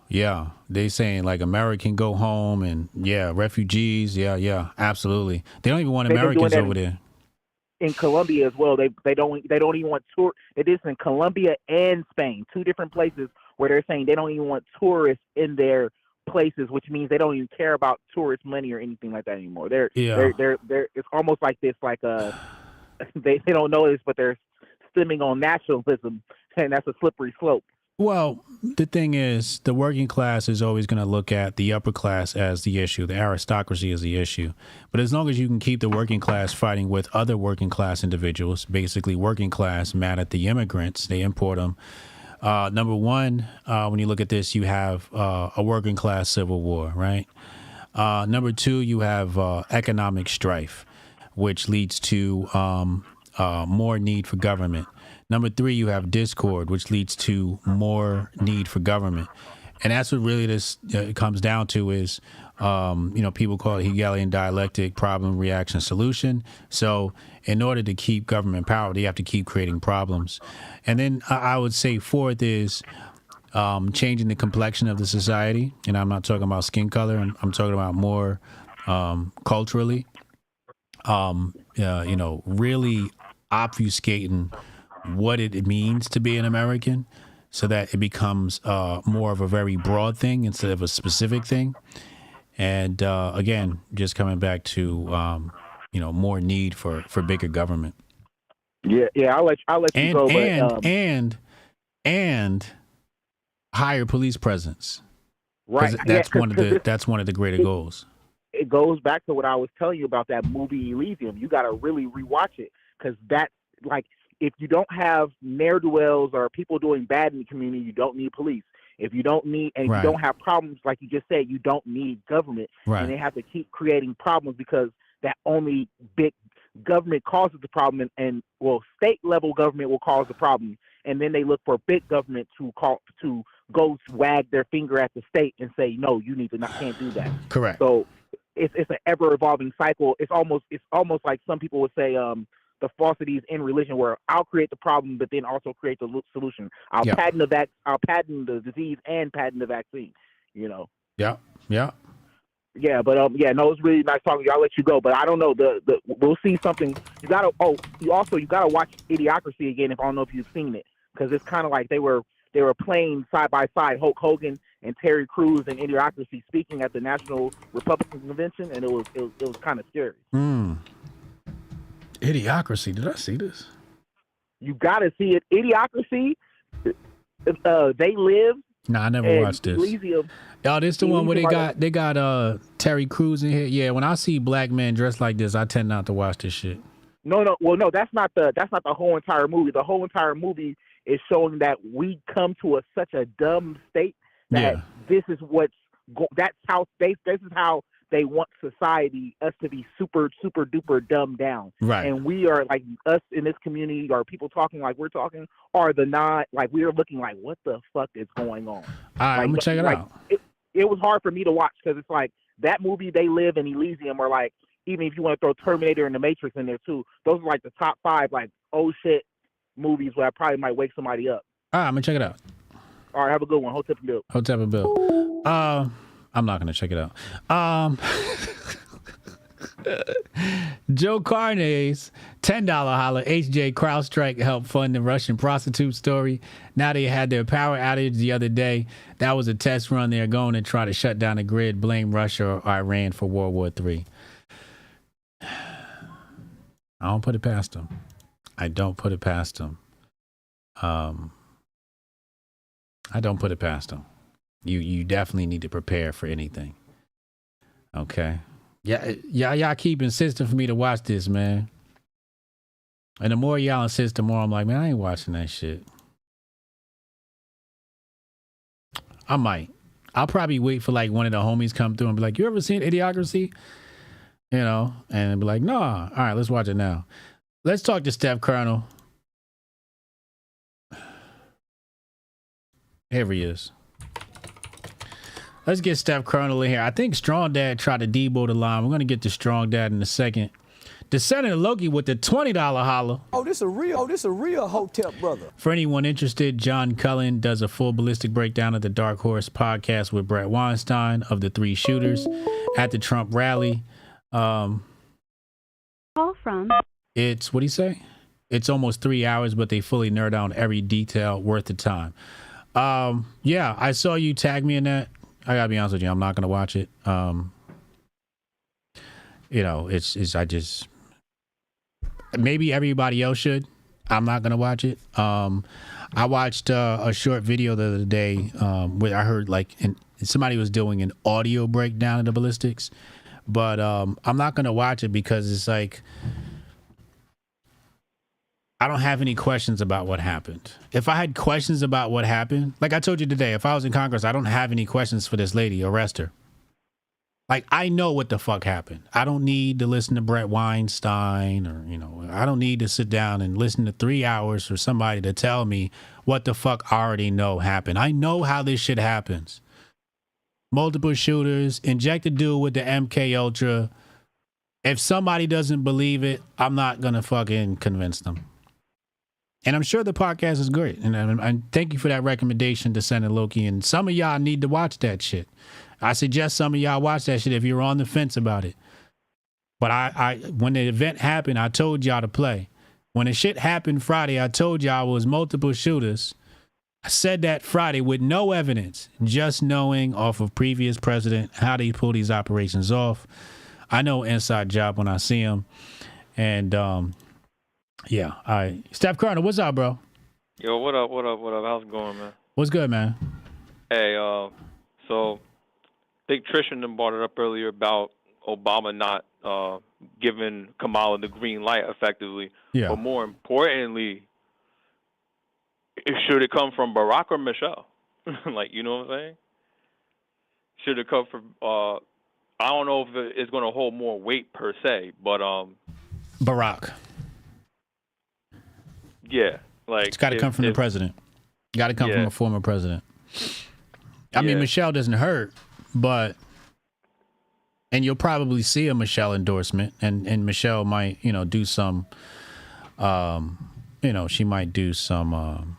They saying like American go home and refugees. Yeah, absolutely. They don't even want Americans over there. In Colombia as well, they don't even want tour. It is in Colombia and Spain, two different places where they're saying they don't even want tourists in their places, which means they don't even care about tourist money or anything like that anymore. They're it's almost like this, like they don't know this, but they're stemming on nationalism, and that's a slippery slope. Well, the thing is, the working class is always going to look at the upper class as the issue. The aristocracy is the issue. But as long as you can keep the working class fighting with other working class individuals, basically working class mad at the immigrants, they import them. Number one, when you look at this, you have a working class civil war, right? Number two, you have economic strife, which leads to more need for government. Number three, you have discord, which leads to more need for government. And that's what really this comes down to is, people call it Hegelian dialectic, problem, reaction, solution. So in order to keep government power, they have to keep creating problems. And then I would say fourth is changing the complexion of the society. And I'm not talking about skin color. I'm talking about more culturally, really obfuscating what it means to be an American so that it becomes more of a very broad thing instead of a specific thing. And again, just coming back to, more need for bigger government. Yeah, I'll let you go. And higher police presence. Right. That's one of the greater goals. It goes back to what I was telling you about that movie Elysium. You got to really rewatch it because that's like, if you don't have ne'er-do-wells or people doing bad in the community, you don't need police. If you don't need, and if you don't have problems, like you just said, you don't need government. Right. And they have to keep creating problems because that only big government causes the problem, and state level government will cause the problem, and then they look for big government to go wag their finger at the state and say, no, you can't do that. Correct. So it's an ever evolving cycle. It's almost like some people would say, the falsities in religion, where I'll create the problem, but then also create the solution. I'll patent the disease and patent the vaccine. Yeah. Yeah, but no, it's really nice talking to you. I'll let you go, but I don't know. We'll see something. You gotta watch Idiocracy again. If I don't know if you've seen it, because it's kind of like they were playing side by side, Hulk Hogan and Terry Crews and Idiocracy speaking at the National Republican Convention, and it was kind of scary. Idiocracy. Did I see this? You got to see it. Idiocracy. They Live. No, I never watched this. Elysium. Oh, this the one where they got Terry Crews in here. Yeah, when I see black men dressed like this, I tend not to watch this shit. No. Well, no, that's not the whole entire movie. The whole entire movie is showing that we come to such a dumb state that this is this is how they want us to be super, super duper dumbed down. Right. And we are like, us in this community, or people talking like we're talking, are we are looking like, what the fuck is going on? All right, I'm gonna check it out. It was hard for me to watch because it's like that movie, They Live, and Elysium are like, even if you want to throw Terminator and The Matrix in there too, those are like the top 5 like oh shit movies where I probably might wake somebody up. All right, I'm gonna check it out. All right, have a good one. Hotep and Bill. Hotep and Bill. I'm not going to check it out. Joe Carney's $10 holler. HJ CrowdStrike helped fund the Russian prostitute story. Now they had their power outage the other day. That was a test run. They're going to try to shut down the grid, blame Russia or Iran for World War III. I don't put it past them. I don't put it past them. You definitely need to prepare for anything. Okay. Yeah, y'all keep insisting for me to watch this, man. And the more y'all insist, the more I'm like, man, I ain't watching that shit. I might. I'll probably wait for like one of the homies come through and be like, you ever seen Idiocracy? you know, and be like, nah, all right, let's watch it now. Let's talk to Steph Colonel. Here he is. Let's get Steph Colonel in here. I think Strong Dad tried to debo the line. We're going to get to Strong Dad in a second. Descendant Loki with the $20 holla. Oh, this a real Hotep brother. For anyone interested, John Cullen does a full ballistic breakdown of the Dark Horse podcast with Brett Weinstein of the 3 shooters at the Trump rally. Call from. It's, what'd he say? It's almost 3 hours, but they fully nerd out on every detail worth the time. Yeah, I saw you tag me in that. I gotta be honest with you, I'm not gonna watch it. You know, it's I just, maybe everybody else should. I'm not gonna watch it. I watched a short video the other day where I heard like somebody was doing an audio breakdown of the ballistics, but I'm not gonna watch it because it's like, I don't have any questions about what happened. If I had questions about what happened, like I told you today, if I was in Congress, I don't have any questions for this lady. Arrest her. Like, I know what the fuck happened. I don't need to listen to Brett Weinstein or, you know, I don't need to sit down and listen to 3 hours for somebody to tell me what the fuck I already know happened. I know how this shit happens. Multiple shooters, inject a dude with the MK Ultra. If somebody doesn't believe it, I'm not going to fucking convince them. And I'm sure the podcast is great. And thank you for that recommendation to Senator Loki. And some of y'all need to watch that shit. I suggest some of y'all watch that shit if you're on the fence about it. But I when the event happened, I told y'all to play. When the shit happened Friday, I told y'all it was multiple shooters. I said that Friday with no evidence, just knowing off of previous president how they pull these operations off. I know inside job when I see them. And, yeah, all right. Steph Colonel, what's up, bro? Yo, what up? How's it going, man? What's good, man? Hey, so I think Trish and them brought it up earlier about Obama not giving Kamala the green light effectively. Yeah. But more importantly, should it come from Barack or Michelle? Like, you know what I'm saying? Should it come from, I don't know if it's going to hold more weight per se, but Barack. Yeah, like it's got to come from the president. Got to come from a former president. I mean, Michelle doesn't hurt, but and you'll probably see a Michelle endorsement, and Michelle might, you know, do some, you know, she might do some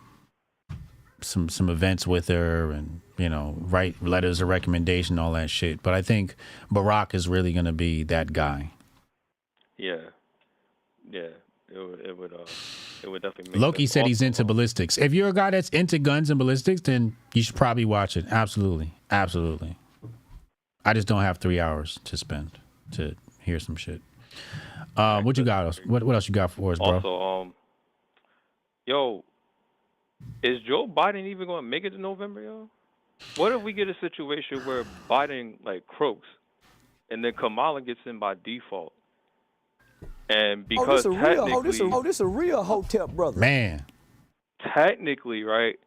events with her, and you know, write letters of recommendation, all that shit. But I think Barack is really going to be that guy. Yeah. It would definitely make Loki said he's into ballistics. If you're a guy that's into guns and ballistics, then you should probably watch it. Absolutely. I just don't have 3 hours to spend to hear some shit. What you got? What else you got for us, bro? Also, yo, is Joe Biden even going to make it to November, yo? What if we get a situation where Biden like croaks, and then Kamala gets in by default? And because this a real Hotep brother. Man. Technically, right,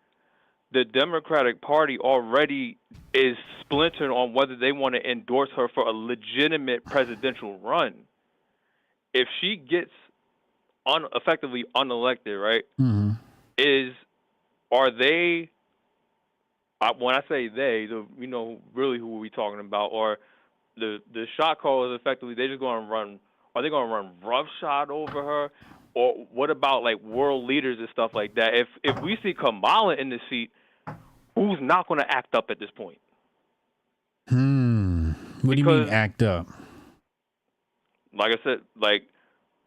the Democratic Party already is splintered on whether they want to endorse her for a legitimate presidential run. If she gets effectively unelected, right, are they, when I say they, you know really who are we talking about, or the shot call is effectively they just going to run. Are they going to run roughshod over her? Or what about, like, world leaders and stuff like that? If we see Kamala in the seat, who's not going to act up at this point? What do you mean act up? Like I said, like,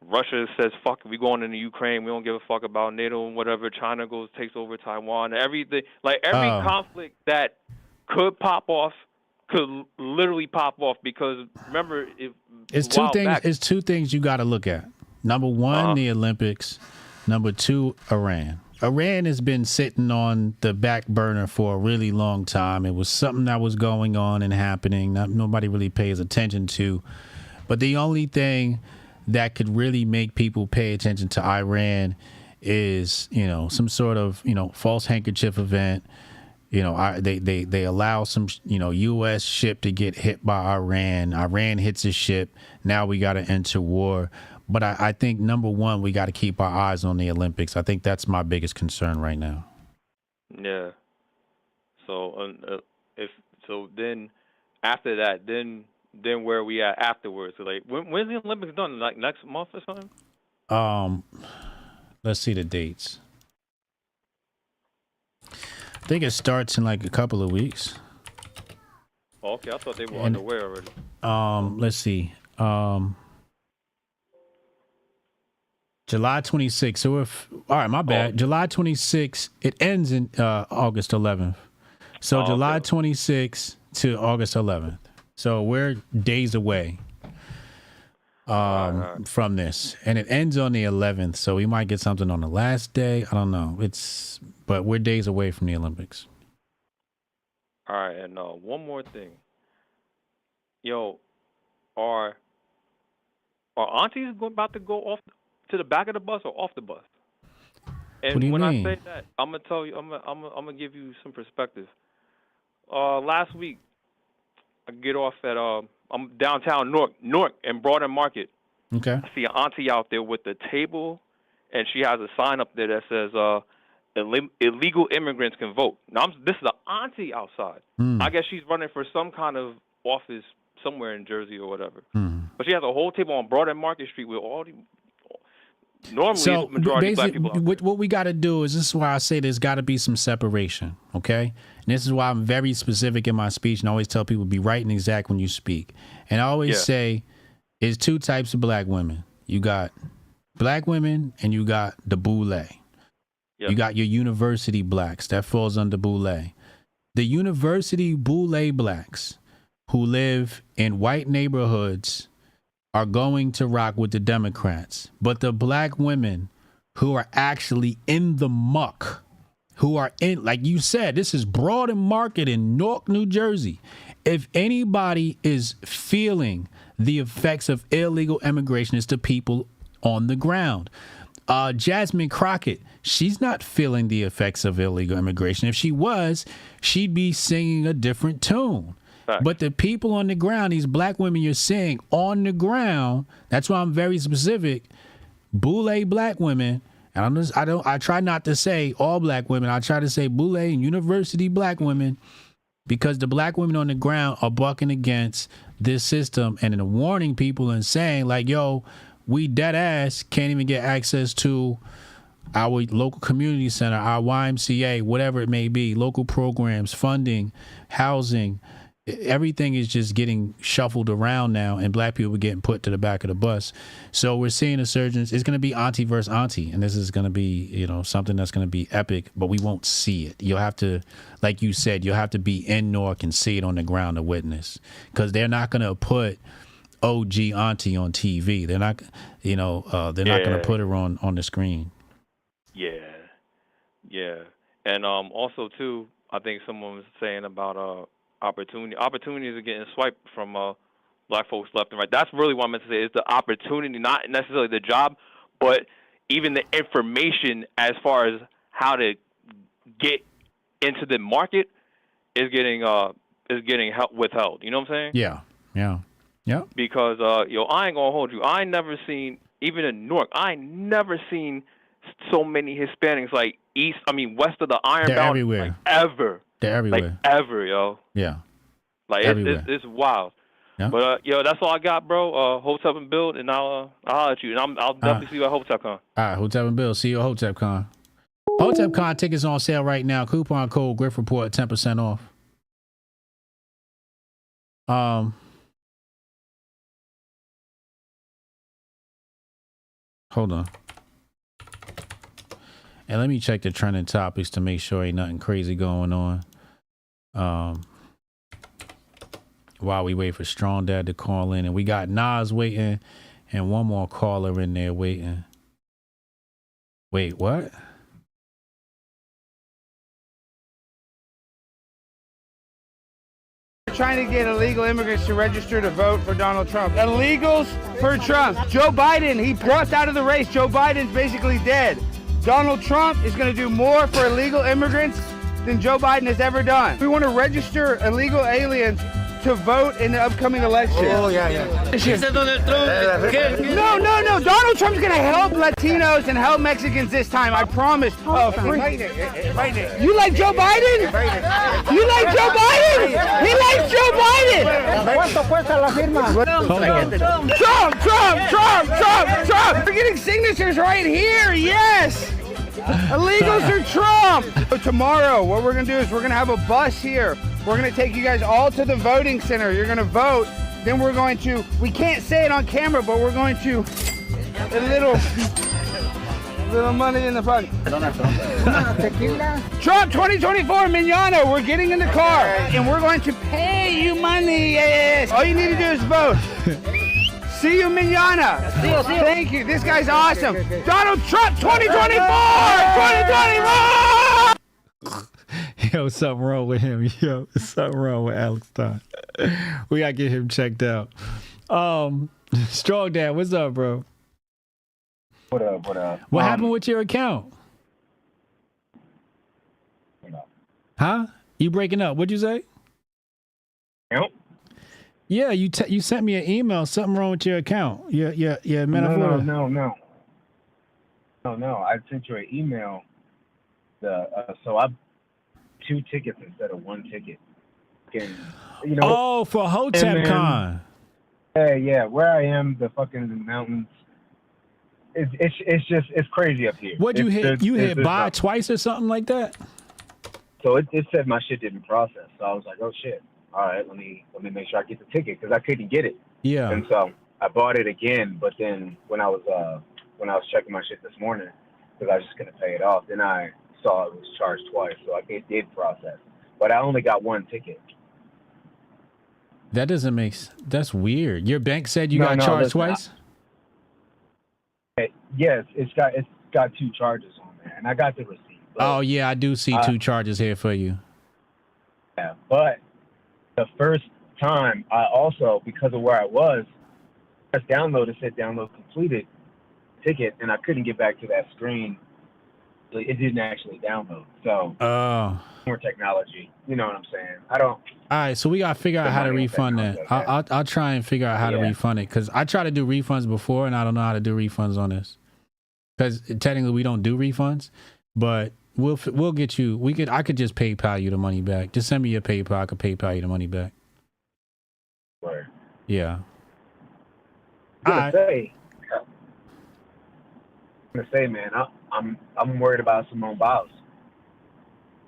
Russia says, fuck it, we going into Ukraine. We don't give a fuck about NATO and whatever. China takes over Taiwan. Everything. Like, every conflict that could pop off could literally pop off because, remember, It's two things you got to look at. Number one, the Olympics. Number two, Iran. Iran has been sitting on the back burner for a really long time. It was something that was going on and happening. Nobody really pays attention to. But the only thing that could really make people pay attention to Iran is, you know, some sort of, you know, false handkerchief event. they allow some, U.S. ship to get hit by Iran. Iran hits a ship. Now we got to enter war. But I think, number one, we got to keep our eyes on the Olympics. I think that's my biggest concern right now. Yeah. So then after that, then where are we at afterwards? So like, when's the Olympics done? Like next month or something? Let's see the dates. I think it starts in like a couple of weeks. Oh, okay, I thought they were underway already. Let's see. July 26th. So all right, my bad. July 26th. It ends in August 11th. So July 26th to August 11th. So we're days away from this, and it ends on the 11th. So we might get something on the last day. I don't know. But we're days away from the Olympics. All right, and one more thing. Yo, are aunties about to go off to the back of the bus or off the bus? And what do you when mean? I say that, I'm gonna tell you, I'm gonna give you some perspective. Last week, I get off at I'm downtown Newark in Broaden Market. Okay. I see an auntie out there with the table, and she has a sign up there that says illegal immigrants can vote. Now this is an auntie outside. I guess she's running for some kind of office somewhere in Jersey or whatever. But she has a whole table on Broaden Market Street with all the normally the majority of black people. What we got to do is, this is why I say there's got to be some separation, okay? And this is why I'm very specific in my speech, and I always tell people be right and exact when you speak. And I always say it's two types of black women. You got black women and you got the boule. Yep. You got your university blacks. That falls under boule. The university boule blacks who live in white neighborhoods are going to rock with the Democrats. But the black women who are actually in the muck, who are in, like you said, this is Broaden Market in Newark, New Jersey. If anybody is feeling the effects of illegal immigration, it's the people on the ground. Jasmine Crockett, she's not feeling the effects of illegal immigration. If she was, she'd be singing a different tune. But the people on the ground, these black women you're seeing on the ground, that's why I'm very specific. Boule black women, and I try not to say all black women. I try to say boule and university black women, because the black women on the ground are bucking against this system and warning people and saying like, yo, we dead ass can't even get access to our local community center, our YMCA, whatever it may be, local programs, funding, housing. Everything is just getting shuffled around now, and black people are getting put to the back of the bus. So we're seeing a surge. It's going to be auntie versus auntie, and this is going to be, something that's going to be epic, but we won't see it. You'll have to, like you said, you'll have to be in Newark and see it on the ground to witness, because they're not going to put OG auntie on TV. They're not, they're not going to put her on the screen. Yeah. And also too, I think someone was saying about opportunities are getting swiped from black folks left and right. That's really what I meant to say, is the opportunity, not necessarily the job, but even the information as far as how to get into the market is getting withheld. You know what I'm saying? Yeah. Because I ain't gonna hold you. I ain't never seen, even in Newark, I ain't never seen so many Hispanics like west of the Iron They're Bound, everywhere. like ever. They're everywhere. Like ever, yo. Yeah. Like it's wild. Yeah. But that's all I got, bro. Hotep and Build, and I'll holler at you, and I'll definitely see you at Hotep Con. All right, Hotep and Build. See you at Hotep Con. Hotep Con tickets on sale right now. Coupon code Grift Report 10% off. Hold on. And let me check the trending topics to make sure ain't nothing crazy going on. While we wait for Strong Dad to call in, and we got Nas waiting and one more caller in there waiting. Wait, what? Trying to get illegal immigrants to register to vote for Donald Trump. Illegals for Trump. Joe Biden, he dropped out of the race. Joe Biden's basically dead. Donald Trump is going to do more for illegal immigrants than Joe Biden has ever done. We want to register illegal aliens to vote in the upcoming election. Oh, yeah. No. Donald Trump's going to help Latinos and help Mexicans this time. I promise. You like Joe Biden? You like Joe Biden? He likes Joe Biden. ¿Cuánto cuesta la firma? Trump. We're getting signatures right here. Yes. Illegals are Trump. So tomorrow, what we're going to do is we're going to have a bus here. We're going to take you guys all to the voting center. You're going to vote. Then we're going to, we can't say it on camera, but we're going to, a little money in the pocket. Trump 2024, Manana. We're getting in the car. And we're going to pay you money. Yes. All you need to do is vote. See you manana. Thank you. This guy's awesome. Donald Trump 2024! Yo, something wrong with him. Yo, something wrong with Alex Stein. We gotta get him checked out. Strong Dad, what's up, bro? What up? What happened with your account? Huh? You breaking up? What'd you say? Nope. Yeah, you sent me an email. Something wrong with your account. Yeah. No. I sent you an email. So I 2 tickets instead of 1 ticket. For Hotep Con. Yeah. Where I am, the fucking mountains. It's crazy up here. What'd you hit? You hit buy twice or something like that? So it said my shit didn't process. So I was like, oh shit. All right, let me make sure I get the ticket because I couldn't get it. Yeah. And so I bought it again, but then when I was checking my shit this morning, because I was just gonna pay it off, then I saw it was charged twice, so it did process. But I only got 1 ticket. That doesn't that's weird. Your bank said you got charged twice? Yes, it's got 2 charges on there, and I got the receipt. Oh yeah, I do see 2 charges here for you. Yeah, but the first time I also, because of where I was, pressed download, it said download completed ticket, and I couldn't get back to that screen. It didn't actually download. So more technology. You know what I'm saying? All right, so we gotta figure out how to refund that. I'll try and figure out how to refund it because I tried to do refunds before and I don't know how to do refunds on this. Because technically we don't do refunds, but we'll get you. I could just PayPal you the money back. Just send me your PayPal. I could PayPal you the money back. Where? Yeah. I'm gonna say, man, I'm worried about Simone Biles.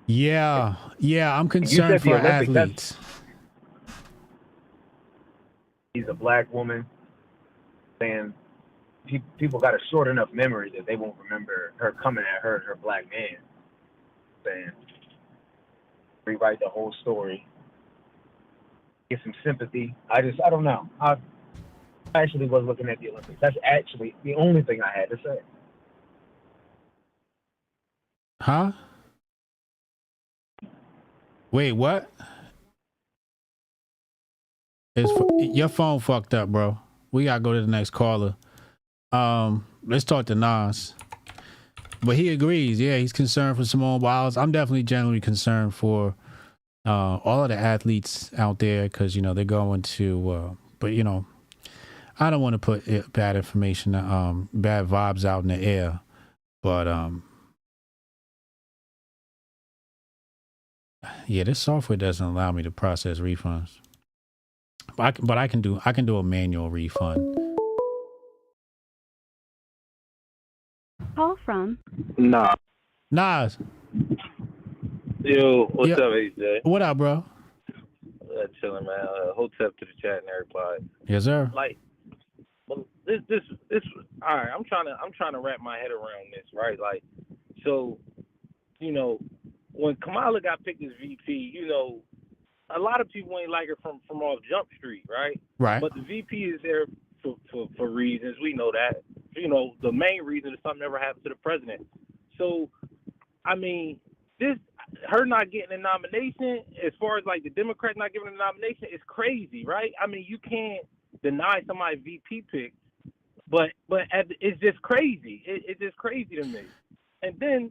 Yeah, I'm concerned for athletes. He's a black woman, and people got a short enough memory that they won't remember her coming at her black man. Saying, rewrite the whole story, get some sympathy. I don't know. I actually was looking at the Olympics. That's actually the only thing I had to say. Huh? Wait, what? Your phone fucked up, bro. We gotta go to the next caller. Let's talk to Nas. But he agrees. Yeah, he's concerned for Simone Biles. I'm definitely generally concerned for all of the athletes out there because, they're going to, but, I don't want to put bad information, bad vibes out in the air. But, yeah, this software doesn't allow me to process refunds. But I can do a manual refund. Call from Nas. Yo, what's up, AJ? What up, bro? Chilling, man. Hotep to the chat and everybody. Yes, sir. Well, this. All right. I'm trying to wrap my head around this, right? So, when Kamala got picked as VP, a lot of people ain't like her from off Jump Street, right? Right. But the VP is there for reasons. We know that. The main reason is something never happened to the president. So, I mean, her not getting a nomination, as far as the Democrats not giving a nomination, is crazy, right? I mean, you can't deny somebody VP pick, but it's just crazy. It's just crazy to me. And then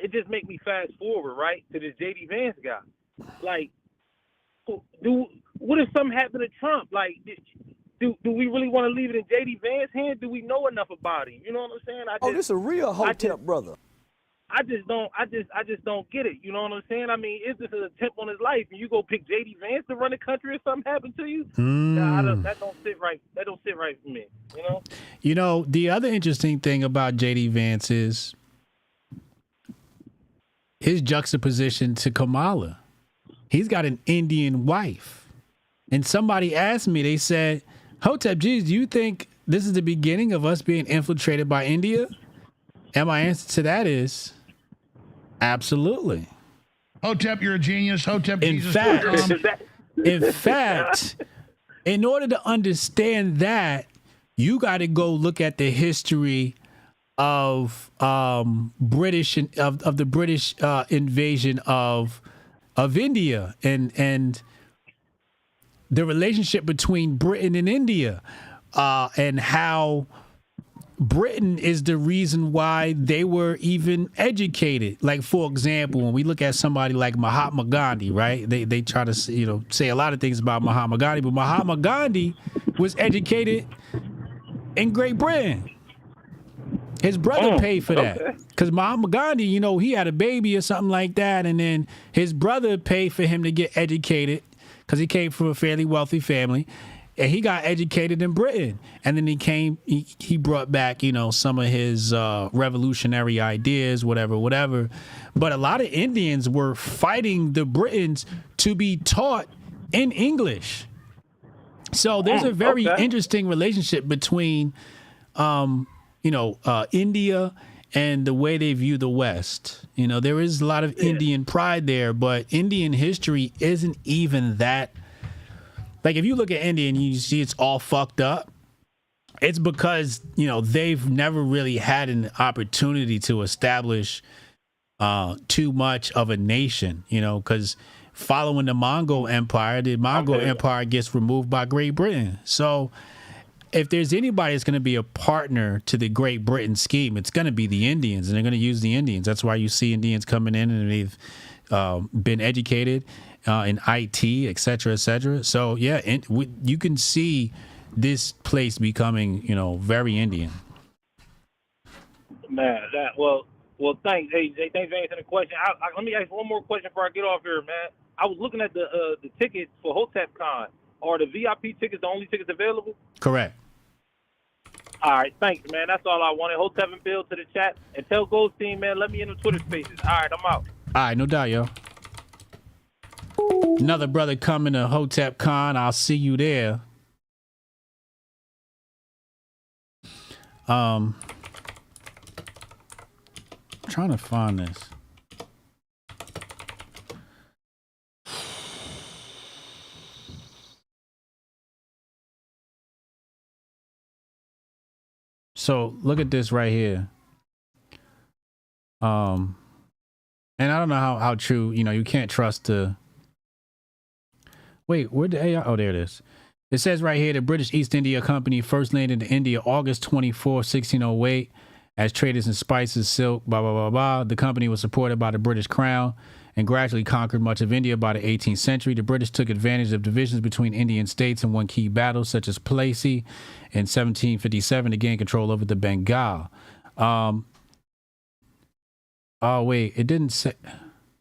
it just make me fast forward, right, to this JD Vance guy. Like, what if something happened to Trump? Like, do we really want to leave it in JD Vance's hands? Do we know enough about him? You know what I'm saying? This a real Hotep brother. I just don't get it. You know what I'm saying? I mean, is this an attempt on his life, and you go pick JD Vance to run the country if something happened to you? Nah, that don't sit right. That don't sit right for me. You know. You know, the other interesting thing about JD Vance is his juxtaposition to Kamala. He's got an Indian wife. And somebody asked me, they said, Hotep, geez, do you think this is the beginning of us being infiltrated by India? And my answer to that is absolutely. Hotep, you're a genius. Hotep, in fact, in order to understand that, you got to go look at the history of British of the British invasion of India and the relationship between Britain and India, and how Britain is the reason why they were even educated. Like, for example, when we look at somebody like Mahatma Gandhi, right? They try to say a lot of things about Mahatma Gandhi, but Mahatma Gandhi was educated in Great Britain. His brother paid for that because Mahatma Gandhi, he had a baby or something like that, and then his brother paid for him to get educated because he came from a fairly wealthy family, and he got educated in Britain. And then he brought back, some of his revolutionary ideas, whatever. But a lot of Indians were fighting the Britons to be taught in English. So there's a very interesting relationship between India and the way they view the West. There is a lot of Indian pride there, but Indian history isn't even that. Like, if you look at India and you see it's all fucked up, it's because, they've never really had an opportunity to establish too much of a nation, because following the Mongol Empire, the Mongol Empire gets removed by Great Britain. So if there's anybody that's going to be a partner to the Great Britain scheme, it's going to be the Indians, and they're going to use the Indians. That's why you see Indians coming in and they've been educated in IT, et cetera, et cetera. So, yeah, you can see this place becoming, very Indian. Man, well, thanks. Hey, Jay, thanks for answering the question. Let me ask one more question before I get off here, man. I was looking at the tickets for Hotep Con. Are the VIP tickets the only tickets available? Correct. All right, thanks, man. That's all I wanted. Hotep and Bill to the chat. And tell Goldstein, man, let me in the Twitter spaces. All right, I'm out. All right, no doubt, yo. Another brother coming to Hotep Con. I'll see you there. Trying to find this. So look at this right here. And I don't know how true, you can't trust the. Wait, where the AI? Oh, there it is. It says right here, the British East India Company first landed in India August 24, 1608, as traders in spices, silk, blah, blah, blah, blah. The company was supported by the British Crown and gradually conquered much of India by the 18th century. The British took advantage of divisions between Indian states and won key battles, such as Plassey in 1757, to gain control over the Bengal. Oh, wait, it didn't say.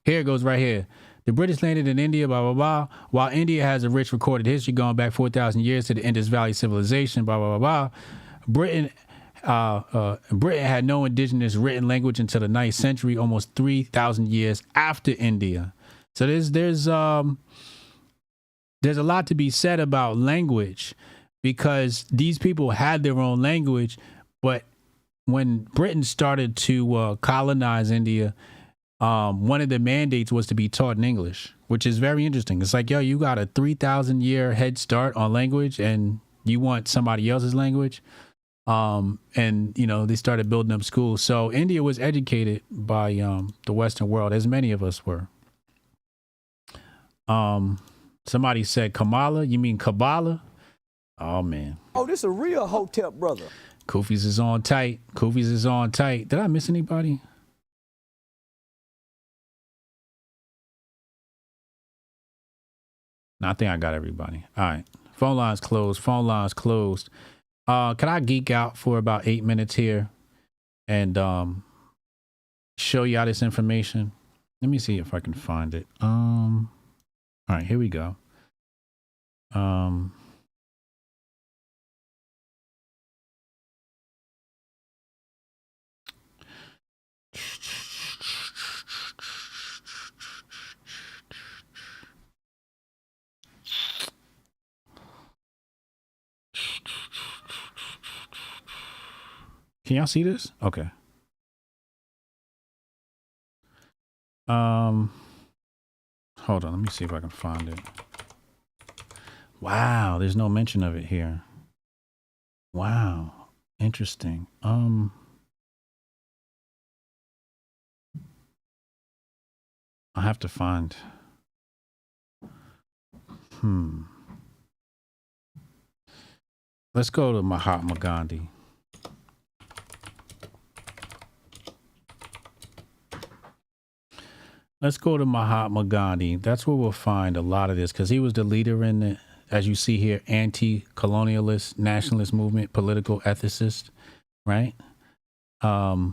Here it goes right here. The British landed in India, blah, blah, blah. While India has a rich recorded history going back 4,000 years to the Indus Valley civilization, blah, blah, blah, blah. Britain had no indigenous written language until the 9th century, almost 3,000 years after India. So there's a lot to be said about language, because these people had their own language, but when Britain started to colonize India, one of the mandates was to be taught in English, which is very interesting. It's like, yo, you got a 3,000-year head start on language and you want somebody else's language. And, they started building up schools. So India was educated by the Western world, as many of us were. Somebody said Kamala. You mean Kabbalah? Oh, man. Oh, this a real Hotep brother. Kofi's is on tight. Did I miss anybody? No, I think I got everybody. All right. Phone lines closed. Phone lines closed. Can I geek out for about 8 minutes here and show y'all this information? Let me see if I can find it. All right, here we go. Can y'all see this? Okay. Hold on, let me see if I can find it. Wow, there's no mention of it here. Wow, interesting. I have to find. Let's go to Mahatma Gandhi. Let's go to Mahatma Gandhi. That's where we'll find a lot of this because he was the leader in the, as you see here, anti-colonialist, nationalist movement, political ethicist, right? Right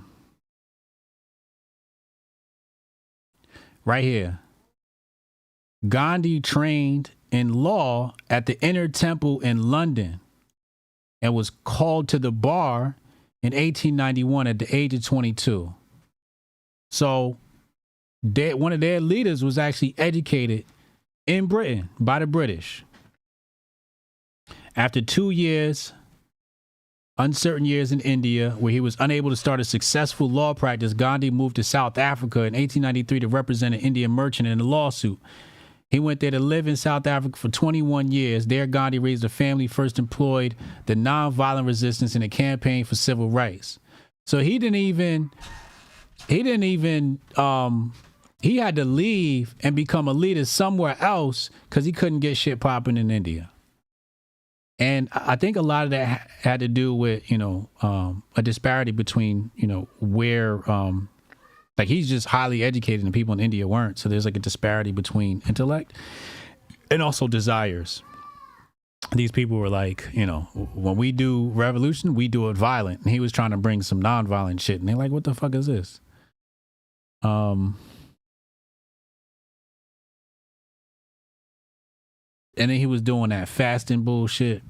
here. Gandhi trained in law at the Inner Temple in London and was called to the bar in 1891 at the age of 22. So one of their leaders was actually educated in Britain by the British. After 2 years, uncertain years in India, where he was unable to start a successful law practice, Gandhi moved to South Africa in 1893 to represent an Indian merchant in a lawsuit. He went there to live in South Africa for 21 years. There, Gandhi raised a family, first employed the nonviolent resistance in a campaign for civil rights. So he had to leave and become a leader somewhere else because he couldn't get shit popping in India. And I think a lot of that had to do with, a disparity between, where, like he's just highly educated and people in India weren't. So there's like a disparity between intellect and also desires. These people were like, when we do revolution, we do it violent. And he was trying to bring some nonviolent shit. And they're like, what the fuck is this? And then he was doing that fasting bullshit.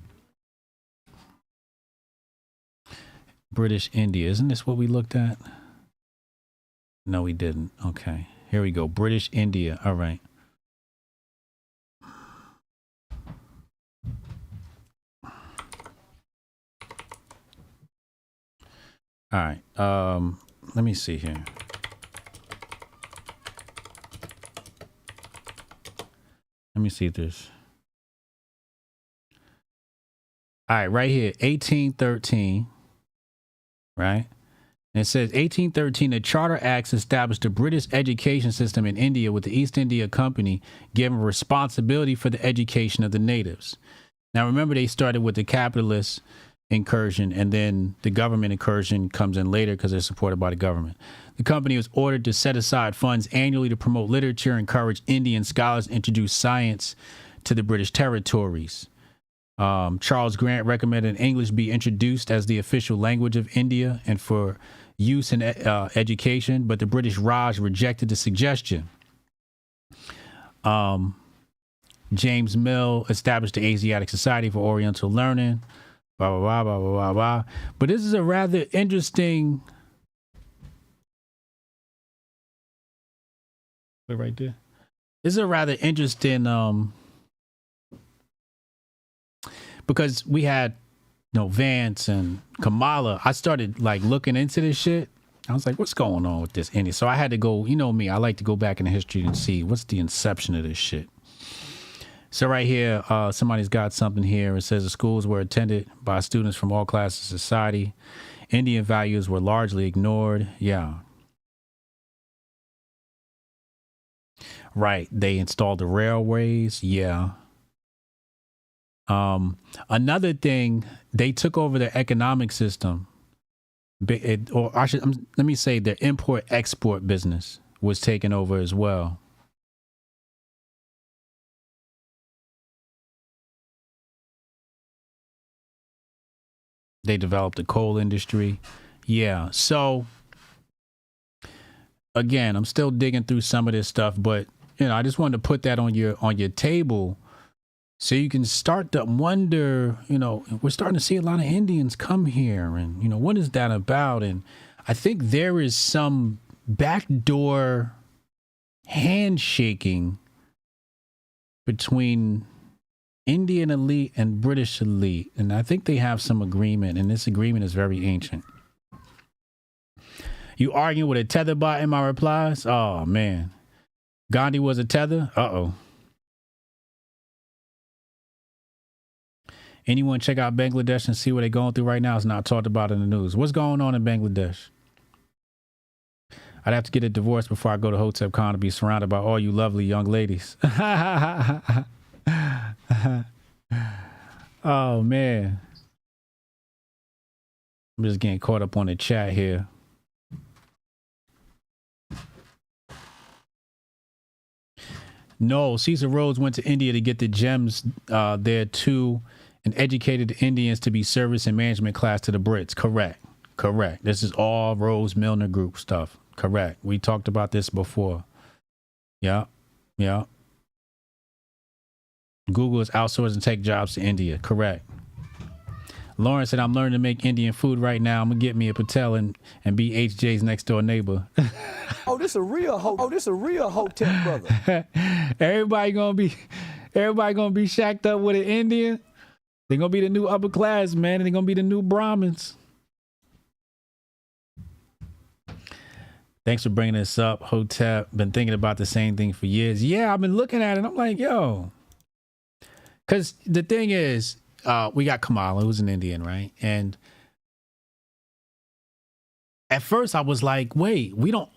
British India. Isn't this what we looked at? No, we didn't. Okay. Here we go. British India. All right. All right. Let me see here. Let me see this. All right, right here, 1813, right? And it says 1813, the Charter Acts established a British education system in India with the East India Company given responsibility for the education of the natives. Now, remember, they started with the capitalist incursion, and then the government incursion comes in later because they're supported by the government. The company was ordered to set aside funds annually to promote literature, encourage Indian scholars, introduce science to the British territories. Charles Grant recommended English be introduced as the official language of India and for use in education, but the British Raj rejected the suggestion. James Mill established the Asiatic Society for Oriental Learning, blah, blah, blah, blah, blah, blah, blah. But this is a rather interesting... right there. This is a rather interesting... because we had, Vance and Kamala. I started like looking into this shit. I was like, what's going on with this India? So I had to go, me, I like to go back in the history and see what's the inception of this shit. So right here, somebody's got something here. It says the schools were attended by students from all classes of society. Indian values were largely ignored. Yeah. Right. They installed the railways. Yeah. Another thing, they took over their economic system. Let me say their import-export business was taken over as well. They developed the coal industry. Yeah. So again, I'm still digging through some of this stuff, but I just wanted to put that on your table so you can start to wonder, we're starting to see a lot of Indians come here and, what is that about? And I think there is some backdoor handshaking between Indian elite and British elite. And I think they have some agreement, and this agreement is very ancient. You arguing with a tether bot in my replies? Oh, man. Gandhi was a tether? Uh-oh. Anyone check out Bangladesh and see what they're going through right now? It's not talked about in the news. What's going on in Bangladesh? I'd have to get a divorce before I go to Hotep Con to be surrounded by all you lovely young ladies. Oh, man. I'm just getting caught up on the chat here. No, Cesar Rhodes went to India to get the gems there too, and educated the Indians to be service and management class to the Brits. Correct. This is all Rose Milner Group stuff. Correct. We talked about this before. Yeah. Google is outsourcing tech jobs to India. Correct. Lauren said, I'm learning to make Indian food right now. I'm going to get me a Patel and be HJ's next door neighbor. This a real Hotep brother. Everybody gonna be shacked up with an Indian. They're gonna be the new upper class, man, and they're gonna be the new Brahmins. Thanks for bringing this up, Hotep. Been thinking about the same thing for years. Yeah, I've been looking at it. I'm like, yo. Because the thing is, we got Kamala, who's an Indian, right? And at first I was like, wait, we don't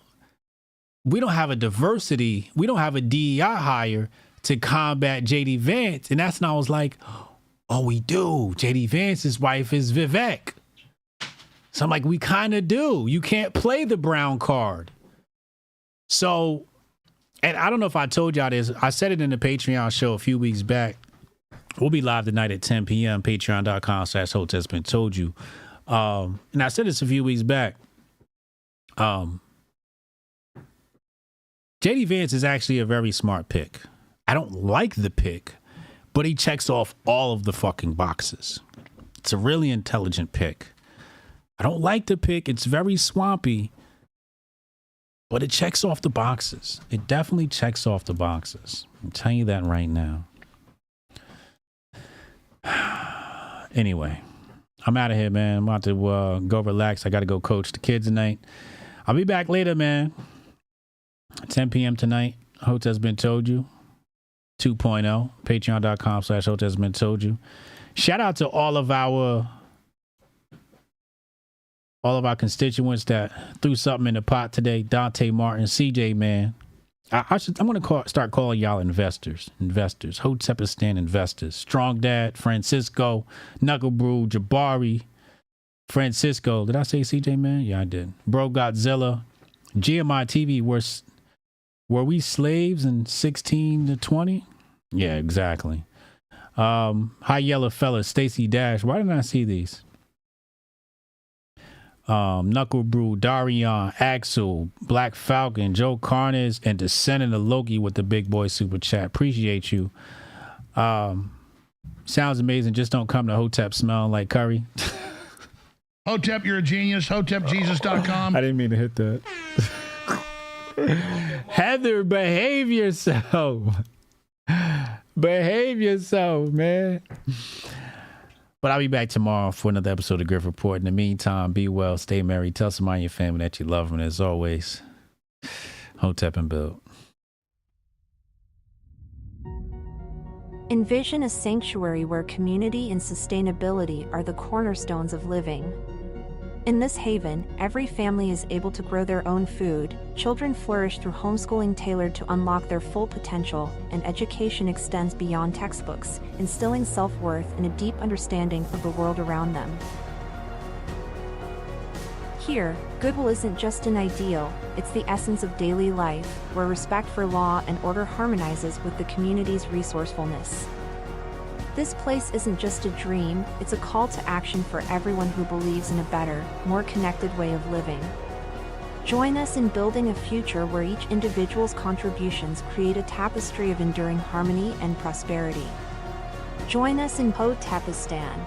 have a diversity. We don't have a DEI hire to combat JD Vance. And that's when I was like, oh, we do. JD Vance's wife is Vivek. So I'm like, we kind of do. You can't play the brown card. So, and I don't know if I told y'all this. I said it in the Patreon show a few weeks back. We'll be live tonight at 10 p.m. Patreon.com/Hotep's been told you. And I said this a few weeks back. JD Vance is actually a very smart pick. I don't like the pick, but he checks off all of the fucking boxes. It's a really intelligent pick. I don't like the pick. It's very swampy, but it checks off the boxes. It definitely checks off the boxes. I'm telling you that right now. Anyway, I'm out of here, man. I'm about to go relax. I got to go coach the kids tonight. I'll be back later, man. 10 p.m. tonight. Hotep's been told you. 2.0. Patreon.com/Hotep's been told you. Shout out to all of our constituents that threw something in the pot today. Dante Martin, CJ, man. I'm going to start calling y'all investors. Hotepistan investors. Strong Dad, Francisco, Knuckle Brew, Jabari, Francisco. Did I say CJ, man? Yeah, I did. Bro Godzilla. GMI TV, were we slaves in 16 to 20? Yeah, exactly. High Yellow Fella, Stacy Dash. Why didn't I see these? Knuckle Brew, Darion, Axel, Black Falcon, Joe Carnes, and Descendant of Loki with the big boy super chat. Appreciate you. Sounds amazing. Just don't come to Hotep smelling like curry. Hotep, you're a genius. HotepJesus.com. I didn't mean to hit that. Heather, behave yourself. Behave yourself, man. But I'll be back tomorrow for another episode of Grift Report. In the meantime, be well, stay merry, tell somebody in your family that you love them. And as always, Hotep and build. Envision a sanctuary where community and sustainability are the cornerstones of living. In this haven, every family is able to grow their own food, children flourish through homeschooling tailored to unlock their full potential, and education extends beyond textbooks, instilling self-worth and a deep understanding of the world around them. Here, goodwill isn't just an ideal, it's the essence of daily life, where respect for law and order harmonizes with the community's resourcefulness. This place isn't just a dream, it's a call to action for everyone who believes in a better, more connected way of living. Join us in building a future where each individual's contributions create a tapestry of enduring harmony and prosperity. Join us in Hotepistan,